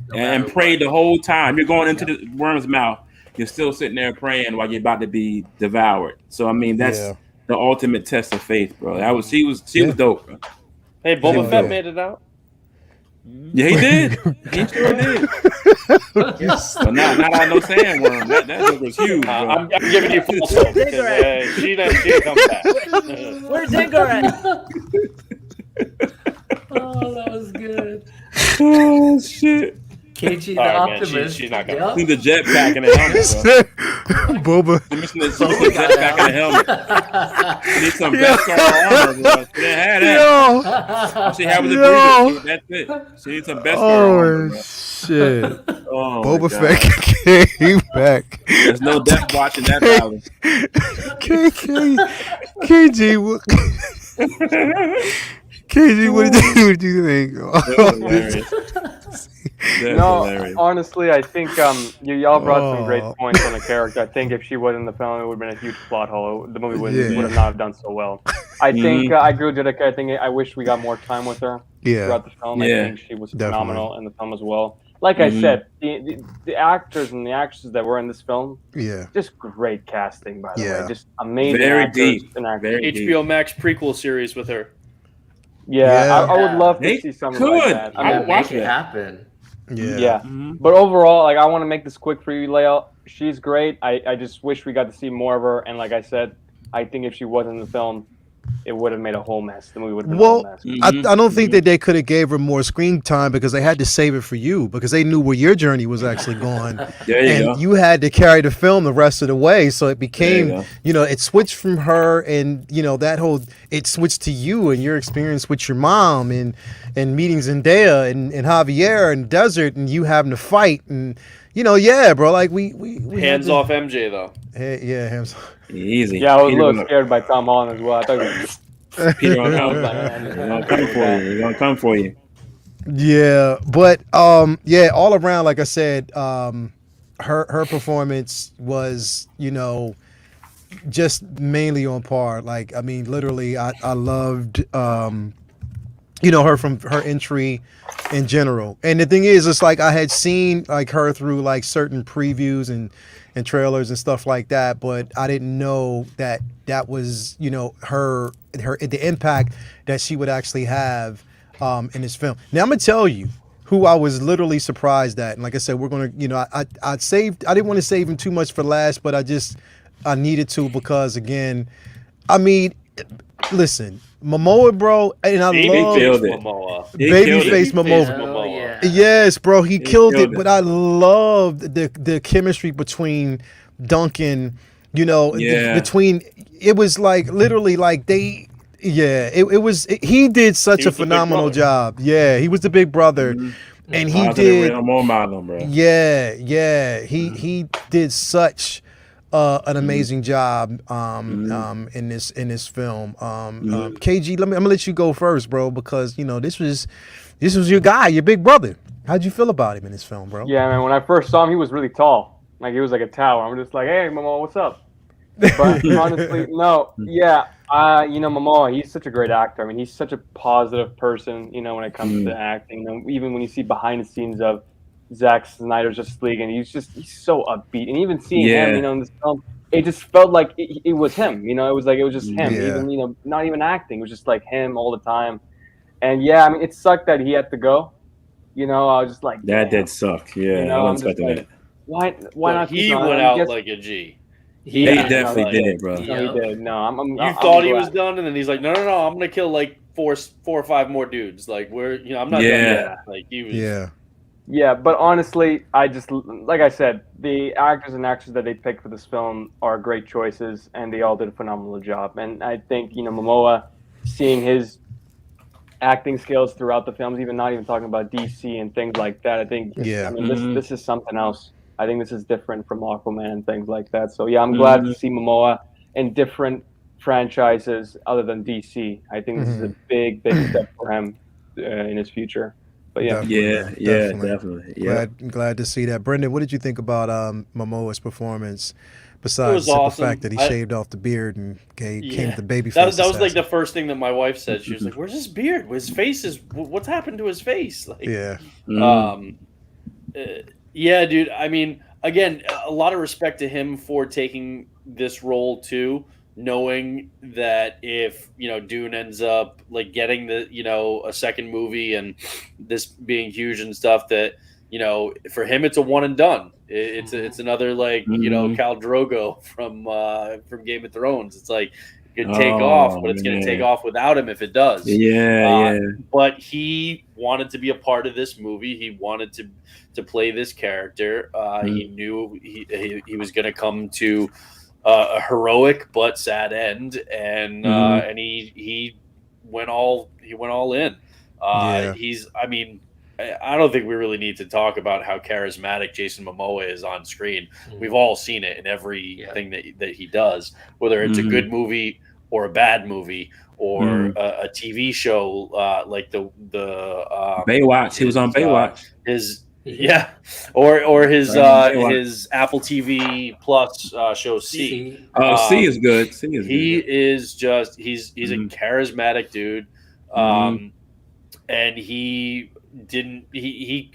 no And matter prayed what. the whole time. You're going into the worm's mouth. You're still sitting there praying while you're about to be devoured. So I mean, that's the ultimate test of faith, bro. She was dope, bro. Hey, Boba Fett made it out. Yeah, he did. He sure did. But not on no sandworm. That joke was huge, bro. I'm giving you false hope. She didn't come back. Where's Edgar at? Oh, that was good. Oh shit. KG the All right, man, Optimist. she's not gonna. Yep. See the jetpack in the helmet, bro. Boba. The jetpack in the helmet. She needs some Beskar armor, bro. She didn't have that. All she had was a breather. That's it. She needs some Beskar armor, bro. Shit. Oh, Boba Fett came back. There's no death watch in that valley. KG, what did you think? No, honestly, I think y'all brought some great points on the character. I think if she wasn't in the film, it would have been a huge plot hole. The movie would have not done so well. I think I agree with Jedica. I think I wish we got more time with her throughout the film. I think she was phenomenal in the film as well. Like I said, the actors and the actresses that were in this film, just great casting, by the way. Just amazing very actors deep. and actors. Very HBO Max prequel series with her. I would love to see something like that. I would make it happen. Yeah. But overall, like, I want to make this quick for you, Layout. She's great. I just wish we got to see more of her. And like I said, I think if she wasn't in the film, it would have made a whole mess. The movie would have been a whole mess. I don't think that they could have gave her more screen time because they had to save it for you because they knew where your journey was actually going. You had to carry the film the rest of the way. So it became, it switched from her and, it switched to you and your experience with your mom and meeting Zendaya and Javier and desert and you having to fight and, bro, like we hands off MJ though. Hands off. Easy. Yeah, I was a little scared by Tom Holland as well. I thought it was Peter on We're gonna come for you. Yeah, but all around, like I said, her performance was, just mainly on par. Like, I mean, literally, I loved her from her entry in general. And the thing is, it's like I had seen like her through like certain previews and trailers and stuff like that, but I didn't know that was, her the impact that she would actually have in this film. Now I'm gonna tell you who I was literally surprised at, and like I said, we're gonna, I didn't want to save him too much for last, but I needed to because again, I mean, listen, Momoa, bro, and I love Momoa. Babyface Momoa. Yeah. Yes, bro, he killed it. But I loved the chemistry between Duncan. Between it was like literally like they. Yeah, it was. He did such a phenomenal job. Yeah, he was the big brother, and he did. Bro. Yeah, he did such an amazing job in this film. KG, I'm gonna let you go first, bro, because this was your guy, your big brother. How'd you feel about him in this film, bro? Yeah, man. When I first saw him, he was really tall. Like he was like a tower. I'm just like, hey, Momoa, what's up? But honestly, no. Yeah, Momoa, he's such a great actor. I mean, he's such a positive person. When it comes to acting. Even when you see behind the scenes of Zack Snyder's Justice League, and he's so upbeat. And even seeing him, in this film, it just felt like it was him. It was just him. Yeah. Even not even acting. It was just like him all the time. And yeah, I mean, it sucked that he had to go. I was just like, that did suck. Yeah, I wasn't expecting that. Why not? He went out like a G. He definitely did, bro. No, he did. No, You thought he was done, and then he's like, no, I'm gonna kill like four or five more dudes. Like I'm not done yet. Like he was. Yeah. Yeah, but honestly, I just, like I said, the actors and actresses that they picked for this film are great choices, and they all did a phenomenal job. And I think, Momoa, seeing his acting skills throughout the films, not even talking about DC and things like that, I think, this is something else. I think this is different from Aquaman and things like that. So, yeah, I'm glad to see Momoa in different franchises other than DC. I think this is a big, big step for him in his future. But yeah, Definitely. Yeah. Glad to see that. Brendan, what did you think about Momoa's performance? Besides was the simple awesome. fact that he shaved off the beard and came with the baby face. That was like the first thing that my wife said. She was like, "Where's his beard? His face is what's happened to his face?" Like, yeah. Yeah, dude. I mean, again, a lot of respect to him for taking this role too, knowing that if Dune ends up like getting the a second movie and this being huge and stuff, that for him it's a one and done. It's another like Khal Drogo from Game of Thrones. It's like it could take off, but it's going to take off without him if it does. Yeah. But he wanted to be a part of this movie. He wanted to play this character. He knew he was going to come to a heroic but sad end, and he went all in. I mean, I don't think we really need to talk about how charismatic Jason Momoa is on screen. We've all seen it in everything that he does, whether it's a good movie or a bad movie or a TV show like the Baywatch. He was on Baywatch. Or his Apple TV Plus show C. C is good. He is just he's a charismatic dude, and he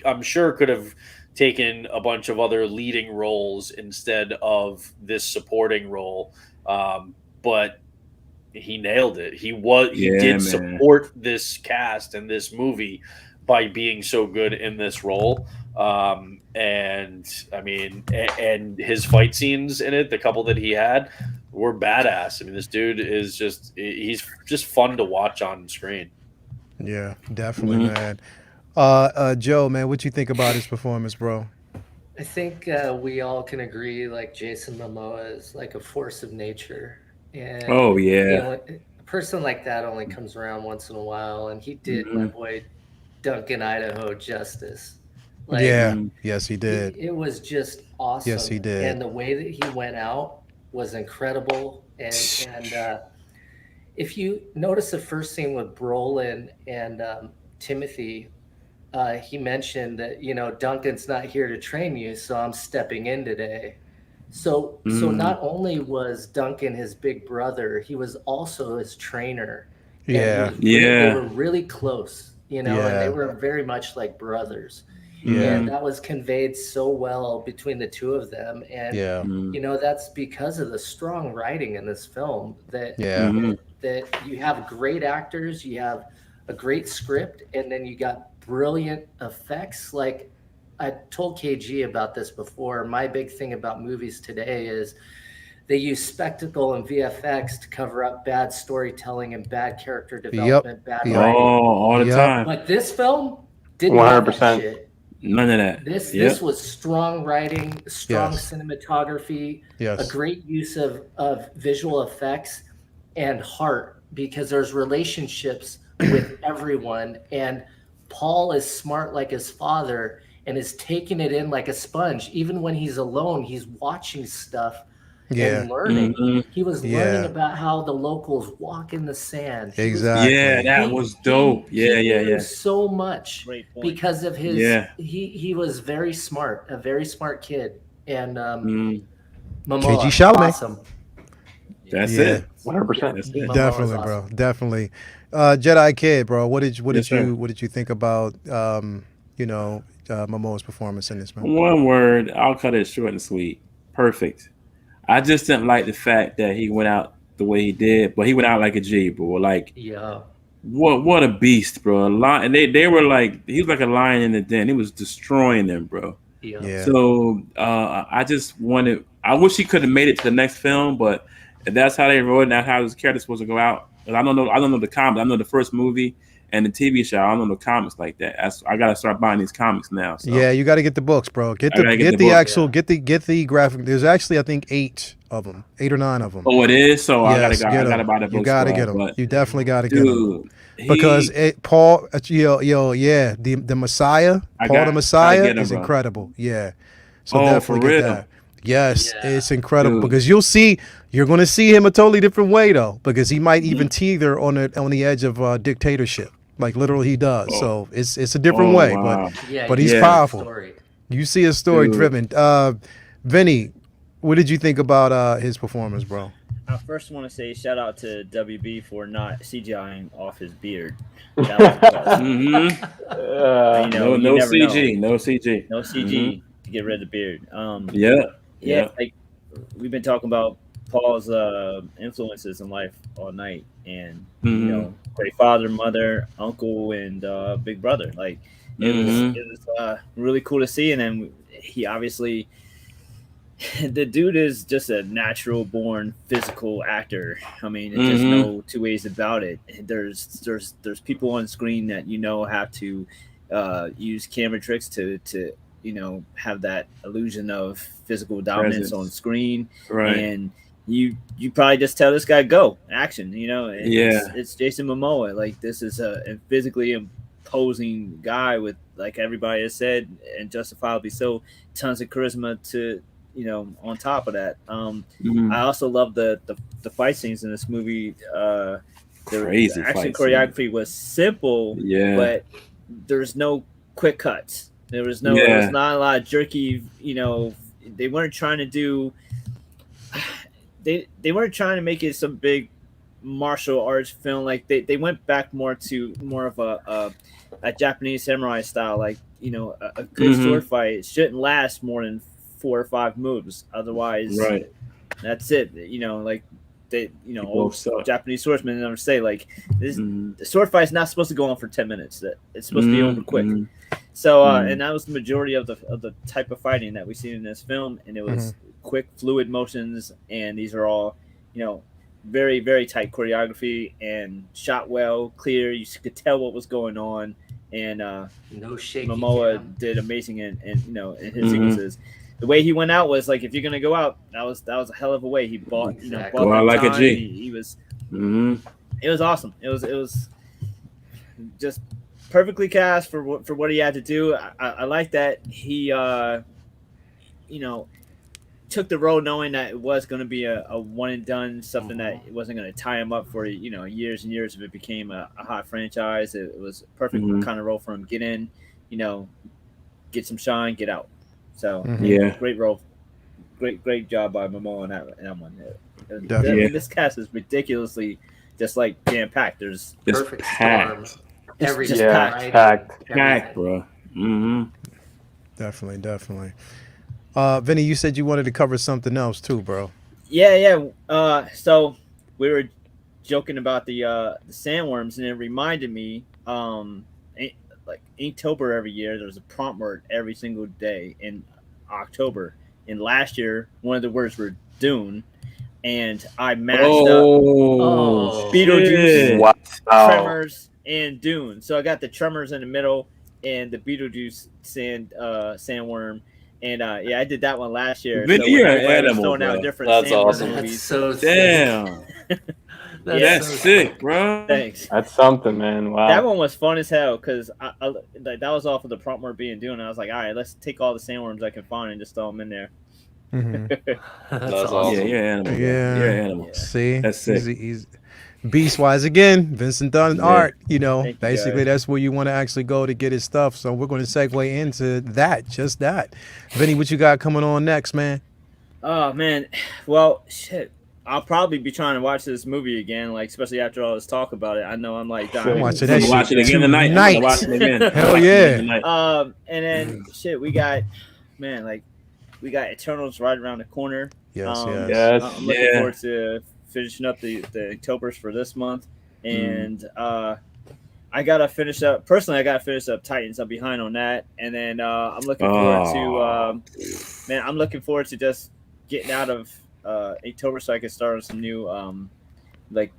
I'm sure could have taken a bunch of other leading roles instead of this supporting role, but he nailed it. He did support this cast and this movie by being so good in this role. And I mean, and his fight scenes in it, the couple that he had, were badass. I mean, this dude is he's just fun to watch on screen. Yeah, definitely, man. Joe, man, what you think about his performance, bro? I think we all can agree, like, Jason Momoa is like a force of nature. And a person like that only comes around once in a while, and he did my boy Duncan, Idaho justice. Like, yes, he did. It was just awesome. Yes, he did. And the way that he went out was incredible. And if you notice the first scene with Brolin and Timothy, he mentioned that, Duncan's not here to train you, so I'm stepping in today. So not only was Duncan his big brother, he was also his trainer. Yeah. They were really close, and they were very much like brothers. Yeah. And that was conveyed so well between the two of them. And, that's because of the strong writing in this film that you have great actors, you have a great script, and then you got brilliant effects. Like, I told KG about this before. My big thing about movies today is they use spectacle and VFX to cover up bad storytelling and bad character development, bad writing. All the time. But this film didn't have that shit. None of that. This was strong writing, strong cinematography, a great use of visual effects and heart, because there's relationships with everyone. And Paul is smart like his father and is taking it in like a sponge. Even when he's alone, he's watching stuff and learning. He was learning about how the locals walk in the sand. Exactly. That was dope. He knew so much because of his. He was very smart, a very smart kid, and Momoa, KG Chalamet. Awesome. That's it. 100%. Definitely, awesome. Bro. Definitely. Jedi Kid, bro. What did you think about Momoa's performance in this movie? One word, I'll cut it short and sweet. Perfect. I just didn't like the fact that he went out the way he did, but he went out like a G, bro. Like, what a beast, bro. And they were like, he was like a lion in the den. He was destroying them, bro. Yeah. So I wish he could have made it to the next film, but if that's how they wrote it, and that's how his character's supposed to go out. I don't know the comics. I know the first movie and the TV show. I don't know the comics like that. I gotta start buying these comics now. So. Yeah, you got to get the books, bro. Get the graphic. There's actually, I think, 8 of them, 8 or 9 of them. Oh, it is. So yes, I gotta buy the books. You gotta get them. You definitely gotta get them. Because Paul, the Messiah, the Messiah is incredible. Yeah. So definitely get that. Yes, it's incredible because you're going to see him a totally different way though, because he might even teeter on the edge of dictatorship. Like literally, he does. Oh. So it's a different way, wow. but he's powerful. Story. You see a story Dude. driven. Vinny, what did you think about his performance, bro? I first want to say shout out to WB for not CGIing off his beard. That was the best. Mm-hmm. You know, No you never CG. know. No CG. No CG to get rid of the beard. Yeah. Like we've been talking about Paul's influences in life all night, and you know, great father, mother, uncle, and big brother. Like it was really cool to see, and then he obviously. The dude is just a natural born physical actor. I mean, there's no two ways about it. There's people on screen that have to use camera tricks to you know have that illusion of physical dominance on screen, right? And you probably just tell this guy go action. And it's Jason Momoa. Like this is a physically imposing guy with, like everybody has said, and justifiably so, tons of charisma to. On top of that, I also love the fight scenes in this movie. Crazy the action fight choreography was simple, but there's no quick cuts. There was not a lot of jerky. They weren't trying to do. They weren't trying to make it some big martial arts film. Like they went back more of a Japanese samurai style. Like a good sword fight shouldn't last more than 4 or 5 moves, otherwise that's it. Like they old Japanese swordsmen never say like this. The sword fight is not supposed to go on for 10 minutes. That it's supposed to be over quick. So and that was the majority of the type of fighting that we seen in this film, and it was quick, fluid motions, and these are all very, very tight choreography and shot well, clear. You could tell what was going on, and no shaky Momoa did amazing in his sequences. The way he went out was like, if you're gonna go out, that was a hell of a way. He bought Go out like time. a G. He was it was awesome. It was just perfectly cast for what he had to do. I like that he took the role knowing that it was going to be a one and done, something that it wasn't going to tie him up for years and years if it became a hot franchise. It was a perfect kind of role for him. Get in, get some shine, get out. So great role, great job by Momoa on that one. This cast is ridiculously just like jam packed. There's perfect packed. storm. Everything packed, bro. Definitely. Vinny, you said you wanted to cover something else too, bro. Yeah. So we were joking about the sandworms, and it reminded me, like Inktober every year, there's a prompt word every single day in October. And last year, one of the words were Dune, and I matched up Beetlejuice, Tremors, and Dune. So I got the Tremors in the middle and the Beetlejuice sandworm. And I did that one last year. Vinny, so you're an animal, bro. That's awesome. That's so damn. That's sick, bro. Thanks. That's something, man. Wow. That one was fun as hell because that was off of the prompt word being Dune. I was like, all right, let's take all the sandworms I can find and just throw them in there. That's awesome. Yeah, you're an animal. Yeah. You're an animal. See, that's sick. He's Beast-wise again, Vincent Dunn art. Basically that's where you want to actually go to get his stuff. So we're going to segue into just that. Vinny, what you got coming on next, man? Oh man, well, shit. I'll probably be trying to watch this movie again, like especially after all this talk about it. I know I'm like dying. I'm watching that shit. Watch it again tonight. I'm watch it again. Hell yeah. And then shit, we got Eternals right around the corner. Yes. I'm looking forward to finishing up the Octobers for this month, and I gotta finish up Titans. I'm behind on that, and then I'm looking forward to just getting out of October so I can start on some new like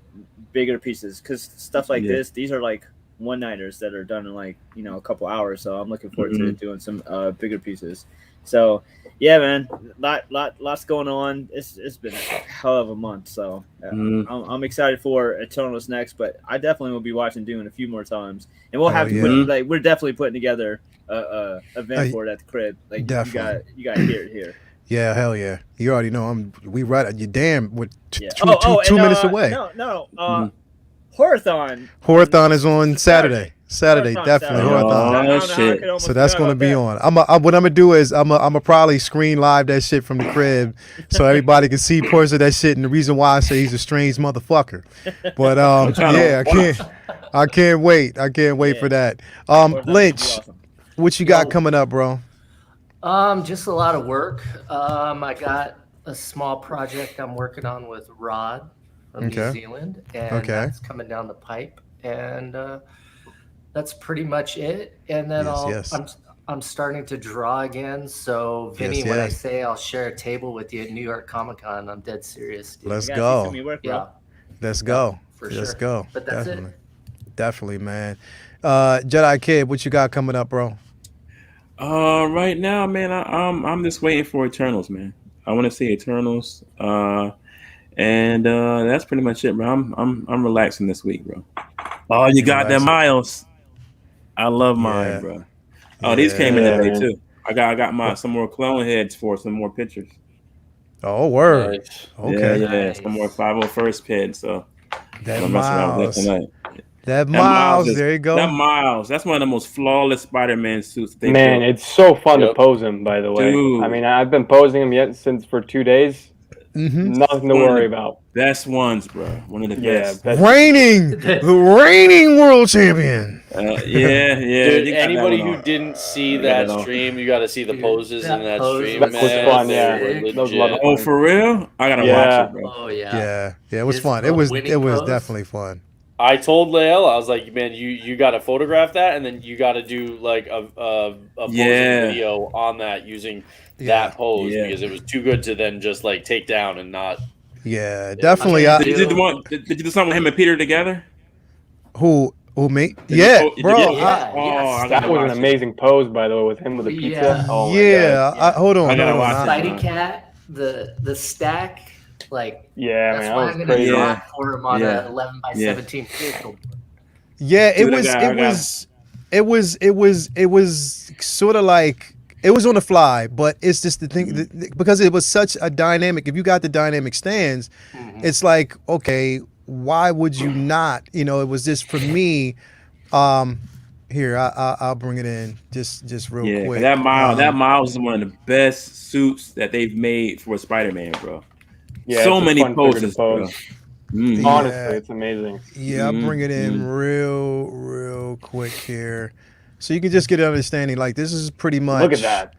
bigger pieces, because stuff like these are like one-nighters that are done in like a couple hours. So I'm looking forward to doing some bigger pieces. So yeah, man, lots going on. It's been a hell of a month. So I'm excited for Eternals next, but I definitely will be watching Dune a few more times, and we'll have to we're definitely putting together a event for it at the crib. Like definitely. you got to hear it here. Yeah, hell yeah. You already know we right at you. Damn, with 2 and, minutes away. No. Horathon. Horathon is on Saturday. Saturday, definitely. Horathon. Oh, shit. So that's going to be on. What I'm going to do is I'm going to probably screen live that shit from the crib so everybody can see parts of that shit and the reason why I say he's a strange motherfucker. But yeah, I can't wait. I can't wait for that. Lynch, Awesome. what you got coming up, bro? Just a lot of work. I got a small project I'm working on with Rod from New Zealand, and that's coming down the pipe. And that's pretty much it. And then I'm starting to draw again. So Vinny, when I say I'll share a table with you at New York Comic Con, I'm dead serious, dude. Let's go. Let's go. For sure. Let's go. But that's it. Definitely, man. Jedi Kid, what you got coming up, bro? Right now, man, I'm just waiting for Eternals, man. I want to see Eternals. And that's pretty much it, bro. I'm relaxing this week, bro. Oh, you got that Miles. I love mine, bro. Oh, these came in today too. I got some more clone heads for some more pictures. Oh, word. Nice. Okay. Yeah, some more 501st heads. So that I'm messing around with Miles. that tonight. That Miles, there you go. That Miles, that's one of the most flawless Spider-Man suits. Man, it's so fun to pose him, by the way. Dude. I mean, I've been posing him for 2 days. Nothing to worry about. Best ones, bro. One of the best. The reigning world champion. Dude, anybody who didn't see that stream, you got to see the poses in that stream. That was fun, yeah. Oh, for real? I gotta watch it, bro. Oh yeah. Yeah, it was fun. It was definitely fun. I told Layla, I was like, man, you got to photograph that, and then you got to do like a posing video on that using that pose because it was too good to then just like take down and not. Yeah, definitely. Did you do something with him and Peter together? Who me? Yeah, bro. That was an amazing pose, by the way, with him with the pizza. Yeah. Oh, hold on. I gotta watch Spidey Cat, the stack. Like, yeah, that's man, why I'm gonna draw for him on a 11 by 17 pixel. Yeah, it was sort of like it was on the fly, but it's just the thing because it was such a dynamic. If you got the dynamic stands, it's like, okay, why would you not? You know, it was just for me. Here, I'll bring it in just real quick. That Miles is one of the best suits that they've made for Spider-Man, bro. Yeah, so many poses, bro. Honestly, it's amazing. Yeah, I'll bring it in real quick here. So you can just get an understanding. Like, this is pretty much. Look at that.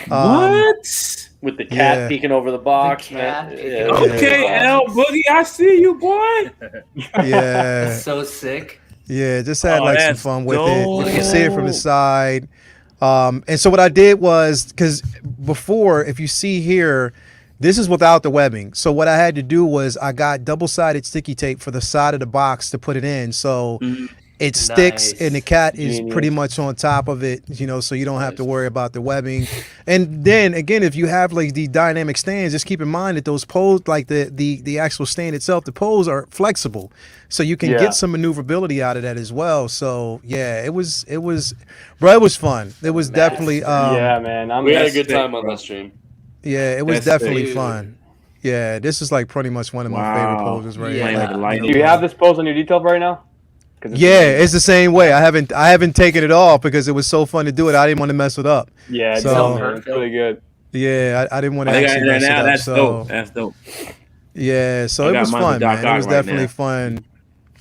What? With the cat peeking over the box, man. Okay, L Boogie, I see you, boy. Yeah. That's so sick. Yeah, just had like some fun with it. You can see it from the side. And so what I did was, because before, if you see here, this is without the webbing. So what I had to do was I got double-sided sticky tape for the side of the box to put it in. So it sticks and the cat is pretty much on top of it, you know, so you don't have to worry about the webbing. And then again, if you have like the dynamic stands, just keep in mind that those poles, like the actual stand itself, the poles are flexible. So you can get some maneuverability out of that as well. So yeah, it was bro, it was fun. It was definitely yeah, man. We had a good time on that stream. Yeah, it was definitely fun. Yeah, this is like pretty much one of my favorite poses right here. Do you have this pose on your detail right now? Yeah, it's the same way. I haven't taken it off because it was so fun to do it. I didn't want to mess it up. Yeah, it's really good. Yeah, I didn't want to actually mess it up. That's so dope. That's dope. Yeah, so it was fun, man. It was definitely fun.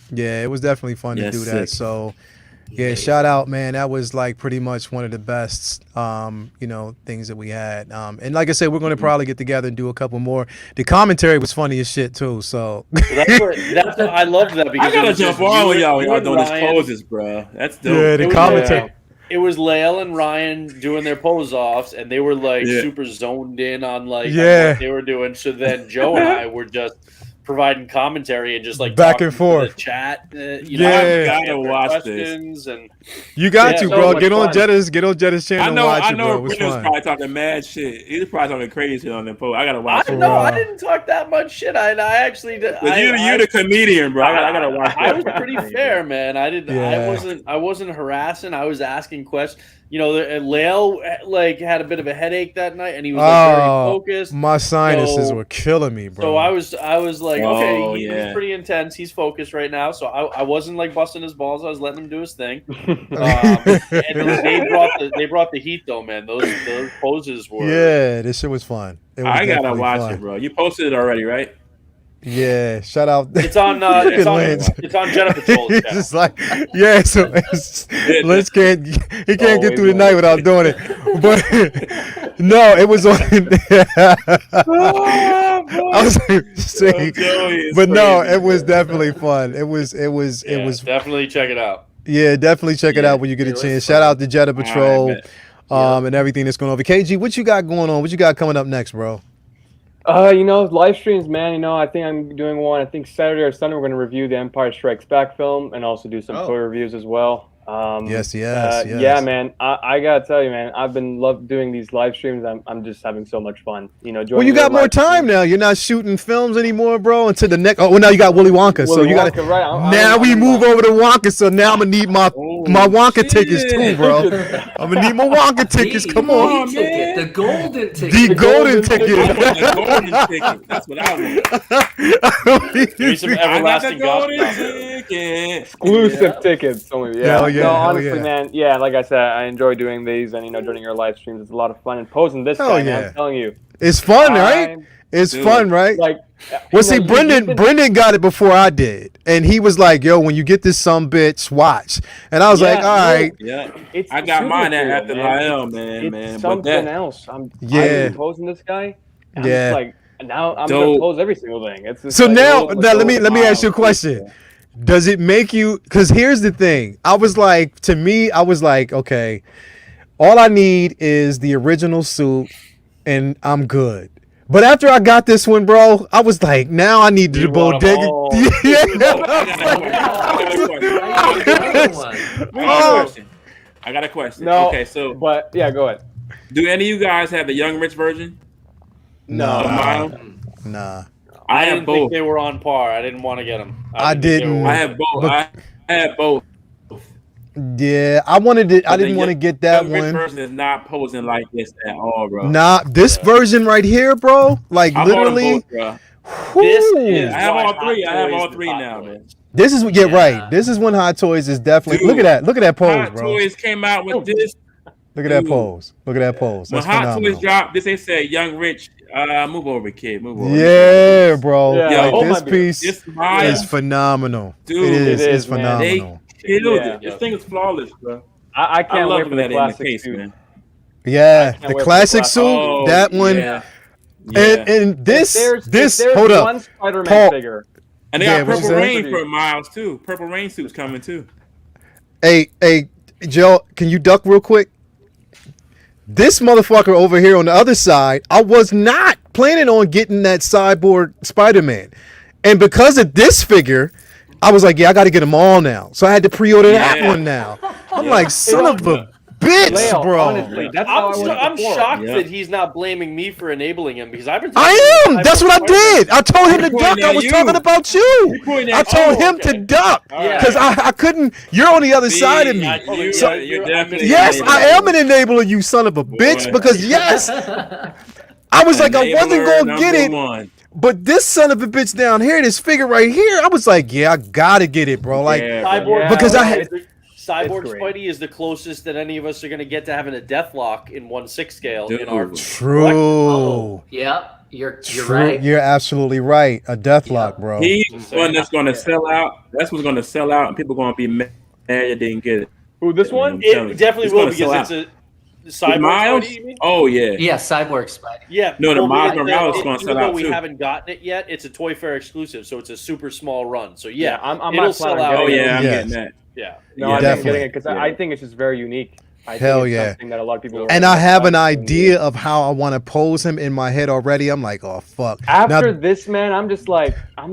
Yeah, it was definitely fun to do that. So yeah, shout out, man. That was like pretty much one of the best, things that we had. And like I said, we're going to probably get together and do a couple more. The commentary was funny as shit too. So that's what I loved that because I gotta jump on with y'all doing these poses, bro. That's dope. Yeah, the commentary. It was Lael and Ryan doing their pose offs, and they were like super zoned in on like on what they were doing. So then Joe and I were just providing commentary and just like back and forth chat. I gotta watch this. And you got to, bro. Get on fun. Jetta's channel and watch it, bro. It was Brendan's fun. probably talking mad shit. He was probably talking crazy shit on the post. I gotta watch it. No, I didn't talk that much shit. I actually did. You're the comedian, bro. I gotta watch. I was pretty fair, man. I wasn't harassing. I was asking questions. You know, Lael like had a bit of a headache that night, and he was like very focused. My sinuses were killing me, bro. So I was like. like, Oh, okay, he's yeah. pretty intense. He's focused right now. So I wasn't like busting his balls. I was letting him do his thing. And they brought the heat though, man. Those poses were. Yeah, this shit was fun. It was I gotta definitely watch fun. it, bro. You posted it already, right? Yeah, shout out. It's on. It's on Jenna Patrol's It's channel. just like, yeah. So Lynch can't. He can't get through the night without doing it. But no, it was on. I was saying, but no, it was definitely fun. It was Definitely check it out. Yeah, definitely check it out when you get a chance. Shout out to Jetta Patrol, and everything that's going on. KG, what you got going on? What you got coming up next, bro? Live streams, man. I think I'm doing one. I think Saturday or Sunday we're going to review the Empire Strikes Back film and also do some toy reviews as well. Yes. Yeah, man. I gotta tell you, man. I've been love doing these live streams. I'm just having so much fun. Well, you got more time now. You're not shooting films anymore, bro. Until the next. Oh, well, now you got Willy Wonka. So you got. Right. Now we move over to Wonka. So now I'm gonna need my Wonka tickets too, bro. I'm gonna need my Wonka tickets. Come on, man. The golden ticket. The golden ticket. The golden ticket. That's what I want. Give me some everlasting golden gossip. ticket. Exclusive tickets. Only, yeah. Yeah. No, honestly, man. Yeah, like I said, I enjoy doing these and joining your live streams. It's a lot of fun and posing this guy. Man, I'm telling you, it's fun, right? It's fun, right? Like, well, see, Brendan got it before I did, and he was like, "Yo, when you get this bitch, watch." And I was like, "All right." Yeah, I got mine after Lyle, man. It's something else. I'm posing this guy. And I'm just like, now I'm gonna pose every single thing. It's just so like, now let me ask you a question. Does it make you? Because here's the thing. I was like, okay, all I need is the original suit, and I'm good. But after I got this one, bro, I was like, now I need the bodega. I got a question. No, okay, so but yeah, go ahead. Do any of you guys have the Young Rich version? Nah. I didn't think they were on par. I didn't want to get them. I didn't. I have both. I have both. Yeah, I wanted it. I didn't want to get that one. one. This version is not posing like this at all, bro. Nah, this version right here, bro. Like literally. Both, bro. This is I have all three. I have all three now, man. This is right. This is when Hot Toys is definitely. Dude, look at that pose, Hot bro. Hot Toys came out with this. Look at that pose. Look at that pose. That's when Hot Toys dropped, this they said Young Rich. Move over, kid. Move over. Yeah, bro. Yeah. Like, this piece is phenomenal. Dude, it is phenomenal. They killed it. This thing is flawless, bro. I can't wait for that the classic case, suit. man. Yeah, the classic suit. That one. Yeah. And this. Hold up. One Spider-Man figure. And they got Purple Rain for Miles too. Purple Rain suit's coming too. Hey, Joe, can you duck real quick? This motherfucker over here on the other side, I was not planning on getting that cyborg Spider-Man. And because of this figure, I was like, yeah, I got to get them all now. So I had to pre-order that one now. I'm like, son of a bitch, Leo, bro. Honestly, that's I'm shocked that he's not blaming me for enabling him because I've been. I am. That's what I did. I told him to duck. I was talking about you. I told him to duck because I couldn't. You're on the other side of me. You're definitely yes, I am an enabler, you son of a bitch. Because yes, I was like, I wasn't gonna get it. But this son of a bitch down here, this figure right here, I was like, yeah, I gotta get it, bro. Like, because I had. Cyborg Spidey is the closest that any of us are going to get to having a Deathlock in 1/6 scale in our true. Oh, yeah, you're right. You're absolutely right. A Deathlock, bro. He's one that's going to sell out. That's what's going to sell out, and people are going to be mad they didn't get it. Who, this one? It definitely will because it's a Cyborg Miles? Spidey, you mean? Oh, yeah. Yeah, Cyborg Spidey. Yeah. No, the Miles Morales is going to sell out, we too. haven't gotten it yet, it's a Toy Fair exclusive, so it's a super small run. So, yeah, I'm it'll not sell planning out. on Oh, yeah, I'm Yes. getting that. Yeah. No, I'm definitely. getting it because I think it's just very unique. I think Hell it's yeah. something that a lot of people And I have an idea of how I want to pose him in my head already. I'm like, oh fuck. After this, man, I'm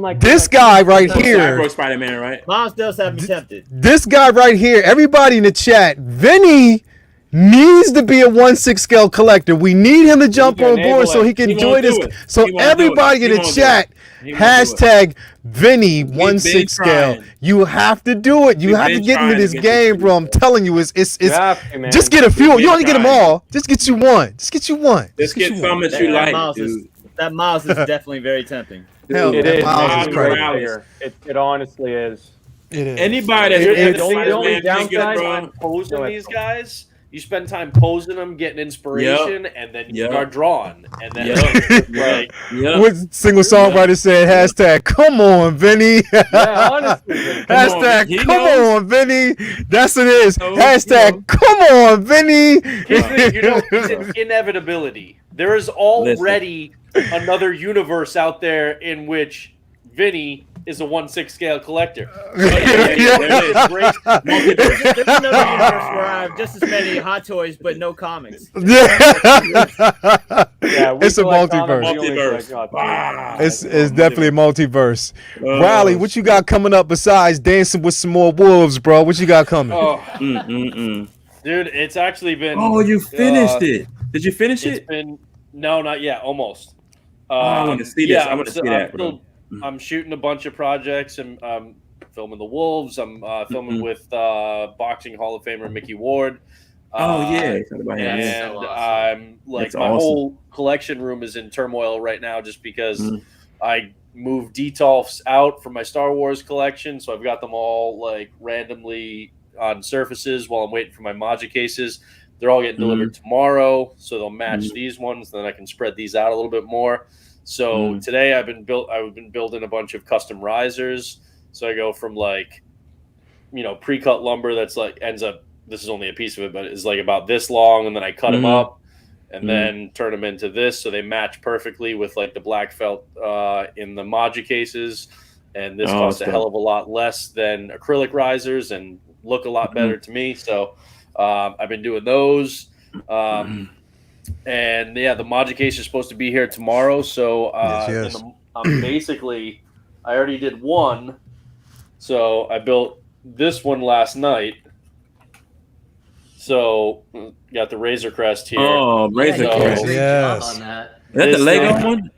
like this guy right here. Cyborg Spider-Man, right? Miles does have me tempted. This guy right here. Everybody in the chat. Vinny needs to be a 1/6 scale collector. We need him to jump on board so he can enjoy this. So everybody in the chat. Hashtag Vinny 1/6 scale. You have to do it. You have to get into this game, bro. I'm telling you, it's just get a few. You don't get them all. Just get you one. Just get you one. Just get some that you like, dude. That Miles is definitely very tempting. Hell, It is. Miles Man, is to be crazy. very clear. It honestly is. It is. Anybody that's It- famous, the only man, can't get downside- wrong. Posing No, these guys, you spend time posing them, getting inspiration, and then you Yep. start drawing, and then Yep. like What single songwriter said hashtag come on Vinny. Yeah, honestly. Hashtag He come knows. on Vinny. That's what it is. He knows. Hashtag come on Vinny. here's the thing, it's an inevitability. There is already another universe out there in which Vinny is a 1/6 scale collector. There's another universe where I have just as many Hot Toys but no comics. Yeah, we It's a collect comics, multiverse. we only collect Hot Toys. It's definitely a multiverse. Riley, what you got coming up besides dancing with some more wolves, bro? What you got coming? Oh, dude, it's actually been. Oh, you finished it. Did you finish It's it? been no, not yet. Almost. I want to see this. I want to see that, bro. I'm shooting a bunch of projects and filming the Wolves. I'm filming with boxing Hall of Famer Mickey Ward. Oh yeah, talk about him. And Yeah. so awesome. I'm like That's my awesome. whole collection room is in turmoil right now just because I moved Detolfs out from my Star Wars collection, so I've got them all like randomly on surfaces while I'm waiting for my Maja cases. They're all getting delivered tomorrow, so they'll match these ones. Then I can spread these out a little bit more. So today I've been building a bunch of custom risers. So I go from like, pre-cut lumber that's like ends up. This is only a piece of it, but it's like about this long, and then I cut them up, and then turn them into this, so they match perfectly with like the black felt in the Maja cases. And this costs a hell of a lot less than acrylic risers and look a lot better to me. So I've been doing those. And yeah, the Maja case is supposed to be here tomorrow. So Yes. I'm basically, I already did one. So I built this one last night. So got the Razor Crest here. Oh, Razor you did a Crest. great Yes. job on that. Is that the This Lego thing- one?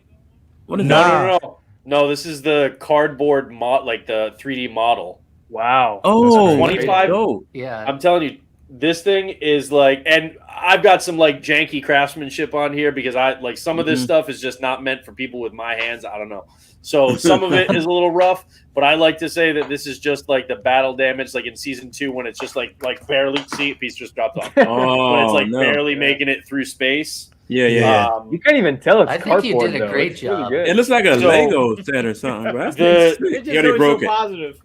What is No, that? no. This is the cardboard like the 3D model. Wow. Oh, 25 dope. Yeah. I'm telling you, this thing is like, and I've got some like janky craftsmanship on here because I like some of this stuff is just not meant for people with my hands. I don't know. So some of it is a little rough, but I like to say that this is just like the battle damage, like in season 2 when it's just like barely see a piece just dropped off. Oh, When it's like no. barely making it through space. Yeah. You can't even tell it's I think you cardboard, did a though. great It's really job. good. It looks like a So- Lego set or something, bro. The- He already broke it. Positive.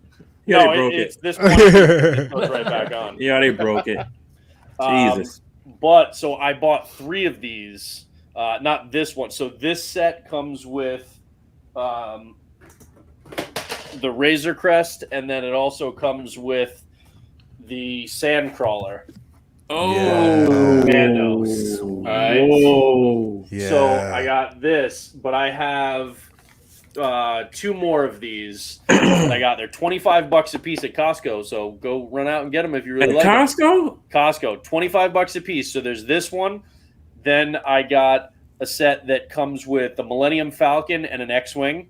He already No, broke it's it. this one. It goes right back on. He already broke it. Jesus. But so I bought 3 of these, not this one. So this set comes with the Razor Crest, and then it also comes with the Sandcrawler. Oh, Mandos. All right. Whoa. Yeah. So I got this, but I have 2 more of these. that I got they're $25 a piece at Costco. So go run out and get them if you really At like them. Costco? Costco, $25 a piece. So there's this one. Then I got a set that comes with the Millennium Falcon and an X-Wing.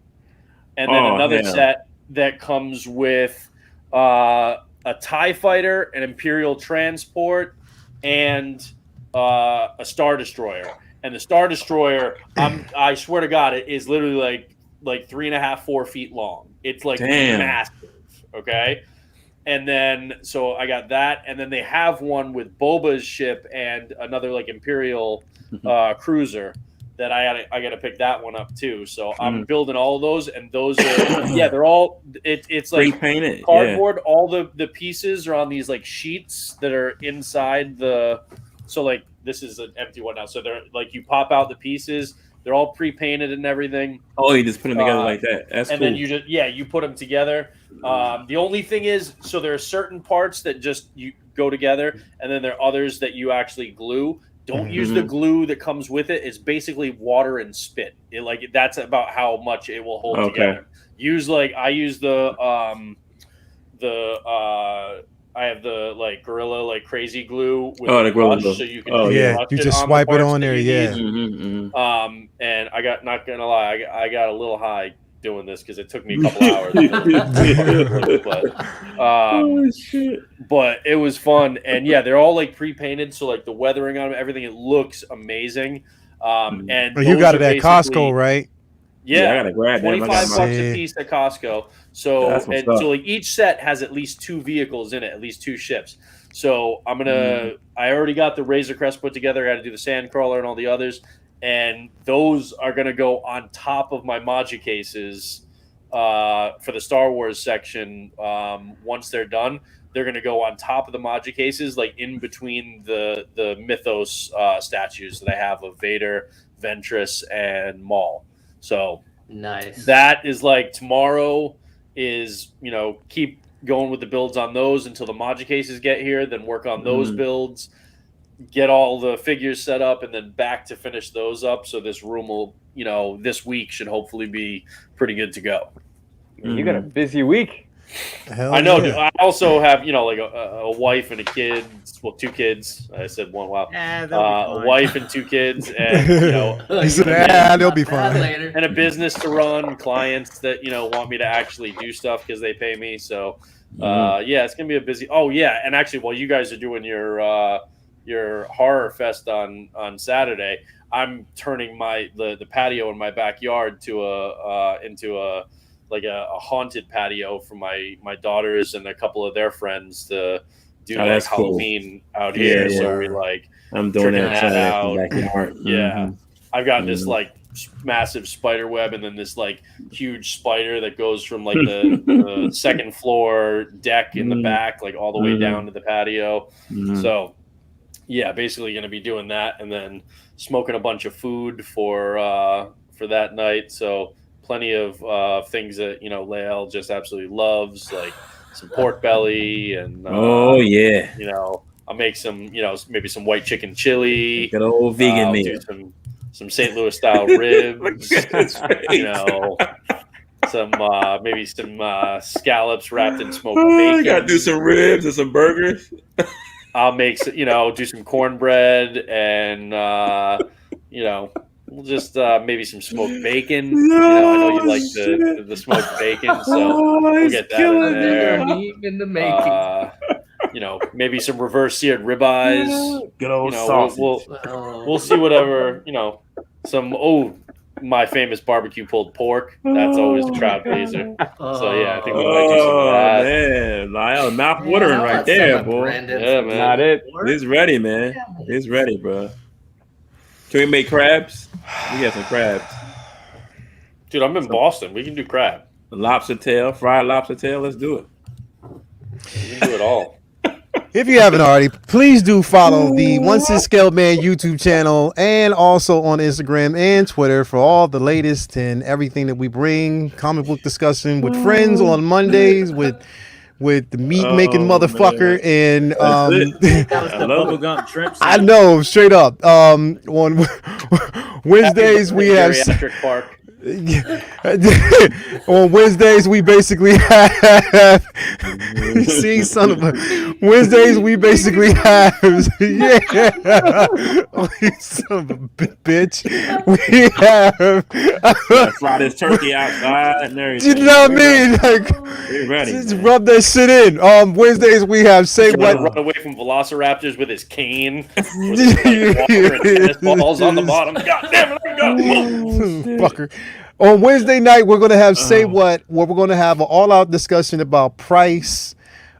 And then another set that comes with a TIE Fighter, an Imperial Transport, and a Star Destroyer. And the Star Destroyer, I swear to God, it is literally like 3.5, 4 feet long. It's like massive. Okay. And then, so I got that. And then they have one with Boba's ship and another like Imperial cruiser that I gotta pick that one up too. So I'm building all of those, and those are they're all it's like painted cardboard. All the pieces are on these like sheets that are inside the. So like this is an empty one now. So they're like you pop out the pieces. They're all pre-painted and everything. Oh, you just put them together like that. That's and cool. then you put them together. The only thing is, so there are certain parts that just you go together, and then there are others that you actually glue. Don't use the glue that comes with it. It's basically water and spit. That's about how much it will hold together. I use I have the like Gorilla like crazy glue with the Gorilla glue. so you can you just swipe it on there. And I got, not gonna lie, I got a little high doing this because it took me a couple hours. But it was fun, and they're all like pre-painted, so like the weathering on them, everything, it looks amazing. And you got it at Costco, right? Yeah, I gotta grab them. $25 a piece at Costco. So, That's what's and up. so like each set has at least 2 vehicles in it, at least 2 ships. So I'm gonna. I already got the Razor Crest put together. I got to do the Sandcrawler and all the others, and those are gonna go on top of my Maji cases for the Star Wars section. Once they're done, they're gonna go on top of the Maji cases, like in between the Mythos statues that I have of Vader, Ventress, and Maul. So Nice. that is like tomorrow is, keep going with the builds on those until the Maji cases get here, then work on those builds, get all the figures set up, and then back to finish those up. So this room will, this week should hopefully be pretty good to go. You got a busy week. Hell I know. yeah. I also have, like a wife and a kid. Well, 2 kids. I said one. Wow. A wife and 2 kids, and He said, they'll be fine. Later. and a business to run, clients that want me to actually do stuff because they pay me. So, it's gonna be a busy. Oh yeah, and actually, while you guys are doing your horror fest on Saturday, I'm turning the patio in my backyard to into a haunted patio for my daughters and a couple of their friends to do Halloween out here. Yeah. So we I'm doing that out. backyard. Yeah, I've got this massive spider web, and then this huge spider that goes from the second floor deck in the back, all the way down to the patio. So yeah, basically going to be doing that, and then smoking a bunch of food for that night. So plenty of things that Lael just absolutely loves, like some pork belly and I'll make some maybe some white chicken chili. Good old vegan meal. Do some St. Louis style ribs. Some maybe some scallops wrapped in smoked bacon. I gotta do some ribs and some burgers. I'll make do some cornbread and we'll just maybe some smoked bacon. I know you like the smoked bacon, so we'll get that in there. Meat in the making. Maybe some reverse seared ribeyes. Good old sausage. We'll see whatever my famous barbecue pulled pork. That's always a crowd pleaser. So yeah, I think we might do some of that. Man, Lyle, mouth watering right there, boy. Yeah, man. Not it. He's ready, man. He's ready, bro. Can we make crabs? We got some crabs. Dude, I'm in Boston. We can do crab. Lobster tail, fried lobster tail. Let's do it. We can do it all. If you haven't already, please do follow the Once in Scale Man YouTube channel and also on Instagram and Twitter for all the latest and everything that we bring. Comic book discussion with friends on Mondays with the meat making motherfucker and That was the bubblegum shrimp. I know, straight up. On Wednesdays we have Geriatric park. on Wednesdays we basically have see son of a Wednesdays we basically have son of a bitch we have fry this turkey outside and everything. you know what I mean, like We're ready, just man. rub that shit in. Wednesdays we have say what Run away from velociraptors with his cane. With water and tennis balls on the bottom. God damn it! fucker. On Wednesday night, we're going to have Say What, where we're going to have an all-out discussion about price,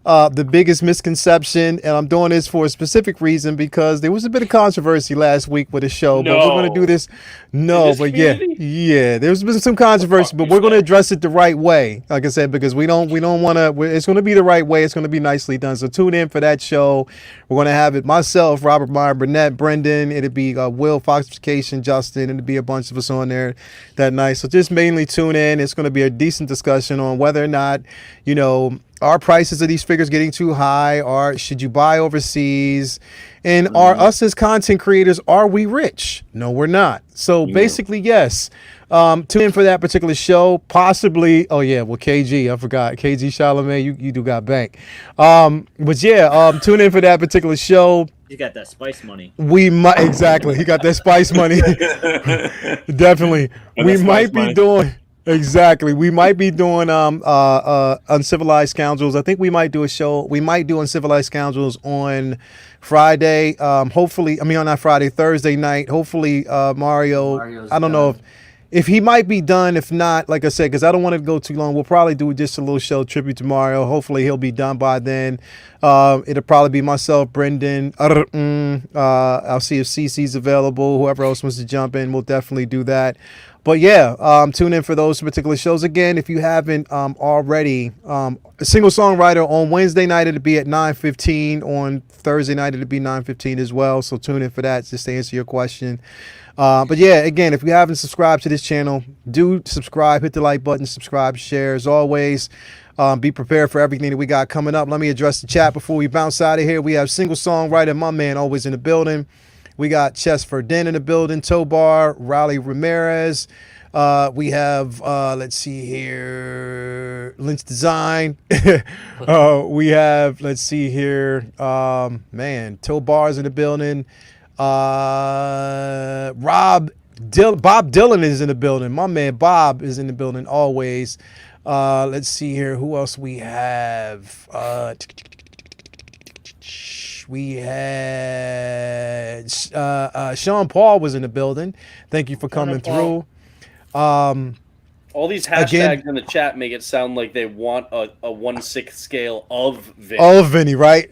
the biggest misconception, and I'm doing this for a specific reason because there was a bit of controversy last week with the show, but we're going to do this. No, but yeah, there's been some controversy, but we're going to address it the right way. Like I said, because we don't want to. It's going to be the right way. It's going to be nicely done. So tune in for that show. We're going to have it myself, Robert Meyer, Burnett, Brendan. It'll be Will, Foxification, Justin. It'll be a bunch of us on there that night. So just mainly tune in. It's going to be a decent discussion on whether or not are prices of these figures getting too high, or should you buy overseas? And are us as content creators, are we rich? No, we're not. So basically, yes. Tune in for that particular show. Possibly, KG, I forgot. KG Charlemagne, you do got bank. But yeah, tune in for that particular show. You got that spice money. We might exactly. He got that spice money. Definitely. We might be doing. Exactly. We might be doing Uncivilized Scoundrels. I think we might do a show. We might do Uncivilized Scoundrels on Friday. Hopefully, not Friday, Thursday night. Hopefully, Mario. Mario's I don't know if if he might be done, if not, like I said, because I don't want to go too long, we'll probably do just a little show tribute tomorrow. Hopefully he'll be done by then. It'll probably be myself, Brendan. I'll see if CC's available. Whoever else wants to jump in, we'll definitely do that. But yeah, tune in for those particular shows. Again, if you haven't already, a single songwriter on Wednesday night, it'll be at 9:15. On Thursday night, it'll be 9:15 as well. So tune in for that, just to answer your question. But yeah, again, if you haven't subscribed to this channel, do subscribe, hit the like button, subscribe, share. As always, be prepared for everything that we got coming up. Let me address the chat before we bounce out of here. We have single songwriter, my man, always in the building. We got Chess Verdin in the building, Tobar, Riley Ramirez. We have, let's see here, Lynch Design. We have, let's see here, man, Tobar's in the building. Bob Dylan is in the building. My man Bob is in the building always. Let's see here, who else we have. We had Sean Paul was in the building. Thank you for coming through. All these hashtags in the chat make it sound like they want a 1/6 scale of Vinny. Of Vinny, right?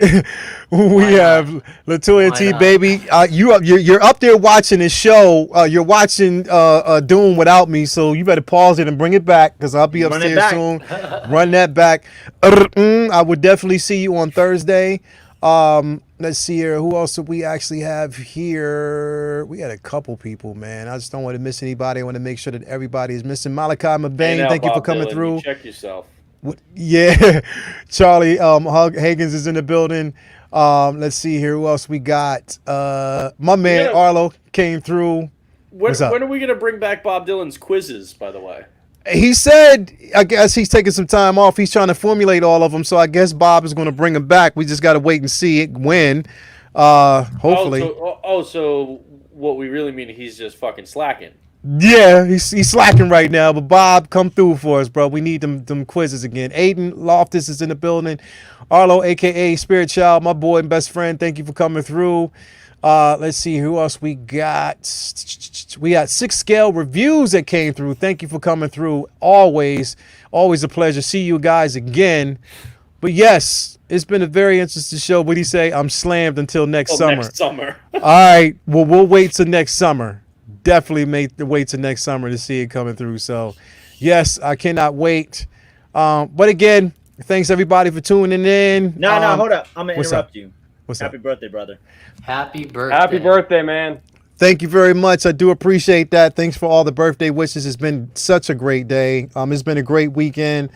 We have Latoya T, baby. You're up there watching this show. You're watching Dune without me, so you better pause it and bring it back because I'll be upstairs soon. Run that back. I would definitely see you on Thursday. Let's see here. Who else do we actually have here? We had a couple people, man. I just don't want to miss anybody. I want to make sure that everybody is missing. Malachi Mabane, thank you for coming through. Check yourself. Yeah. Charlie Higgins is in the building. Let's see here. Who else we got? My man Arlo came through. When are we going to bring back Bob Dylan's quizzes, by the way? He said, I guess he's taking some time off. He's trying to formulate all of them. So I guess Bob is going to bring them back. We just got to wait and see it when. Hopefully. So what we really mean, he's just fucking slacking. Yeah, he's slacking right now. But Bob, come through for us, bro. We need them quizzes again. Aiden Loftus is in the building. Arlo, a.k.a. Spirit Child, my boy and best friend. Thank you for coming through. Let's see who else we got. We got 6 scale reviews that came through. Thank you for coming through. Always a pleasure. See you guys again. But yes, it's been a very interesting show. What do you say? I'm slammed until next summer. Next summer. All right. Well, we'll wait till next summer. Definitely wait till next summer to see it coming through. So yes, I cannot wait. But again, thanks everybody for tuning in. No, hold up. I'm gonna interrupt you. What's Happy birthday, brother. Happy birthday. Happy birthday, man. Thank you very much. I do appreciate that. Thanks for all the birthday wishes. It's been such a great day. It's been a great weekend.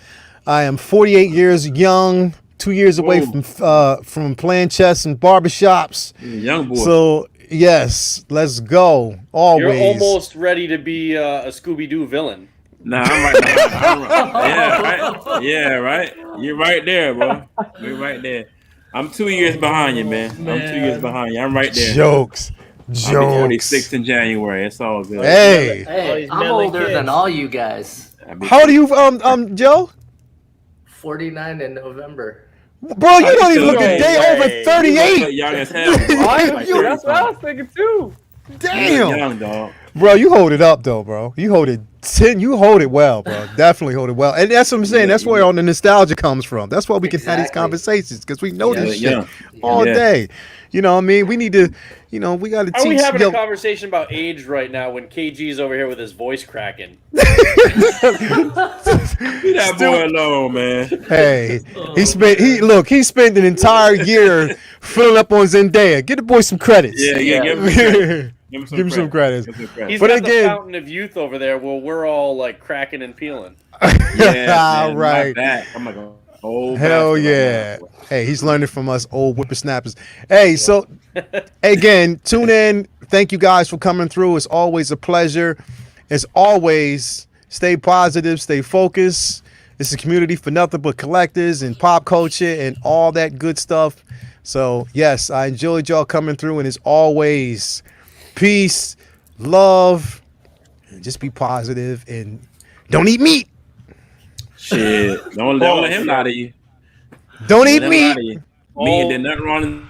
I am 48 years young, 2 years away from playing chess and barbershops. Young boy. So, yes, let's go. Always. You're almost ready to be a Scooby-Doo villain. Nah, I'm right there. Yeah, right. You're right there, bro. You're right there. I'm 2 years behind you, man. I'm 2 years behind you. I'm right there. Jokes. I'll be 46 in January. It's all good. Hey, I'm older than all you guys. How old are you, Joe? 49 in November. Bro, you don't even look a day over 38. Young as hell. That's what I was thinking too. Damn. Young, dog. Bro, you hold it up though, bro. You hold it well, bro. Definitely hold it well. And that's what I'm saying. That's where all the nostalgia comes from. That's why we can have these conversations, because we know this shit all day. You know what I mean? We need to, we got to teach. Are we having a conversation about age right now when KG's over here with his voice cracking? Leave that boy alone, man. Hey, he spent an entire year filling up on Zendaya. Give the boy some credits. Yeah. Give him some credit. He's got the fountain of youth over there where we're all like cracking and peeling. Yeah, man, right. I'm like, hell yeah. Hey, he's learning from us old whippersnappers. Hey, so again, tune in. Thank you guys for coming through. It's always a pleasure. As always, stay positive, stay focused. It's a community for nothing but collectors and pop culture and all that good stuff. So yes, I enjoyed y'all coming through, and as always, peace, love, and just be positive and don't eat meat. Shit. Don't let him lie to you. Don't eat meat. Me and did nothing wrong.